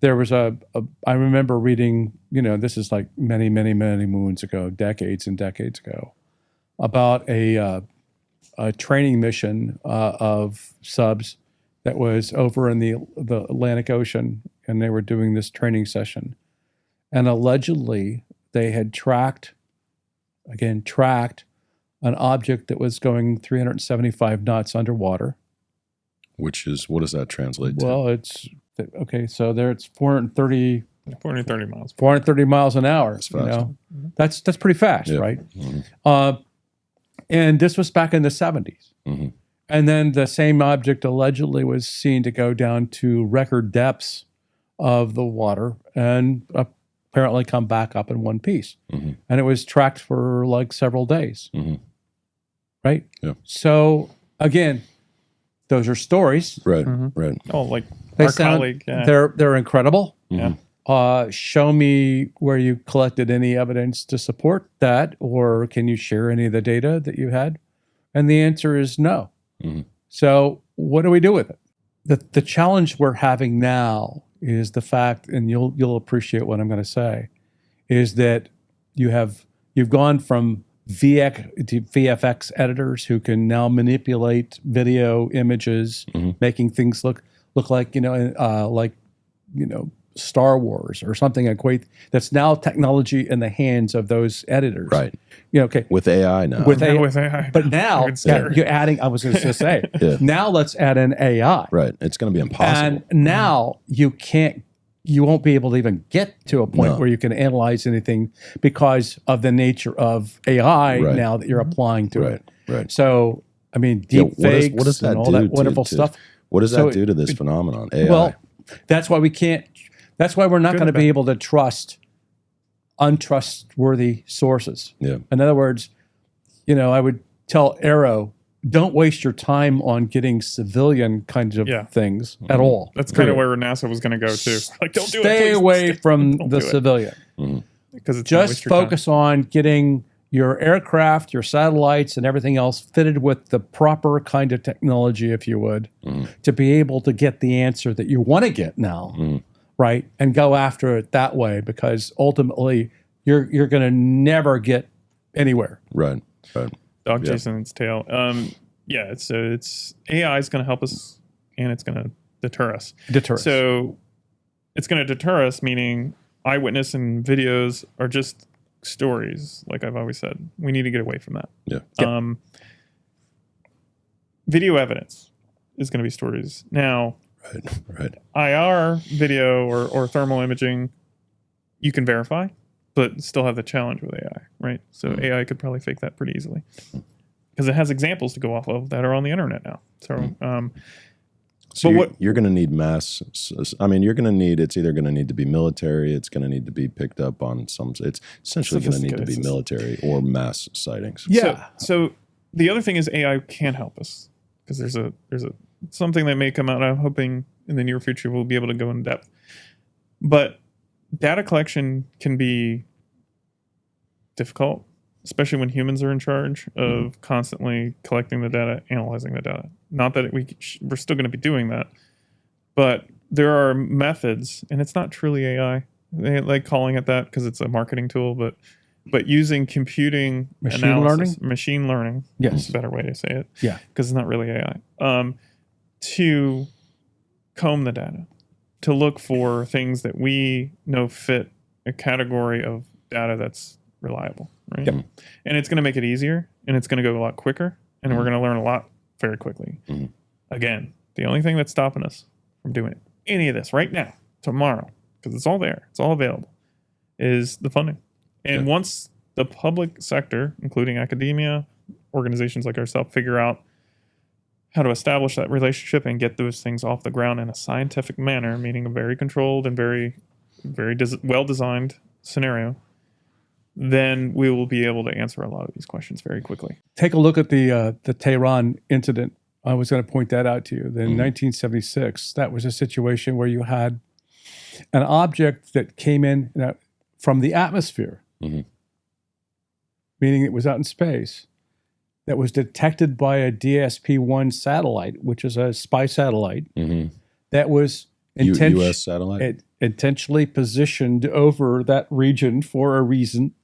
[SPEAKER 3] There was I remember reading, this is like many, many, many moons ago, decades and decades ago, about a training mission of subs that was over in the Atlantic Ocean, and they were doing this training session. And allegedly, they had tracked an object that was going 375 knots underwater.
[SPEAKER 2] Which is, what does that translate to?
[SPEAKER 3] Well, okay, so there it's 430
[SPEAKER 4] miles.
[SPEAKER 3] 430 miles an hour.
[SPEAKER 2] That's fast.
[SPEAKER 3] That's pretty fast, right? And this was back in the 70s. And then the same object allegedly was seen to go down to record depths of the water and apparently come back up in one piece. And it was tracked for like several days. Right?
[SPEAKER 2] Yeah.
[SPEAKER 3] So again, those are stories.
[SPEAKER 2] Right. Right.
[SPEAKER 4] Oh, like
[SPEAKER 3] They
[SPEAKER 4] our
[SPEAKER 3] sound,
[SPEAKER 4] colleague. Yeah.
[SPEAKER 3] They're incredible.
[SPEAKER 4] Yeah.
[SPEAKER 3] Show me where you collected any evidence to support that, or can you share any of the data that you had? And the answer is no. So what do we do with it? The challenge we're having now is the fact, and you'll appreciate what I'm going to say, is that you've gone from VFX editors who can now manipulate video images, making things look like Star Wars or something equate. That's now technology in the hands of those editors,
[SPEAKER 2] right?
[SPEAKER 3] Okay,
[SPEAKER 2] with AI now.
[SPEAKER 3] With AI. But now you're adding. I was going to say. Now let's add in AI.
[SPEAKER 2] Right. It's going to be impossible.
[SPEAKER 3] And now you won't be able to even get to a point where you can analyze anything because of the nature of AI now that you're applying to it.
[SPEAKER 2] Right.
[SPEAKER 3] So, I mean, deep fakes
[SPEAKER 2] what does that
[SPEAKER 3] and all
[SPEAKER 2] do
[SPEAKER 3] that wonderful stuff.
[SPEAKER 2] What does that do to this phenomenon, AI?
[SPEAKER 3] Well, that's why we can't. That's why we're not going to be able to trust untrustworthy sources.
[SPEAKER 2] Yeah.
[SPEAKER 3] In other words, I would tell Arrow, don't waste your time on getting civilian kinds of things at all.
[SPEAKER 4] That's kind of where NASA was going to go too. Like, don't do it.
[SPEAKER 3] Stay away from the civilian.
[SPEAKER 4] Because it's
[SPEAKER 3] just focus on getting your aircraft, your satellites, and everything else fitted with the proper kind of technology, if you would, to be able to get the answer that you want to get now, right? And go after it that way, because ultimately you're going to never get anywhere.
[SPEAKER 2] Right.
[SPEAKER 4] Dog chasing its tail. It's AI is going to help us, and it's going to deter us.
[SPEAKER 3] Deter us.
[SPEAKER 4] So it's going to deter us, meaning eyewitness and videos are just stories, like I've always said. We need to get away from that.
[SPEAKER 2] Yeah.
[SPEAKER 4] Video evidence is going to be stories. Now,
[SPEAKER 2] Right.
[SPEAKER 4] IR video or thermal imaging, you can verify, but still have the challenge with AI, right? So AI could probably fake that pretty easily because it has examples to go off of that are on the internet now. So,
[SPEAKER 2] you're going to need mass. I mean, you're going to need. It's either going to need to be military. It's going to need to be picked up on some. It's essentially going to need to be military or mass sightings.
[SPEAKER 3] Yeah.
[SPEAKER 4] So the other thing is AI can help us because there's a something that may come out. I'm hoping in the near future we'll be able to go in depth. But data collection can be difficult, especially when humans are in charge of constantly collecting the data, analyzing the data. Not that we're still going to be doing that, but there are methods, and it's not truly AI. They like calling it that because it's a marketing tool, but using computing machine learning,
[SPEAKER 3] yes,
[SPEAKER 4] is a better way to say it.
[SPEAKER 3] Yeah,
[SPEAKER 4] because it's not really AI. To comb the data, to look for things that we know fit a category of data that's reliable, right?
[SPEAKER 3] Yep.
[SPEAKER 4] And it's going to make it easier, and it's going to go a lot quicker, and we're going to learn a lot very quickly. Again, the only thing that's stopping us from doing any of this right now, tomorrow, because it's all there, it's all available, is the funding. And once the public sector, including academia, organizations like ourselves, figure out how to establish that relationship and get those things off the ground in a scientific manner, meaning a very controlled and very, very well-designed scenario, then we will be able to answer a lot of these questions very quickly.
[SPEAKER 3] Take a look at the Tehran Incident. I was going to point that out to you. In 1976, that was a situation where you had an object that came in from the atmosphere, meaning it was out in space, that was detected by a DSP-1 satellite, which is a spy satellite, that was
[SPEAKER 2] U.S. satellite?
[SPEAKER 3] Intentionally positioned over that region for a reason,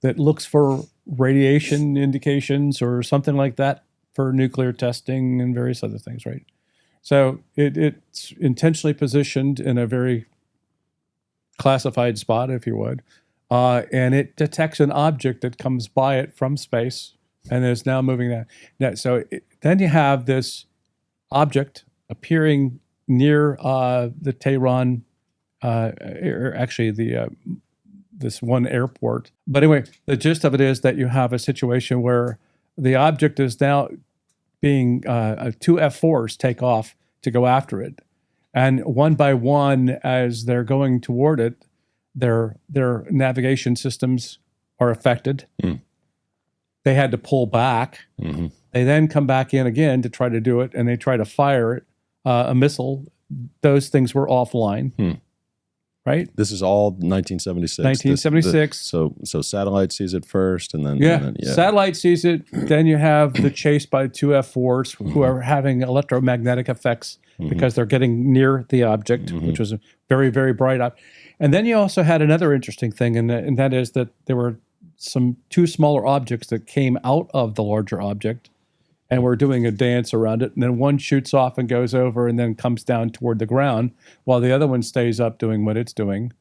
[SPEAKER 3] that looks for radiation indications or something like that for nuclear testing and various other things, right? So it's intentionally positioned in a very classified spot, if you would, and it detects an object that comes by it from space and is now moving that. So then you have this object appearing near the Tehran, this one airport. But anyway, the gist of it is that you have a situation where the object is now being two F-4s take off to go after it. And one by one, as they're going toward it, their navigation systems are affected. They had to pull back. They then come back in again to try to do it, and they try to fire it, a missile. Those things were offline. Right?
[SPEAKER 2] This is all 1976.
[SPEAKER 3] 1976.
[SPEAKER 2] So satellite sees it first, and then
[SPEAKER 3] satellite sees it. Then you have the chase by two F-4s who are having electromagnetic effects because they're getting near the object, which was a very, very bright object. And then you also had another interesting thing, and that is that there were two smaller objects that came out of the larger object and were doing a dance around it. And then one shoots off and goes over and then comes down toward the ground while the other one stays up doing what it's doing.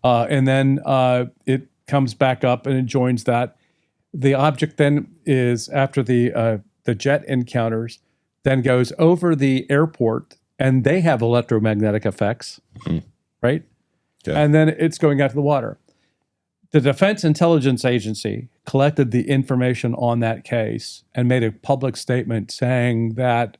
[SPEAKER 3] And then it comes back up and it joins that. The object then is, after the jet encounters, then goes over the airport, and they have electromagnetic effects, right? Okay. And then it's going out to the water. The Defense Intelligence Agency collected the information on that case and made a public statement saying that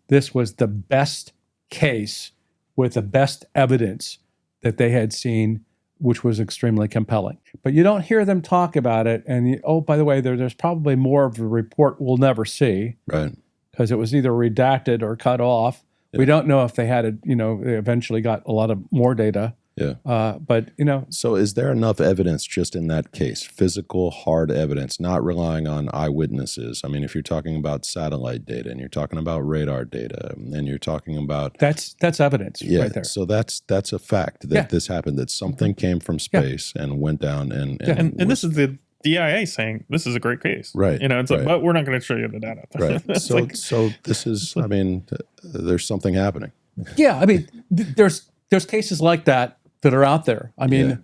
[SPEAKER 3] this was the best case with the best evidence that they had seen, which was extremely compelling. But you don't hear them talk about it. And, by the way, there's probably more of a report we'll never see.
[SPEAKER 2] Right.
[SPEAKER 3] Because it was either redacted or cut off. Yeah. We don't know if they had they eventually got a lot of more data.
[SPEAKER 2] Yeah.
[SPEAKER 3] But.
[SPEAKER 2] So is there enough evidence just in that case, physical, hard evidence, not relying on eyewitnesses? I mean, if you're talking about satellite data and you're talking about radar data and you're talking about.
[SPEAKER 3] That's evidence right there.
[SPEAKER 2] So that's a fact that this happened, that something came from space and went down and
[SPEAKER 4] this is the DIA saying this is a great case.
[SPEAKER 2] Right.
[SPEAKER 4] It's like, but we're not going to show you the data.
[SPEAKER 2] Right. So this is, I mean, there's something happening.
[SPEAKER 3] Yeah, I mean, there's cases like that are out there. I mean,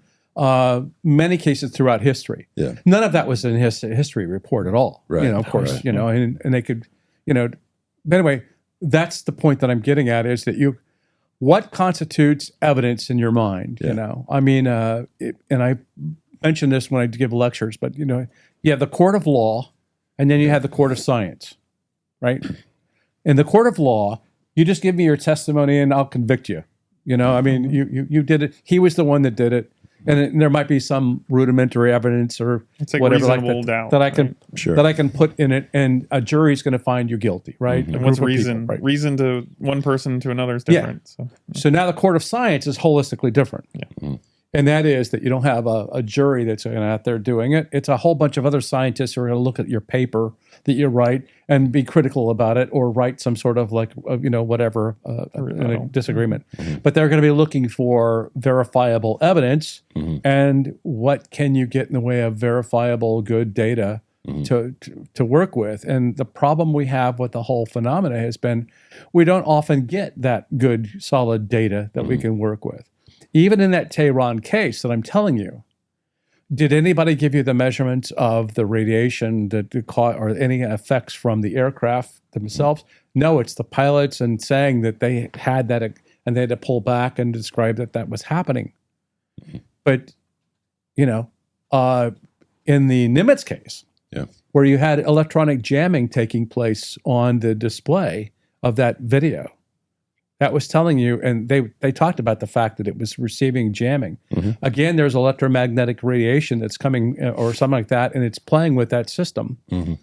[SPEAKER 3] many cases throughout history.
[SPEAKER 2] Yeah.
[SPEAKER 3] None of that was in his history report at all.
[SPEAKER 2] Right.
[SPEAKER 3] Of course,
[SPEAKER 2] Right.
[SPEAKER 3] And they could, but anyway, that's the point that I'm getting at is that what constitutes evidence in your mind?
[SPEAKER 2] Yeah.
[SPEAKER 3] I mean, and I mention this when I give lectures, but you have the court of law, and then you have the court of science, right? In the court of law, you just give me your testimony and I'll convict you. I mean, you did it. He was the one that did it, and there might be some rudimentary evidence or
[SPEAKER 4] it's like
[SPEAKER 3] whatever
[SPEAKER 4] reasonable doubt
[SPEAKER 3] that I can
[SPEAKER 2] Sure.
[SPEAKER 3] that I can put in it, and a jury's going to find you guilty, right?
[SPEAKER 4] And what's reason?
[SPEAKER 3] Right?
[SPEAKER 4] Reason to one person to another is different.
[SPEAKER 3] So now the court of science is holistically different.
[SPEAKER 4] Yeah.
[SPEAKER 3] And that is that you don't have a jury that's out there doing it. It's a whole bunch of other scientists who are going to look at your paper that you write and be critical about it, or write some sort of whatever in a disagreement. But they're going to be looking for verifiable evidence, and what can you get in the way of verifiable good data to work with. And the problem we have with the whole phenomena has been we don't often get that good, solid data that we can work with. Even in that Tehran case that I'm telling you, did anybody give you the measurements of the radiation that caught or any effects from the aircraft themselves? No, it's the pilots and saying that they had that and they had to pull back and describe that was happening. But, in the Nimitz case, where you had electronic jamming taking place on the display of that video, that was telling you, and they talked about the fact that it was receiving jamming. Again, there's electromagnetic radiation that's coming or something like that, and it's playing with that system. And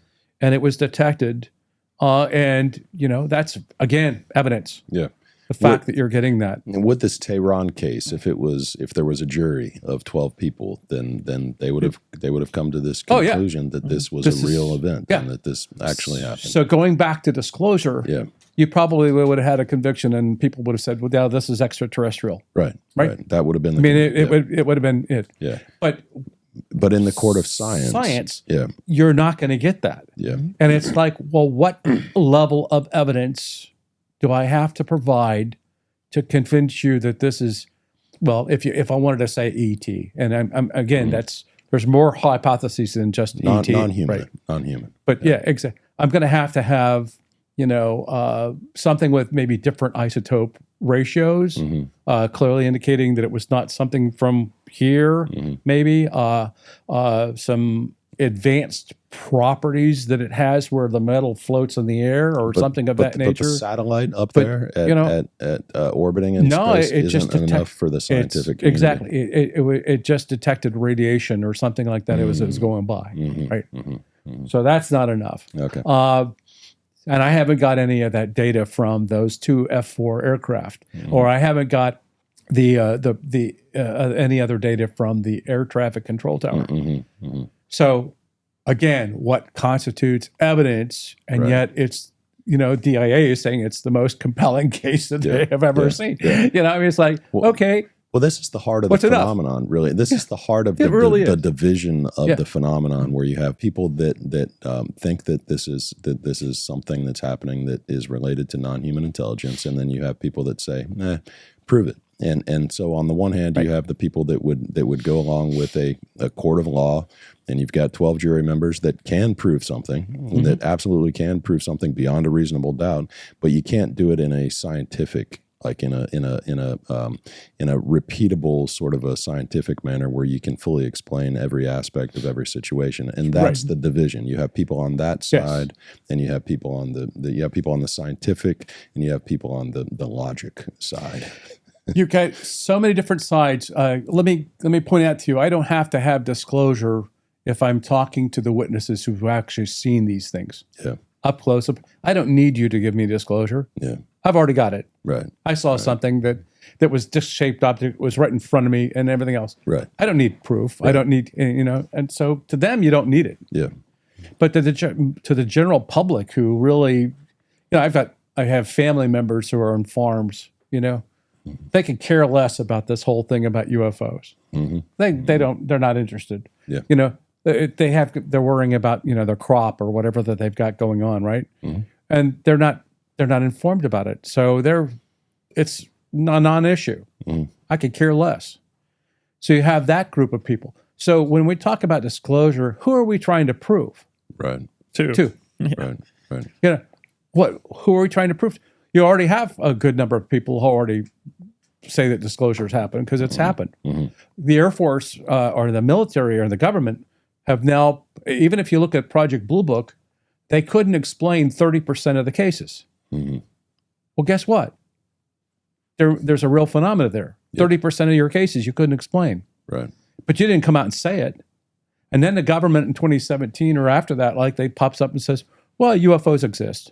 [SPEAKER 3] it was detected. And, that's, again, evidence.
[SPEAKER 2] Yeah.
[SPEAKER 3] The fact that you're getting that.
[SPEAKER 2] And with this Tehran case, if there was a jury of 12 people, then they would have come to this conclusion that this was a real event and that this actually happened.
[SPEAKER 3] So going back to disclosure, you probably would have had a conviction, and people would have said, "Well, yeah, this is extraterrestrial."
[SPEAKER 2] Right. That would have been.
[SPEAKER 3] It would have been it.
[SPEAKER 2] Yeah.
[SPEAKER 3] But
[SPEAKER 2] in the court of science,
[SPEAKER 3] you're not going to get that.
[SPEAKER 2] Yeah.
[SPEAKER 3] And it's like, well, what level of evidence do I have to provide to convince you that this is, well, if I wanted to say ET, and I'm again, there's more hypotheses than just ET,
[SPEAKER 2] non-human,
[SPEAKER 3] right?
[SPEAKER 2] Non-human.
[SPEAKER 3] But exactly. I'm going to have something with maybe different isotope ratios, clearly indicating that it was not something from here, maybe some advanced properties that it has where the metal floats in the air or something of that nature.
[SPEAKER 2] But the satellite up there at orbiting in space isn't enough for the scientific community.
[SPEAKER 3] Exactly. It just detected radiation or something like that. It was going by, right? So that's not enough.
[SPEAKER 2] Okay.
[SPEAKER 3] And I haven't got any of that data from those two F-4 aircraft, or I haven't got the any other data from the air traffic control tower. So, again, what constitutes evidence, and yet it's DIA is saying it's the most compelling case that they have ever seen. I mean, it's like, okay.
[SPEAKER 2] Well, this is the heart of the phenomenon, really. This is the heart of the division of the phenomenon, where you have people that think that this is something that's happening that is related to non-human intelligence, and then you have people that say, prove it. And so on the one hand, you have the people that would go along with a court of law, and you've got 12 jury members that can prove something, that absolutely can prove something beyond a reasonable doubt, but you can't do it in a scientific, like in a repeatable sort of a scientific manner where you can fully explain every aspect of every situation. And that's the division. You have people on that side, and you have people on the scientific, and you have people on the logic side.
[SPEAKER 3] You've got so many different sides. Let me point out to you, I don't have to have disclosure if I'm talking to the witnesses who've actually seen these things. Up close. I don't need you to give me disclosure. I've already got it.
[SPEAKER 2] Right.
[SPEAKER 3] I saw something that was disc-shaped object, was right in front of me, and everything else.
[SPEAKER 2] Right.
[SPEAKER 3] I don't need proof. I don't need, and so to them, you don't need it.
[SPEAKER 2] Yeah.
[SPEAKER 3] But to the general public who really, I have family members who are on farms, they could care less about this whole thing about UFOs. They're not interested.
[SPEAKER 2] Yeah.
[SPEAKER 3] They're worrying about, their crop or whatever that they've got going on, right? And they're not informed about it. So it's a non-issue. I could care less. So you have that group of people. So when we talk about disclosure, who are we trying to prove?
[SPEAKER 2] Right.
[SPEAKER 4] Two.
[SPEAKER 2] Right. Right.
[SPEAKER 3] You know, who are we trying to prove? You already have a good number of people who already say that disclosures happen because it's happened. The Air Force or the military or the government have now, even if you look at Project Blue Book, they couldn't explain 30% of the cases. Well, guess what? There's a real phenomena there. 30% of your cases you couldn't explain.
[SPEAKER 2] Right.
[SPEAKER 3] But you didn't come out and say it. And then the government in 2017 or after that, like they pops up and says, well, UFOs exist.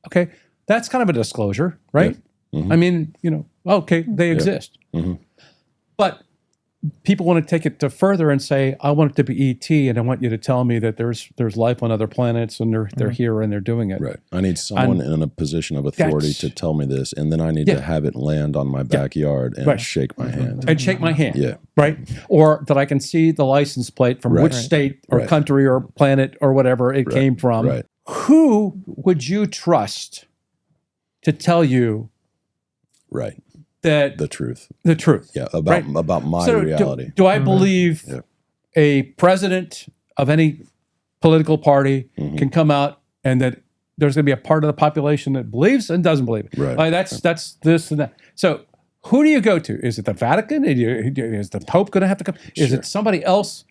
[SPEAKER 3] Okay. That's kind of a disclosure, right? I mean, you know, okay, they exist. But people want to take it to further and say, I want it to be ET, and I want you to tell me that there's life on other planets, and they're here and they're doing it.
[SPEAKER 2] Right. I need someone in a position of authority to tell me this, and then I need to have it land on my backyard and shake my hand.
[SPEAKER 3] And shake my hand.
[SPEAKER 2] Yeah.
[SPEAKER 3] Right? Or that I can see the license plate from which state or country or planet or whatever it came from.
[SPEAKER 2] Right.
[SPEAKER 3] Who would you trust to tell you that
[SPEAKER 2] the truth?
[SPEAKER 3] The truth.
[SPEAKER 2] Yeah, about my reality.
[SPEAKER 3] Do I believe a president of any political party can come out and that there's going to be a part of the population that believes and doesn't believe it?
[SPEAKER 2] Right.
[SPEAKER 3] Like that's this and that. So who do you go to? Is it the Vatican? Is the Pope going to have to come? Is it somebody else?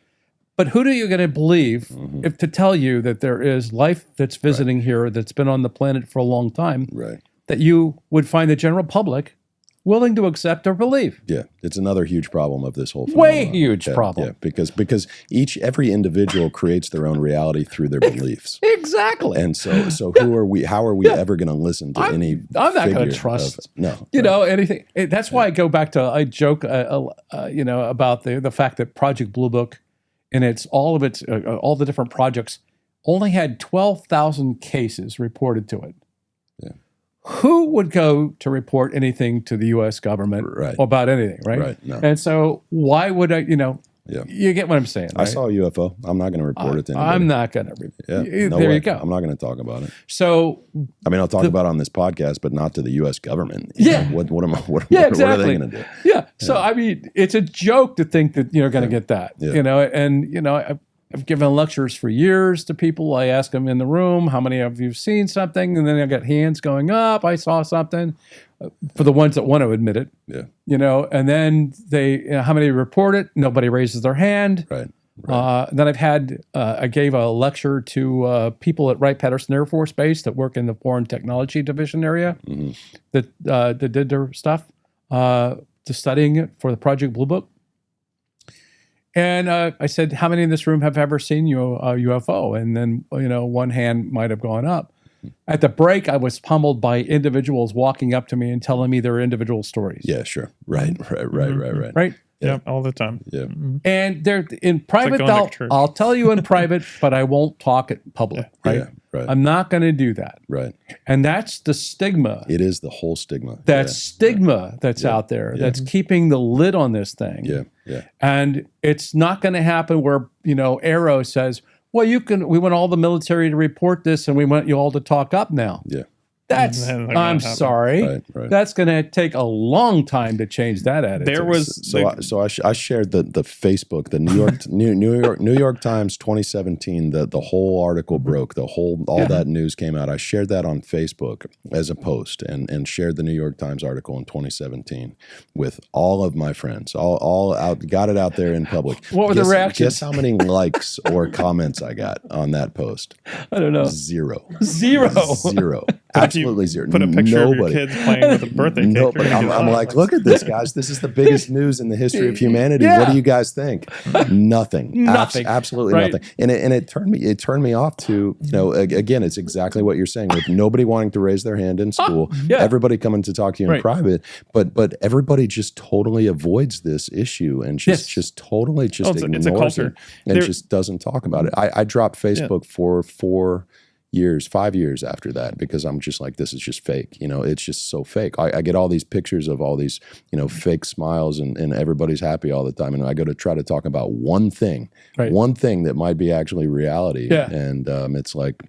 [SPEAKER 3] But who do you going to believe if to tell you that there is life that's visiting here that's been on the planet for a long time?
[SPEAKER 2] Right.
[SPEAKER 3] That you would find the general public willing to accept or believe.
[SPEAKER 2] Yeah, it's another huge problem of this whole phenomenon.
[SPEAKER 3] Way huge problem.
[SPEAKER 2] Yeah, because every individual creates their own reality through their beliefs.
[SPEAKER 3] Exactly.
[SPEAKER 2] And so who are we? How are we ever going to listen to any?
[SPEAKER 3] I'm not going to trust. Anything. That's why I go back to I joke, about the fact that Project Blue Book, and all the different projects, only had 12,000 cases reported to it. Who would go to report anything to the U.S. government about anything, right?
[SPEAKER 2] Right. No.
[SPEAKER 3] And so why would I, you get what I'm saying, right?
[SPEAKER 2] I saw a UFO. I'm not going to report it to anybody.
[SPEAKER 3] I'm not going to report it.
[SPEAKER 2] No
[SPEAKER 3] there
[SPEAKER 2] way.
[SPEAKER 3] you go.
[SPEAKER 2] I'm not going to talk about it.
[SPEAKER 3] So,
[SPEAKER 2] I mean, I'll talk about it on this podcast, but not to the U.S. government. What are they going to do?
[SPEAKER 3] Yeah. So, I mean, it's a joke to think that you're going to get that, and, I've given lectures for years to people. I ask them in the room, how many of you have seen something? And then I got hands going up. I saw something for the ones that want to admit it. Yeah. And then how many report it? Nobody raises their hand.
[SPEAKER 2] Right.
[SPEAKER 3] Then I gave a lecture to people at Wright-Patterson Air Force Base that work in the Foreign Technology Division area that did their stuff, to studying it for the Project Blue Book. And I said, how many in this room have ever seen a UFO? And then, one hand might have gone up. At the break, I was pummeled by individuals walking up to me and telling me their individual stories.
[SPEAKER 2] Yeah, sure. Right.
[SPEAKER 3] Right?
[SPEAKER 4] Yeah, all the time.
[SPEAKER 2] Yeah.
[SPEAKER 3] And they're in private, I'll tell you in private, but I won't talk it public. Right?
[SPEAKER 2] Yeah, right.
[SPEAKER 3] I'm not going to do that.
[SPEAKER 2] Right.
[SPEAKER 3] And that's the stigma.
[SPEAKER 2] It is the whole stigma.
[SPEAKER 3] That stigma that's out there that's keeping the lid on this thing.
[SPEAKER 2] Yeah. Yeah.
[SPEAKER 3] And it's not going to happen where, Arrow says, well, we want all the military to report this and we want you all to talk up now.
[SPEAKER 2] Yeah.
[SPEAKER 3] I'm sorry.
[SPEAKER 2] Right.
[SPEAKER 3] That's going to take a long time to change that attitude.
[SPEAKER 4] There was
[SPEAKER 2] I shared the Facebook, the New York Times 2017. The whole article broke. All that news came out. I shared that on Facebook as a post and shared the New York Times article in 2017 with all of my friends. All out, got it out there in public.
[SPEAKER 3] What were the reactions?
[SPEAKER 2] Guess how many likes or comments I got on that post?
[SPEAKER 3] I don't know.
[SPEAKER 2] Zero. Absolutely zero.
[SPEAKER 4] Put a picture of your kids playing with a birthday cake.
[SPEAKER 2] Nobody. I'm like, look at this, guys. This is the biggest news in the history of humanity. What do you guys think? Nothing. Absolutely nothing. And it turned me off to, again, it's exactly what you're saying, with nobody wanting to raise their hand in school, everybody coming to talk to you in private, but everybody just totally avoids this issue and just totally ignores it and just doesn't talk about it. I dropped Facebook for 5 years after that, because I'm just like, this is just fake. It's just so fake. I get all these pictures of all these, fake smiles and everybody's happy all the time. And I go to try to talk about one thing that might be actually reality.
[SPEAKER 3] Yeah.
[SPEAKER 2] And it's like,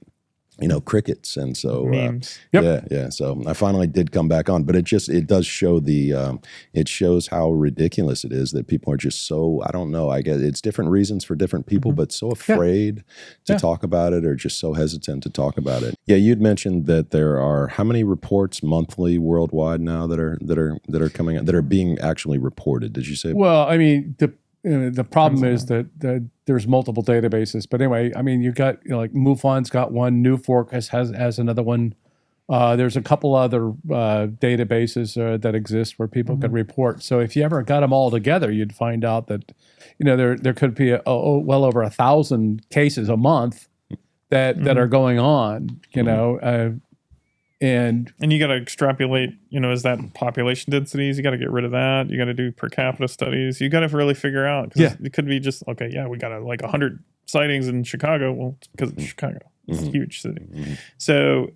[SPEAKER 2] crickets. And so,
[SPEAKER 4] Memes.
[SPEAKER 2] yeah. So I finally did come back on, but it does show it shows how ridiculous it is that people are just so, I don't know, I guess it's different reasons for different people, but so afraid to talk about it, or just so hesitant to talk about it. Yeah. You'd mentioned that there are how many reports monthly worldwide now that are coming out, that are being actually reported? Did you say?
[SPEAKER 3] Well, I mean, the problem is that there's multiple databases. But anyway, I mean, you got like MUFON's got one, NewFork has another one. There's a couple other databases that exist where people can report. So if you ever got them all together, you'd find out that there could be well over 1,000 cases a month that are going on. And
[SPEAKER 4] you got to extrapolate, is that population densities? You got to get rid of that. You got to do per capita studies. You got to really figure out, because it could be just, we got like 100 sightings in Chicago. Well, it's because it's Chicago. It's a huge city. So,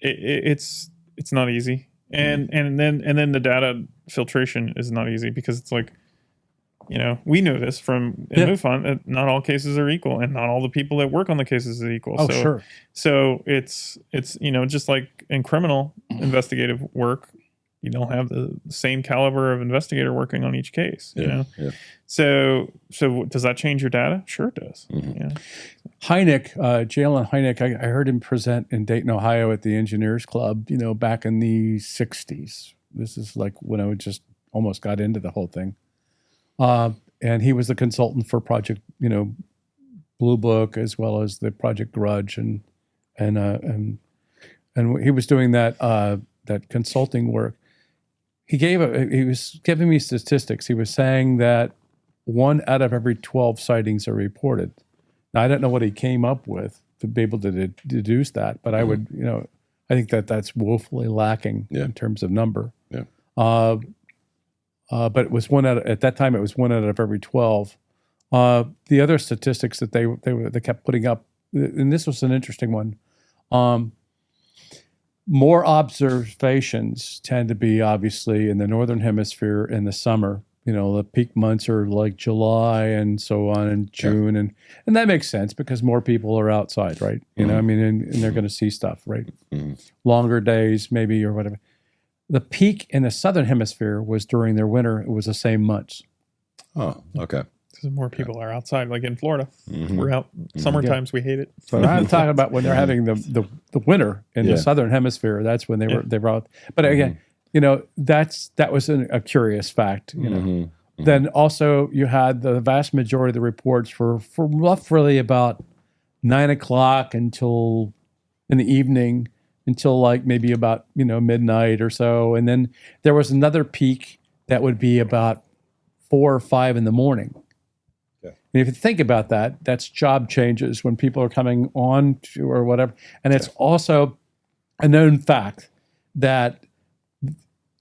[SPEAKER 4] it's not easy. And then the data filtration is not easy, because it's like, we know this from MUFON that not all cases are equal, and not all the people that work on the cases are equal.
[SPEAKER 3] Oh, sure.
[SPEAKER 4] So it's just like in criminal investigative work, you don't have the same caliber of investigator working on each case.
[SPEAKER 2] Yeah.
[SPEAKER 4] So does that change your data? Sure it does.
[SPEAKER 3] Hynek, Jalen Hynek, I heard him present in Dayton, Ohio at the Engineers Club, back in the 60s. This is like when I just almost got into the whole thing. And he was the consultant for Project, Blue Book, as well as the Project Grudge, and he was doing that consulting work. He was giving me statistics. He was saying that 1 out of every 12 sightings are reported. Now, I don't know what he came up with to be able to deduce that, but I would, I think that's woefully lacking in terms of number.
[SPEAKER 2] Yeah.
[SPEAKER 3] But it was at that time, it was 1 out of every 12. The other statistics that they kept putting up, and this was an interesting one, more observations tend to be obviously in the Northern Hemisphere in the summer. The peak months are like July and so on, and June, and that makes sense because more people are outside, right? And they're going to see stuff, right? Longer days maybe, or whatever. The peak in the Southern Hemisphere was during their winter. It was the same months.
[SPEAKER 2] Oh, okay.
[SPEAKER 4] Because more people are outside, like in Florida. We're out. Summer times, we hate it.
[SPEAKER 3] So I'm talking about when they're having the winter in the Southern Hemisphere. That's when they were out. But again, that was a curious fact. Then also you had the vast majority of the reports for roughly about 9 o'clock until in the evening, until like maybe about midnight or so, and then there was another peak that would be about 4 or 5 in the morning. And if you think about that, that's job changes when people are coming on to or whatever. And it's also a known fact that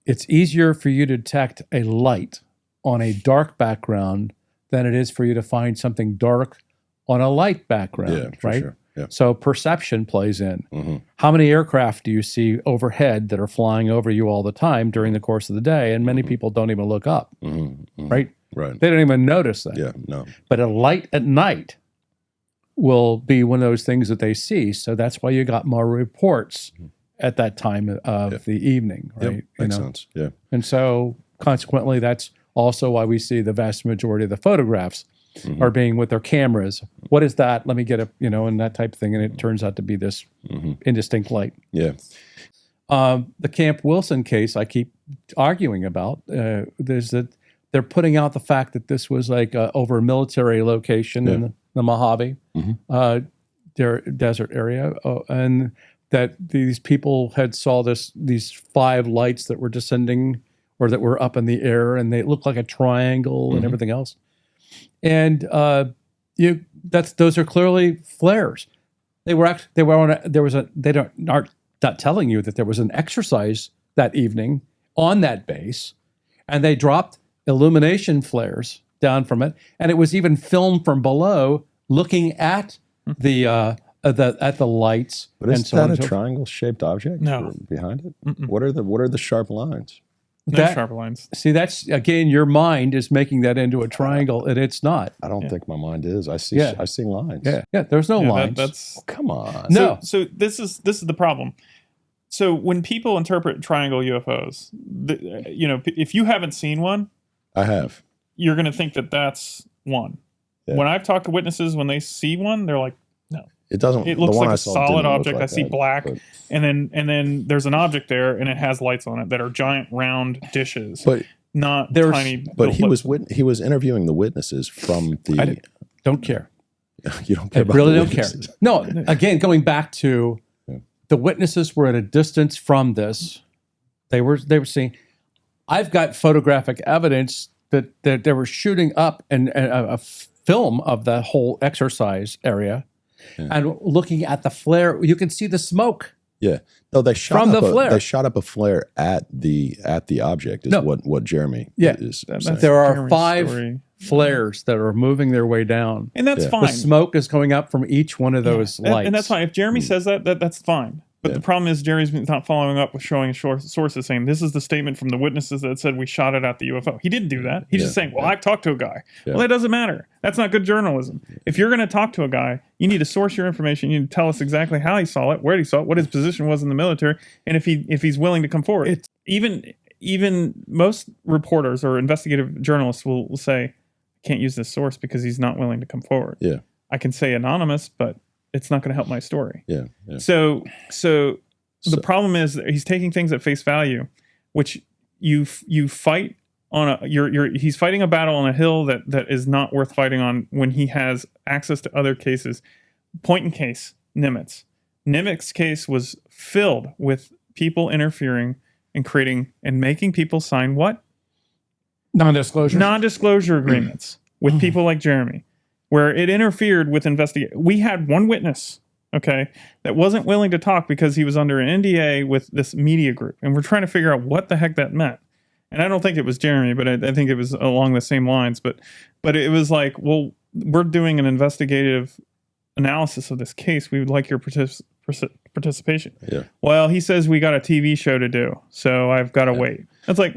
[SPEAKER 3] it's easier for you to detect a light on a dark background than it is for you to find something dark on a light background, right?
[SPEAKER 2] Sure. Yeah.
[SPEAKER 3] So perception plays in. How many aircraft do you see overhead that are flying over you all the time during the course of the day? And many people don't even look up, right?
[SPEAKER 2] Right.
[SPEAKER 3] They don't even notice that.
[SPEAKER 2] Yeah, no.
[SPEAKER 3] But a light at night will be one of those things that they see. So that's why you got more reports at that time of the evening, right?
[SPEAKER 2] Yep. Makes sense. Yeah.
[SPEAKER 3] And so consequently, that's also why we see the vast majority of the photographs are being with their cameras. What is that? Let me get and that type of thing. And it turns out to be this indistinct light.
[SPEAKER 2] Yeah.
[SPEAKER 3] The Camp Wilson case I keep arguing about, there's that they're putting out the fact that this was like over a military location in the Mojave desert area, and that these people had saw these 5 lights that were descending or that were up in the air, and they looked like a triangle and everything else. And those are clearly flares. Aren't not telling you that there was an exercise that evening on that base, and they dropped illumination flares down from it, and it was even filmed from below, looking at the lights.
[SPEAKER 2] But isn't that a triangle-shaped object?
[SPEAKER 4] No.
[SPEAKER 2] Behind it? What are the sharp lines?
[SPEAKER 4] No sharp lines.
[SPEAKER 3] See, that's, again, your mind is making that into a triangle, and it's not.
[SPEAKER 2] I don't think my mind is. I see lines.
[SPEAKER 3] Yeah, there's no lines.
[SPEAKER 4] That's
[SPEAKER 2] come on.
[SPEAKER 3] No.
[SPEAKER 4] So this is the problem. So when people interpret triangle UFOs, if you haven't seen one,
[SPEAKER 2] I have.
[SPEAKER 4] You're going to think that that's one. Yeah. When I've talked to witnesses, when they see one, they're like, no.
[SPEAKER 2] It doesn't.
[SPEAKER 4] It looks
[SPEAKER 2] like
[SPEAKER 4] a solid object. I see black,
[SPEAKER 2] but,
[SPEAKER 4] and then there's an object there, and it has lights on it that are giant round dishes,
[SPEAKER 2] but
[SPEAKER 4] not tiny.
[SPEAKER 2] But he was interviewing the witnesses from the.
[SPEAKER 3] I don't care.
[SPEAKER 2] You don't care.
[SPEAKER 3] I really don't care. No, again, going back to the witnesses were at a distance from this. They were seeing. I've got photographic evidence that they were shooting up and a film of the whole exercise area. Yeah. And looking at the flare, you can see the smoke.
[SPEAKER 2] Yeah, no, they shot
[SPEAKER 3] from
[SPEAKER 2] up
[SPEAKER 3] the flare.
[SPEAKER 2] They shot up a flare at the object. Is what Jeremy is saying.
[SPEAKER 3] There are 5 flares that are moving their way down,
[SPEAKER 4] and that's fine.
[SPEAKER 3] The smoke is coming up from each one of those lights,
[SPEAKER 4] and that's fine. If Jeremy says that's fine. But the problem is Jerry's not following up with showing sources saying this is the statement from the witnesses that said we shot it at the UFO. He didn't do that. He's just saying, well, I've talked to a guy. Yeah. Well, that doesn't matter. That's not good journalism. If you're going to talk to a guy, you need to source your information. You need to tell us exactly how he saw it, where he saw it, what his position was in the military, and if he's willing to come forward. Even most reporters or investigative journalists will say, I can't use this source because he's not willing to come forward.
[SPEAKER 2] Yeah.
[SPEAKER 4] I can say anonymous, but it's not going to help my story.
[SPEAKER 2] Yeah.
[SPEAKER 4] So the problem is that he's taking things at face value, which you fight on he's fighting a battle on a hill that is not worth fighting on when he has access to other cases. Point in case, Nimitz. Nimitz's case was filled with people interfering and creating and making people sign what? Non-disclosure agreements with people like Jeremy, where it interfered with investigation. We had one witness, okay, that wasn't willing to talk because he was under an NDA with this media group. And we're trying to figure out what the heck that meant. And I don't think it was Jeremy, but I think it was along the same lines. But it was like, well, we're doing an investigative analysis of this case. We would like your participation.
[SPEAKER 2] Yeah.
[SPEAKER 4] Well, he says we got a TV show to do, so I've got to wait. It's like,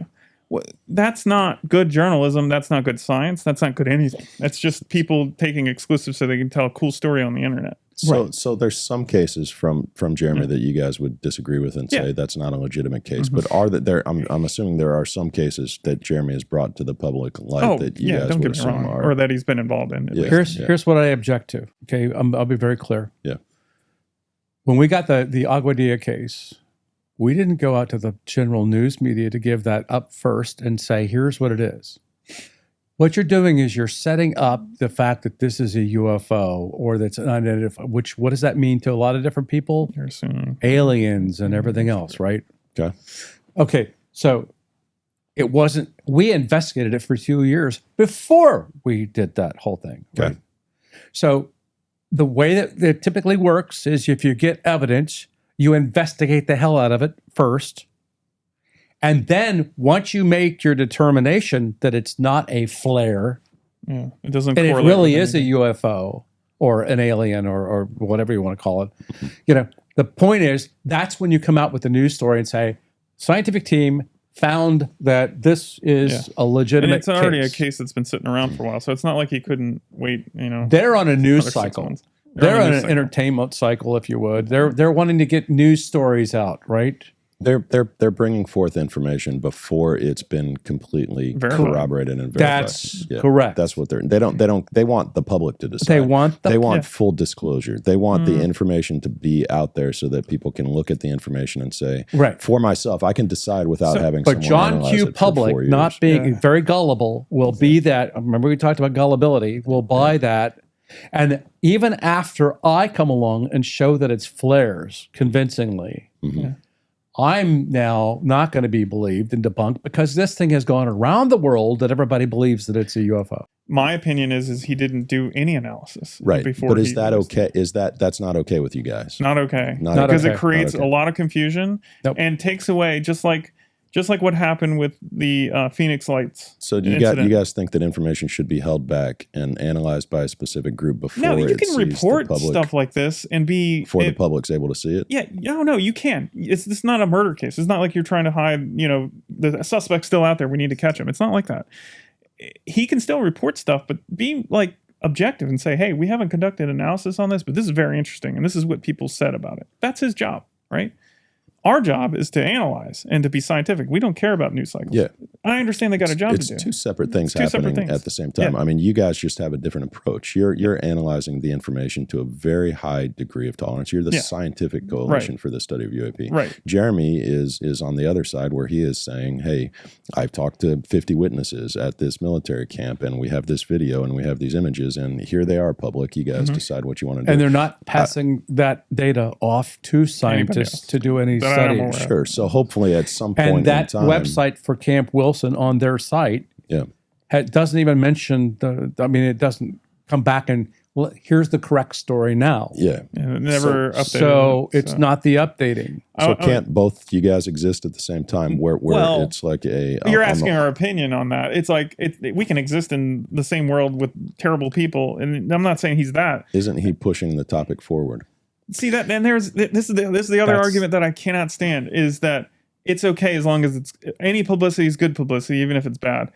[SPEAKER 4] that's not good journalism. That's not good science. That's not good anything. That's just people taking exclusive so they can tell a cool story on the internet.
[SPEAKER 2] So there's some cases from Jeremy that you guys would disagree with and say that's not a legitimate case. But are there? I'm assuming there are some cases that Jeremy has brought to the public light that you guys
[SPEAKER 4] don't
[SPEAKER 2] would
[SPEAKER 4] get me wrong, or that he's been involved in.
[SPEAKER 3] Here's what I object to. Okay, I'll be very clear.
[SPEAKER 2] Yeah.
[SPEAKER 3] When we got the Aguadilla case, we didn't go out to the general news media to give that up first and say, here's what it is. What you're doing is you're setting up the fact that this is a UFO or that's unidentified, what does that mean to a lot of different people?
[SPEAKER 4] You're assuming.
[SPEAKER 3] Aliens and everything else, right?
[SPEAKER 2] Okay.
[SPEAKER 3] So it wasn't, we investigated it for 2 years before we did that whole thing.
[SPEAKER 2] Okay.
[SPEAKER 3] Right? So the way that it typically works is if you get evidence, you investigate the hell out of it first. And then once you make your determination that it's not a flare,
[SPEAKER 4] it doesn't
[SPEAKER 3] and it really is a UFO or an alien or whatever you want to call it, the point is that's when you come out with the news story and say, scientific team found that this is a legitimate case.
[SPEAKER 4] And it's already a case that's been sitting around for a while, so it's not like he couldn't wait,
[SPEAKER 3] They're on a news cycle. They're on an entertainment cycle, if you would. They're wanting to get news stories out, right?
[SPEAKER 2] They're bringing forth information before it's been completely corroborated and verified.
[SPEAKER 3] That's correct.
[SPEAKER 2] That's what they want the public to decide. They want full disclosure. They want the information to be out there so that people can look at the information and say, for myself, I can decide without having someone analyze it for 4 years. But John Q. Public,
[SPEAKER 3] not being very gullible, will be that. Remember we talked about gullibility. Will buy that. And even after I come along and show that it's flares convincingly, I'm now not going to be believed and debunked because this thing has gone around the world that everybody believes that it's a UFO.
[SPEAKER 4] My opinion is he didn't do any analysis.
[SPEAKER 2] Before. But is that okay? That's not okay with you guys?
[SPEAKER 4] Not okay. Because it creates a lot of confusion and takes away, just like Just like what happened with the Phoenix Lights.
[SPEAKER 2] So do you guys think that information should be held back and analyzed by a specific group before
[SPEAKER 4] No, you can report stuff like this and
[SPEAKER 2] before the public's able to see it?
[SPEAKER 4] Yeah, no, you can. It's not a murder case. It's not like you're trying to hide, the suspect's still out there. We need to catch him. It's not like that. He can still report stuff, but be like objective and say, hey, we haven't conducted analysis on this, but this is very interesting. And this is what people said about it. That's his job, right? Our job is to analyze and to be scientific. We don't care about news cycles.
[SPEAKER 2] Yeah.
[SPEAKER 4] I understand they got a job to do.
[SPEAKER 2] It's two separate things happening at the same time.
[SPEAKER 4] Yeah.
[SPEAKER 2] I mean, you guys just have a different approach. You're analyzing the information to a very high degree of tolerance. You're the scientific coalition for the study of UAP.
[SPEAKER 4] Right.
[SPEAKER 2] Jeremy is on the other side where he is saying, hey, I've talked to 50 witnesses at this military camp, and we have this video and we have these images, and here they are, public. You guys decide what you want to do.
[SPEAKER 3] And they're not passing that data off to scientists to do any study.
[SPEAKER 2] Sure. So hopefully at some point
[SPEAKER 3] and that
[SPEAKER 2] in time,
[SPEAKER 3] website for Camp Wilson on their site doesn't even mention it doesn't come back and, well, here's the correct story now.
[SPEAKER 2] Yeah.
[SPEAKER 4] And it never updated.
[SPEAKER 3] So it's not the updating.
[SPEAKER 2] So can't both you guys exist at the same time where it's like a...
[SPEAKER 4] You're asking our opinion on that. It's like we can exist in the same world with terrible people. And I'm not saying he's that.
[SPEAKER 2] Isn't he pushing the topic forward?
[SPEAKER 4] See that, and this is the other argument that I cannot stand, is that it's okay as long as it's any publicity is good publicity, even if it's bad.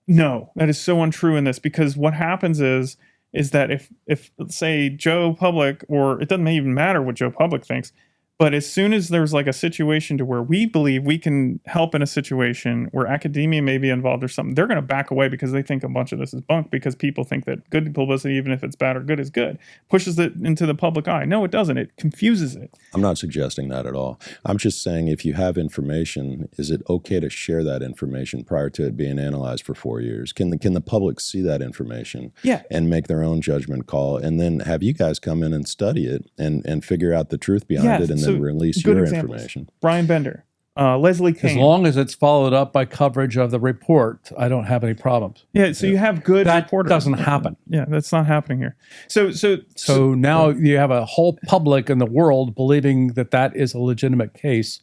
[SPEAKER 4] No, that is so untrue in this, because what happens is that if let's say Joe Public, or it doesn't even matter what Joe Public thinks, but as soon as there's like a situation to where we believe we can help in a situation where academia may be involved or something, they're going to back away because they think a bunch of this is bunk, because people think that good publicity, even if it's bad or good, is good. Pushes it into the public eye. No, it doesn't. It confuses it.
[SPEAKER 2] I'm not suggesting that at all. I'm just saying, if you have information, is it okay to share that information prior to it being analyzed for 4 years? Can the public see that information and make their own judgment call, and then have you guys come in and study it and figure out the truth behind it, and then release your information?
[SPEAKER 4] Brian Bender, Leslie Kane.
[SPEAKER 3] As long as it's followed up by coverage of the report, I don't have any problems.
[SPEAKER 4] Yeah, so you have good reporters.
[SPEAKER 3] That doesn't happen.
[SPEAKER 4] Yeah, that's not happening here. So
[SPEAKER 3] now you have a whole public in the world believing that is a legitimate case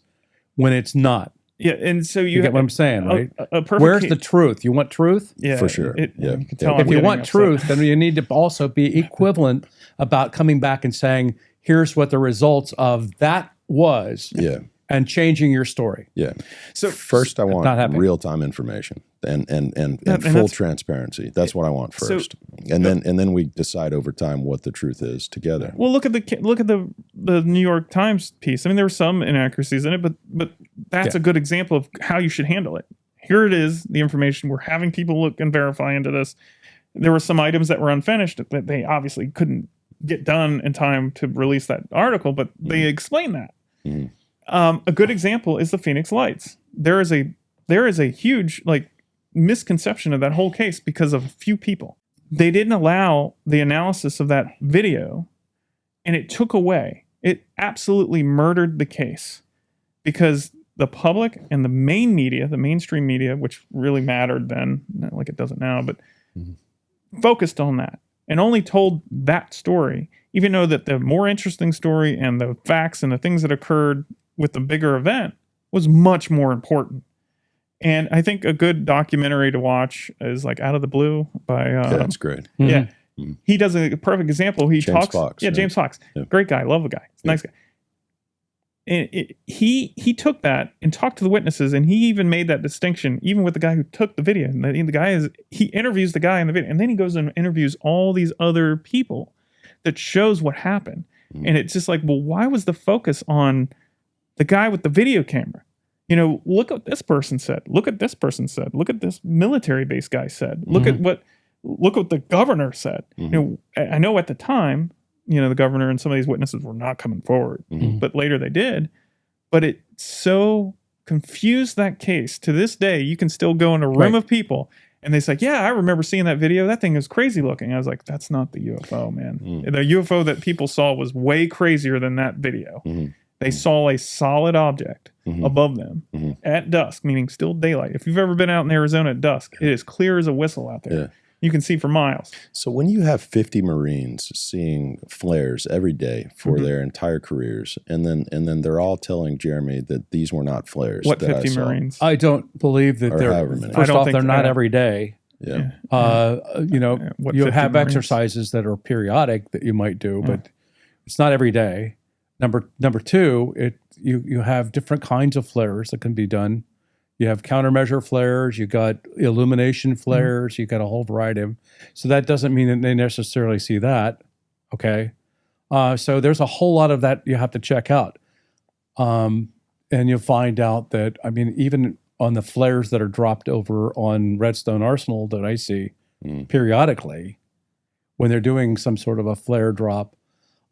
[SPEAKER 3] when it's not.
[SPEAKER 4] Yeah, and so
[SPEAKER 3] you get what I'm saying, right?
[SPEAKER 4] Where's
[SPEAKER 3] the truth? You want truth?
[SPEAKER 4] Yeah,
[SPEAKER 2] for sure.
[SPEAKER 4] You can tell
[SPEAKER 3] if you want truth, then you need to also be equivalent about coming back and saying, here's what the results of that was.
[SPEAKER 2] Yeah.
[SPEAKER 3] And changing your story.
[SPEAKER 2] Yeah. So first, I want real-time information and full transparency. That's what I want first, and then we decide over time what the truth is together.
[SPEAKER 4] Well, look at the New York Times piece. I mean, there were some inaccuracies in it, but that's a good example of how you should handle it. Here it is, the information. We're having people look and verify into this. There were some items that were unfinished that they obviously couldn't get done in time to release that article, but they explain that. Mm-hmm. A good example is the Phoenix Lights. There is a huge misconception of that whole case because of a few people. They didn't allow the analysis of that video, and it absolutely murdered the case, because the public and the mainstream media, which really mattered then, not like it doesn't now, but focused on that and only told that story, even though that the more interesting story and the facts and the things that occurred with the bigger event was much more important. And I think a good documentary to watch is like Out of the Blue by
[SPEAKER 2] that's great.
[SPEAKER 4] Yeah. Mm-hmm. He does a perfect example. James Fox. Yeah, James Fox. Yeah. Great guy. Love the guy. Nice guy. And he took that and talked to the witnesses, and he even made that distinction, even with the guy who took the video. And he interviews the guy in the video, and then he goes and interviews all these other people that shows what happened. Mm-hmm. And it's just like, well, why was the focus on the guy with the video camera? Look at what this person said. Look at this person said. Look at this military base guy said. Look at what the governor said. Mm-hmm. I know at the time, the governor and some of these witnesses were not coming forward, but later they did. But it so confused that case. To this day, you can still go in a room of people and they say, yeah, I remember seeing that video. That thing is crazy looking. I was like, that's not the UFO, man. The UFO that people saw was way crazier than that video. Mm-hmm. They saw a solid object above them at dusk, meaning still daylight. If you've ever been out in Arizona at dusk, it is clear as a whistle out there. You can see for miles.
[SPEAKER 2] So when you have 50 Marines seeing flares every day for their entire careers, and then they're all telling Jeremy that these were not flares.
[SPEAKER 4] What
[SPEAKER 2] that
[SPEAKER 4] 50
[SPEAKER 2] I saw.
[SPEAKER 4] Marines?
[SPEAKER 3] I don't believe that
[SPEAKER 2] Or
[SPEAKER 3] they're,
[SPEAKER 2] however many.
[SPEAKER 4] I
[SPEAKER 3] first
[SPEAKER 4] don't
[SPEAKER 3] off,
[SPEAKER 4] think
[SPEAKER 3] they're not
[SPEAKER 4] they're-
[SPEAKER 3] every day.
[SPEAKER 2] Yeah.
[SPEAKER 4] What
[SPEAKER 3] You
[SPEAKER 4] 50
[SPEAKER 3] have
[SPEAKER 4] Marines?
[SPEAKER 3] exercises that are periodic that you might do, but it's not every day. Number two, you have different kinds of flares that can be done. You have countermeasure flares, you got illumination flares, you got a whole variety of them. So that doesn't mean that they necessarily see that. Okay. So there's a whole lot of that you have to check out. And you'll find out that, I mean, even on the flares that are dropped over on Redstone Arsenal that I see periodically, when they're doing some sort of a flare drop,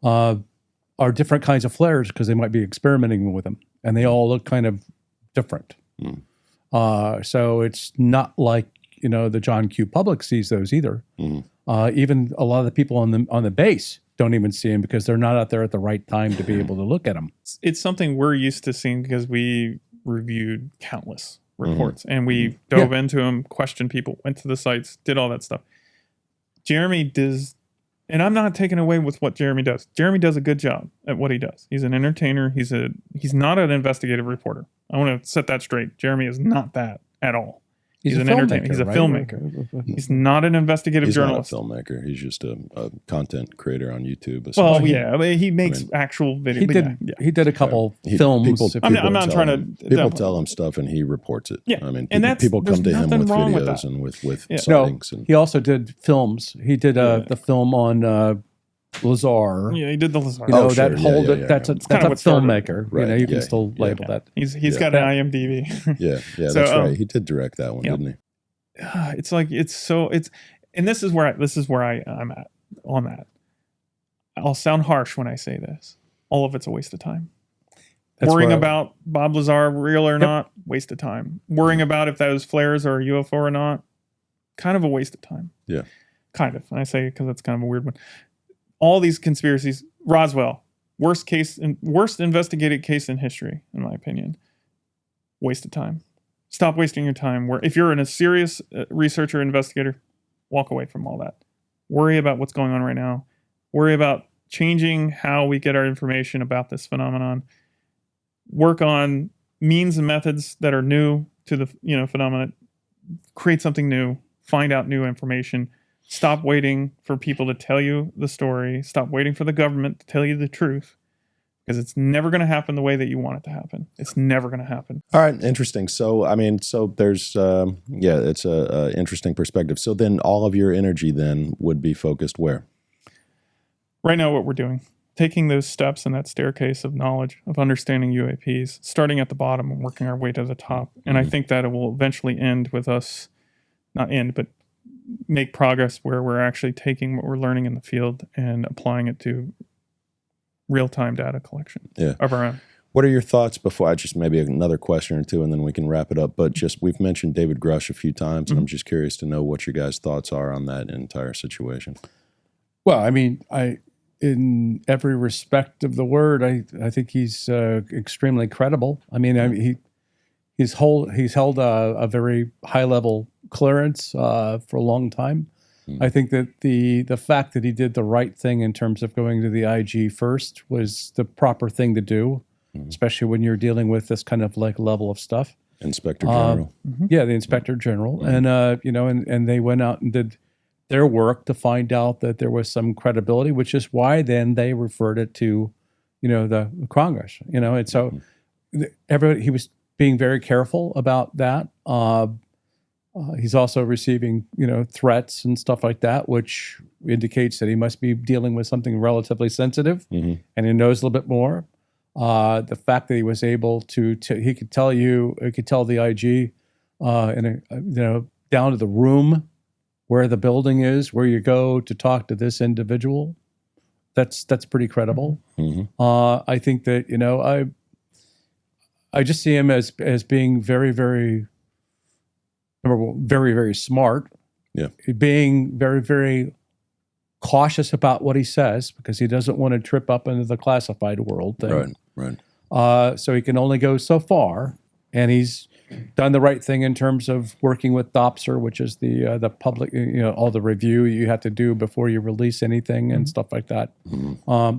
[SPEAKER 3] are different kinds of flares because they might be experimenting with them, and they all look kind of different. So it's not like, you know, the John Q. public sees those either. Even a lot of the people on the base don't even see them because they're not out there at the right time to be able to look at them.
[SPEAKER 4] It's something we're used to seeing because we reviewed countless reports and we dove into them, questioned people, went to the sites, did all that stuff. Jeremy does, and I'm not taking away with what Jeremy does. Jeremy does a good job at what he does. He's an entertainer. He's not an investigative reporter. I want to set that straight. Jeremy is not that at all. He's an entertainer. He's a filmmaker. He's not an investigative journalist.
[SPEAKER 2] Not a filmmaker. He's just a content creator on YouTube.
[SPEAKER 4] Well, yeah, I mean, he makes actual video.
[SPEAKER 3] He did a couple films.
[SPEAKER 4] I'm not trying to.
[SPEAKER 2] People tell him stuff and he reports it.
[SPEAKER 4] Yeah,
[SPEAKER 2] I mean,
[SPEAKER 4] and
[SPEAKER 2] people come to him with
[SPEAKER 4] wrong with
[SPEAKER 2] videos and with sightings.
[SPEAKER 3] No,
[SPEAKER 2] and
[SPEAKER 3] he also did films. He did the film on Lazar.
[SPEAKER 4] Yeah, he did the Lazar.
[SPEAKER 3] You know,
[SPEAKER 2] sure.
[SPEAKER 3] that whole
[SPEAKER 2] Yeah.
[SPEAKER 3] that's a
[SPEAKER 4] kind of what started it.
[SPEAKER 3] filmmaker.
[SPEAKER 2] Right.
[SPEAKER 3] You know, you can
[SPEAKER 2] Yeah.
[SPEAKER 3] still label that.
[SPEAKER 4] He's got an IMDb.
[SPEAKER 2] Yeah,
[SPEAKER 4] So,
[SPEAKER 2] that's right. He did direct that one, didn't he?
[SPEAKER 4] It's like and this is where I'm at on that. I'll sound harsh when I say this. All of it's a waste of time. Worrying about Bob Lazar real or not, waste of time. Worrying about if those flares are a UFO or not, kind of a waste of time.
[SPEAKER 2] Yeah.
[SPEAKER 4] Kind of. And I say it because that's kind of a weird one. All these conspiracies, Roswell, worst investigated case in history, in my opinion. Waste of time. Stop wasting your time. If you're a serious researcher, investigator, walk away from all that. Worry about what's going on right now. Worry about changing how we get our information about this phenomenon. Work on means and methods that are new to the phenomenon. Create something new. Find out new information. Stop waiting for people to tell you the story. Stop waiting for the government to tell you the truth. Because it's never going to happen the way that you want it to happen. It's never going to happen.
[SPEAKER 2] All right, interesting. So, I mean, there's, it's a interesting perspective. So then all of your energy then would be focused where?
[SPEAKER 4] Right now, what we're doing, taking those steps in that staircase of knowledge, of understanding UAPs, starting at the bottom and working our way to the top. And I think that it will eventually end with us, not end, but make progress where we're actually taking what we're learning in the field and applying it to real-time data collection of our own.
[SPEAKER 2] What are your thoughts before I just maybe another question or two and then we can wrap it up? But just we've mentioned David Grush a few times and I'm just curious to know what your guys' thoughts are on that entire situation.
[SPEAKER 3] Well, I mean, in every respect of the word, I think he's extremely credible. I mean, he's held a very high level clearance for a long time. I think that the fact that he did the right thing in terms of going to the IG first was the proper thing to do, especially when you're dealing with this kind of like level of stuff.
[SPEAKER 2] Inspector General.
[SPEAKER 3] Yeah, the Inspector General. And, and they went out and did their work to find out that there was some credibility, which is why then they referred it to, the Congress, and so he was being very careful about that. He's also receiving, threats and stuff like that, which indicates that he must be dealing with something relatively sensitive, and he knows a little bit more. The fact that he was able to he could tell the IG, down to the room where the building is, where you go to talk to this individual. That's pretty credible. I think that I just see him as being very, very. Number one, very, very smart. Yeah. Being very, very cautious about what he says because he doesn't want to trip up into the classified world thing.
[SPEAKER 2] Right.
[SPEAKER 3] So he can only go so far, and he's done the right thing in terms of working with DOPSR, which is the public, all the review you have to do before you release anything and stuff like that.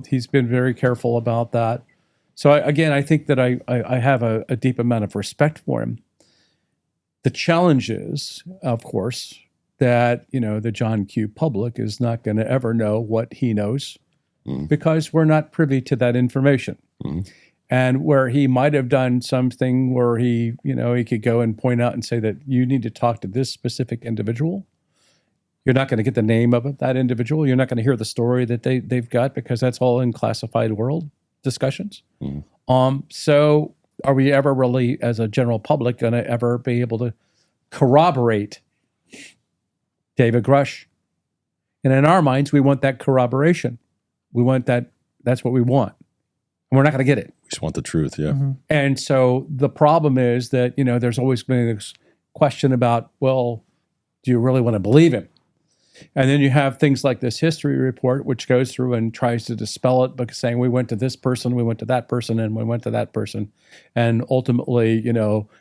[SPEAKER 3] He's been very careful about that. So I think that I have a deep amount of respect for him. The challenge is, of course, that the John Q public is not going to ever know what he knows because we're not privy to that information. And where he might have done something where he could go and point out and say that you need to talk to this specific individual. You're not going to get the name of that individual. You're not going to hear the story that they've got because that's all in classified world discussions. So are we ever really, as a general public, going to ever be able to corroborate David Grush? And in our minds, we want that corroboration. We want that. That's what we want. And we're not going to get it.
[SPEAKER 2] We just want the truth, yeah.
[SPEAKER 3] And so the problem is that, there's always been this question about, well, do you really want to believe him? And then you have things like this history report, which goes through and tries to dispel it, but saying we went to this person, we went to that person, and we went to that person. And ultimately,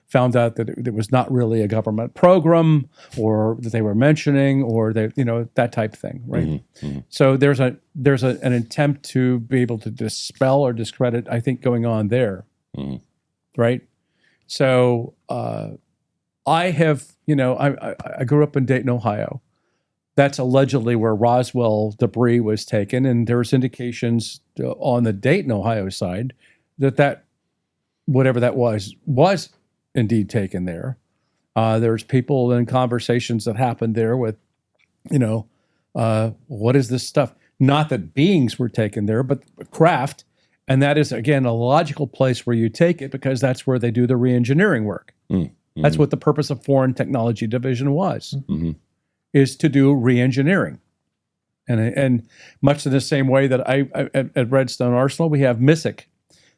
[SPEAKER 3] found out that it was not really a government program or that they were mentioning or that type of thing, right? So there's an attempt to be able to dispel or discredit, I think, going on there, right? So I have, I grew up in Dayton, Ohio. That's allegedly where Roswell debris was taken, and there's indications on the Dayton, Ohio side that whatever that was indeed taken there. There's people and conversations that happened there with, what is this stuff? Not that beings were taken there, but craft, and that is, again, a logical place where you take it because that's where they do the re-engineering work. That's what the purpose of Foreign Technology Division was. Is to do re-engineering. And much in the same way that at Redstone Arsenal, we have MISIC.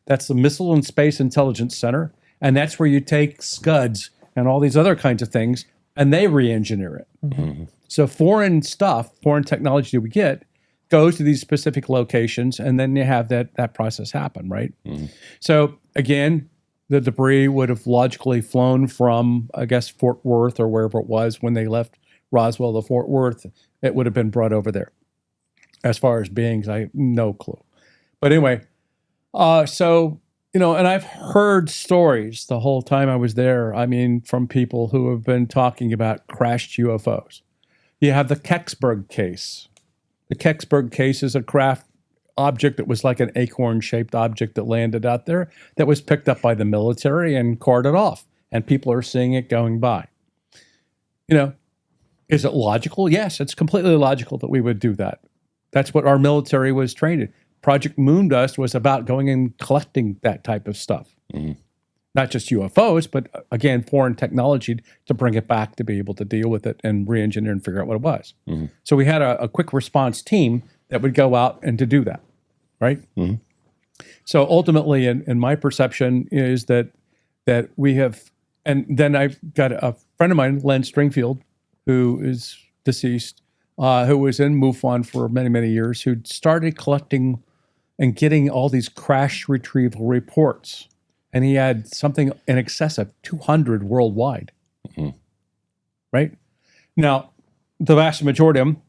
[SPEAKER 3] That's the Missile and Space Intelligence Center. And that's where you take SCUDs and all these other kinds of things, and they re-engineer it. So foreign stuff, foreign technology that we get, goes to these specific locations, and then you have that process happen, right? So again, the debris would have logically flown from, I guess, Fort Worth or wherever it was when they left Roswell to Fort Worth. It would have been brought over there. As far as beings, I have no clue. But anyway, so, and I've heard stories the whole time I was there, from people who have been talking about crashed UFOs. You have the Kecksburg case. The Kecksburg case is a craft object that was like an acorn-shaped object that landed out there that was picked up by the military and carted off, and people are seeing it going by. Is it logical? Yes, it's completely logical that we would do that. That's what our military was trained in. Project Moondust was about going and collecting that type of stuff. Not just UFOs, but again, foreign technology to bring it back to be able to deal with it and re-engineer and figure out what it was. So we had a quick response team that would go out and to do that, right? So ultimately, in my perception, is that we have, and then I've got a friend of mine, Len Stringfield, who is deceased, who was in MUFON for many, many years, who started collecting and getting all these crash retrieval reports. And he had something in excess of 200 worldwide. Right? Now, the vast majority of them,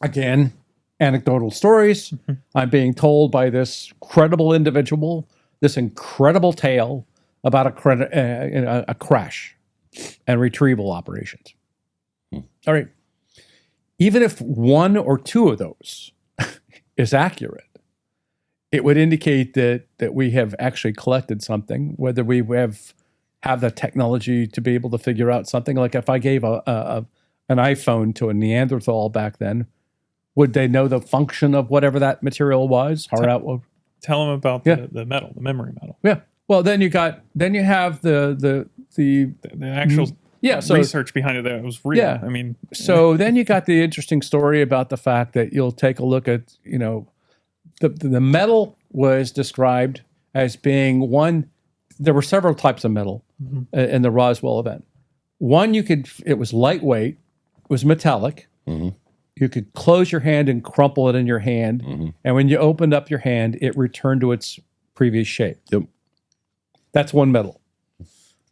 [SPEAKER 3] again, anecdotal stories. I'm being told by this credible individual, this incredible tale about a crash and retrieval operations. All right. Even if one or two of those is accurate, it would indicate that we have actually collected something, whether we have the technology to be able to figure out something. Like if I gave an iPhone to a Neanderthal back then, would they know the function of whatever that material was?
[SPEAKER 4] Tell them about the metal, the memory metal.
[SPEAKER 3] Yeah. Well, then you have the
[SPEAKER 4] actual research behind it that was real.
[SPEAKER 3] Yeah. So then you got the interesting story about the fact that you'll take a look at, the metal was described as being one. There were several types of metal in the Roswell event. One, it was lightweight, it was metallic. You could close your hand and crumple it in your hand. And when you opened up your hand, it returned to its previous shape.
[SPEAKER 2] Yep.
[SPEAKER 3] That's one metal.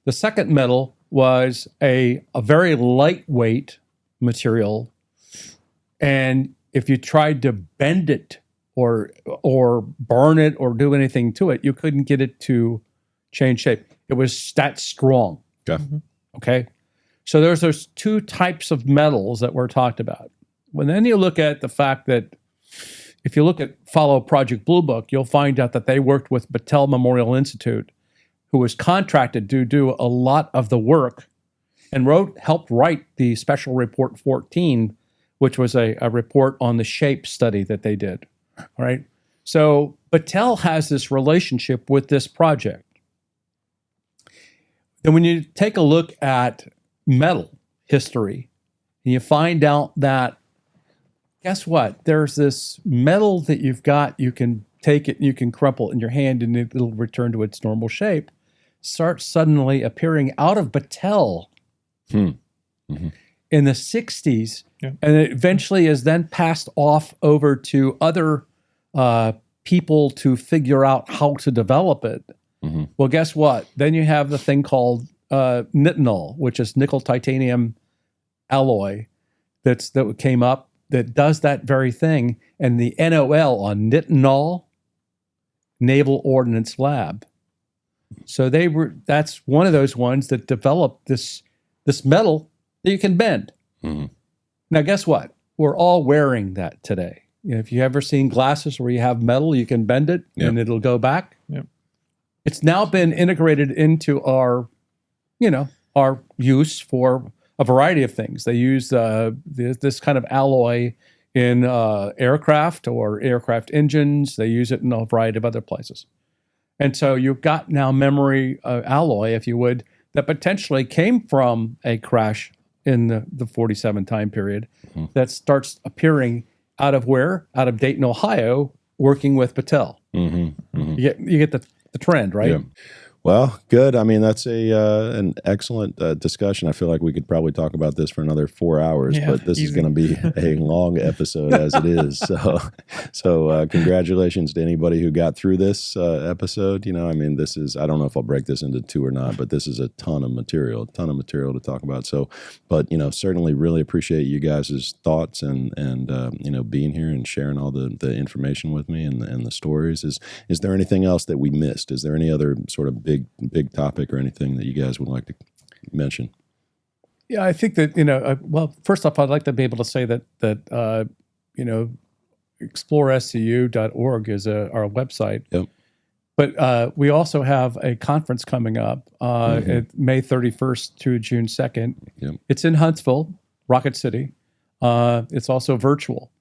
[SPEAKER 3] The second metal was a very lightweight material, and if you tried to bend it or burn it or do anything to it, you couldn't get it to change shape. It was that strong.
[SPEAKER 2] Okay.
[SPEAKER 3] Okay. So there's those two types of metals that were talked about. When then you look at the fact that if you look at follow Project Blue Book, you'll find out that they worked with Battelle Memorial Institute, who was contracted to do a lot of the work and helped write the Special Report 14, which was a report on the shape study that they did. All right. So Battelle has this relationship with this project. Then when you take a look at metal history, and you find out that, guess what? There's this metal that you've got, you can take it, you can crumple it in your hand, and it'll return to its normal shape. Starts suddenly appearing out of Battelle in the 60s, and it eventually is then passed off over to other people to figure out how to develop it. Well, guess what? Then you have the thing called nitinol, which is nickel titanium alloy that came up that does that very thing. And the NOL on nitinol, Naval Ordnance Lab. So that's one of those ones that developed this metal that you can bend. Now, guess what? We're all wearing that today. If you ever seen glasses where you have metal, you can bend it and it'll go back. It's now been integrated into our use for a variety of things. They use this kind of alloy in aircraft or aircraft engines. They use it in a variety of other places. And so you've got now memory alloy, if you would, that potentially came from a crash in the 47 time period that starts appearing out of where? Out of Dayton, Ohio, working with Battelle. You get the trend, right?
[SPEAKER 2] Yeah. Well, good. I mean, that's an excellent discussion. I feel like we could probably talk about this for another 4 hours, but this is going to be a long episode as it is. So congratulations to anybody who got through this episode. I mean, this is, I don't know if I'll break this into two or not, but this is a ton of material to talk about. So, but, certainly really appreciate you guys' thoughts and being here and sharing all the information with me and the stories. Is there anything else that we missed? Is there any other sort of big topic or anything that you guys would like to mention?
[SPEAKER 3] Yeah, I think that, well, first off, I'd like to be able to say that explorescu.org is our website. Yep. But we also have a conference coming up at May 31st to June 2nd. Yep. It's in Huntsville, Rocket City. It's also virtual.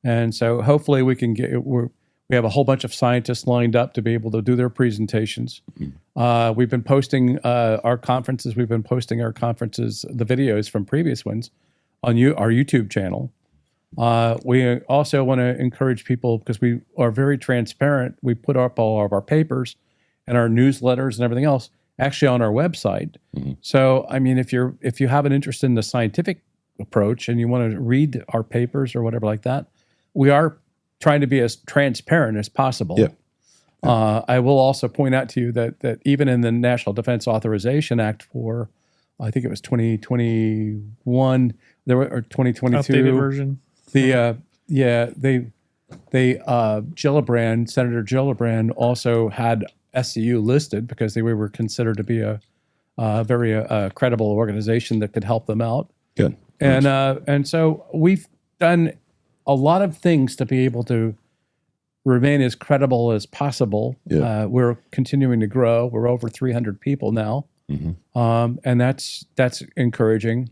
[SPEAKER 3] And so hopefully we can we have a whole bunch of scientists lined up to be able to do their presentations. We've been posting our conferences. We've been posting our conferences, the videos from previous ones, on our YouTube channel. We also want to encourage people, because we are very transparent. We put up all of our papers and our newsletters and everything else actually on our website. So, I mean, if you have an interest in the scientific approach and you want to read our papers or whatever like that, we are trying to be as transparent as possible. Yeah. I will also point out to you that even in the National Defense Authorization Act for, I think it was 2021 or 2022
[SPEAKER 4] updated version.
[SPEAKER 3] Gillibrand, Senator Gillibrand also had SCU listed because we were considered to be a very credible organization that could help them out.
[SPEAKER 2] Good.
[SPEAKER 3] And so we've done a lot of things to be able to remain as credible as possible. Yeah. We're continuing to grow. We're over 300 people now, and that's encouraging.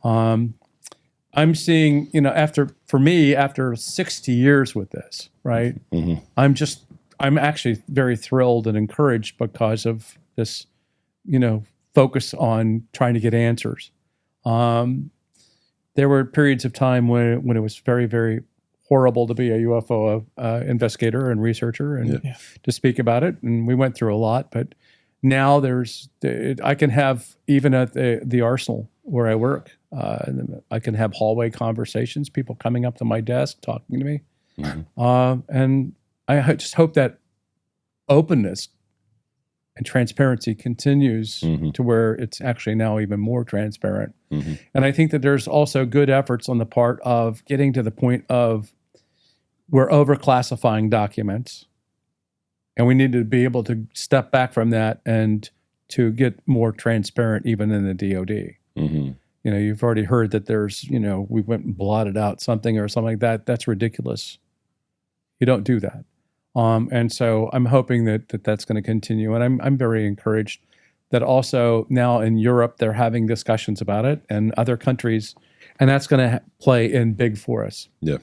[SPEAKER 3] I'm seeing, after 60 years with this, right? I'm actually very thrilled and encouraged because of this, focus on trying to get answers. There were periods of time when it was very, very horrible to be a UFO investigator and researcher and to speak about it. And we went through a lot, but now I can have, even at the Arsenal where I work, I can have hallway conversations, people coming up to my desk, talking to me. And I just hope that openness and transparency continues to where it's actually now even more transparent. And I think that there's also good efforts on the part of getting to the point of we're overclassifying documents, and we need to be able to step back from that and to get more transparent even in the DoD. You know, you've already heard that there's, you know, we went and blotted out something or something like that. That's ridiculous. You don't do that. And so I'm hoping that that's going to continue. And I'm very encouraged that also now in Europe, they're having discussions about it, and other countries, and that's going to play in big for us.
[SPEAKER 2] Yeah.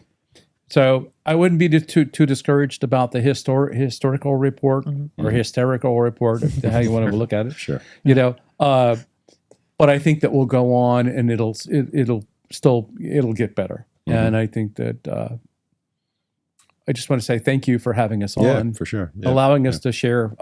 [SPEAKER 3] So I wouldn't be too discouraged about the historical report or hysterical report, how you want to look at it.
[SPEAKER 2] Sure.
[SPEAKER 3] You know, but I think that will go on, and it'll get better. And I think that I just want to say thank you for having us on.
[SPEAKER 2] For sure.
[SPEAKER 3] Allowing us to share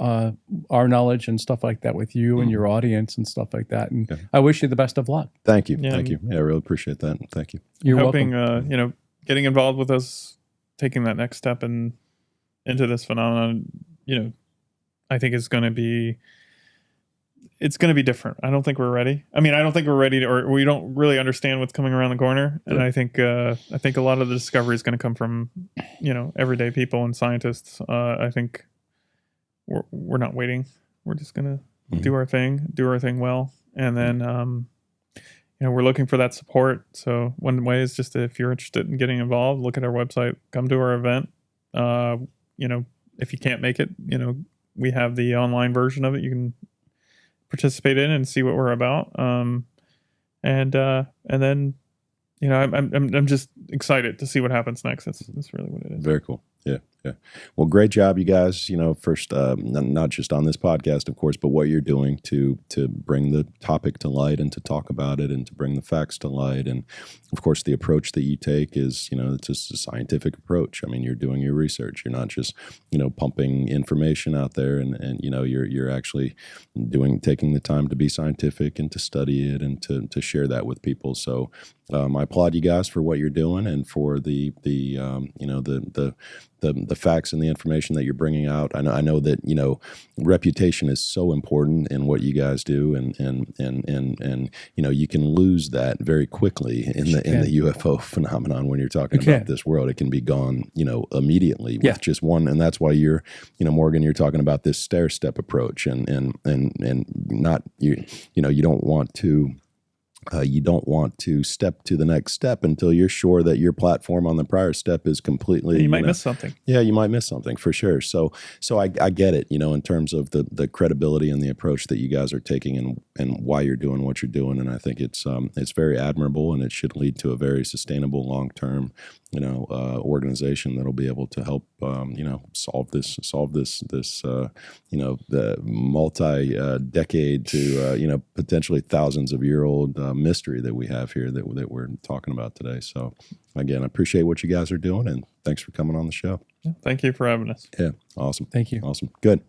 [SPEAKER 3] our knowledge and stuff like that with you and your audience and stuff like that. And I wish you the best of luck.
[SPEAKER 2] Thank you. Thank you. Yeah, I really appreciate that. Thank you.
[SPEAKER 3] You're
[SPEAKER 4] hoping,
[SPEAKER 3] welcome.
[SPEAKER 4] you know, getting involved with us, taking that next step into this phenomenon, you know, I think it's going to be different. I don't think we're ready. I mean, I don't think we're ready or we don't really understand what's coming around the corner. And I think a lot of the discovery is going to come from, you know, everyday people and scientists. I think we're not waiting. We're just going to do our thing well. And then, you know, we're looking for that support. So one way is just if you're interested in getting involved, look at our website, come to our event. You know, if you can't make it, you know, we have the online version of it. You can participate in and see what we're about. And then, you know, I'm just excited to see what happens next. That's really what it is.
[SPEAKER 2] Very cool. Yeah. Well, great job, you guys. You know, first, not just on this podcast, of course, but what you're doing to bring the topic to light and to talk about it and to bring the facts to light. And of course, the approach that you take is, you know, it's just a scientific approach. I mean, you're doing your research. You're not just, you know, pumping information out there, and you know, you're actually taking the time to be scientific and to study it and to share that with people. So I applaud you guys for what you're doing and for the you know, the facts and the information that you're bringing out. I know that, you know, reputation is so important in what you guys do, and you know, you can lose that very quickly in the UFO phenomenon when you're talking about this world. It can be gone, you know, immediately with just one, and that's why you're, you know, Morgan, you're talking about this stair-step approach, and not you know, you don't want to step to the next step until you're sure that your platform on the prior step is completely.
[SPEAKER 4] You might miss something.
[SPEAKER 2] Yeah, you might miss something for sure. So I get it, you know, in terms of the credibility and the approach that you guys are taking and why you're doing what you're doing. And I think it's very admirable, and it should lead to a very sustainable, long-term, you know, organization that'll be able to help, you know, solve this, you know, the multi-decade to, you know, potentially thousands of year old mystery that we have here that we're talking about today. So again, I appreciate what you guys are doing, and thanks for coming on the show.
[SPEAKER 4] Thank you for having us.
[SPEAKER 2] Yeah. Awesome.
[SPEAKER 3] Thank you.
[SPEAKER 2] Awesome. Good.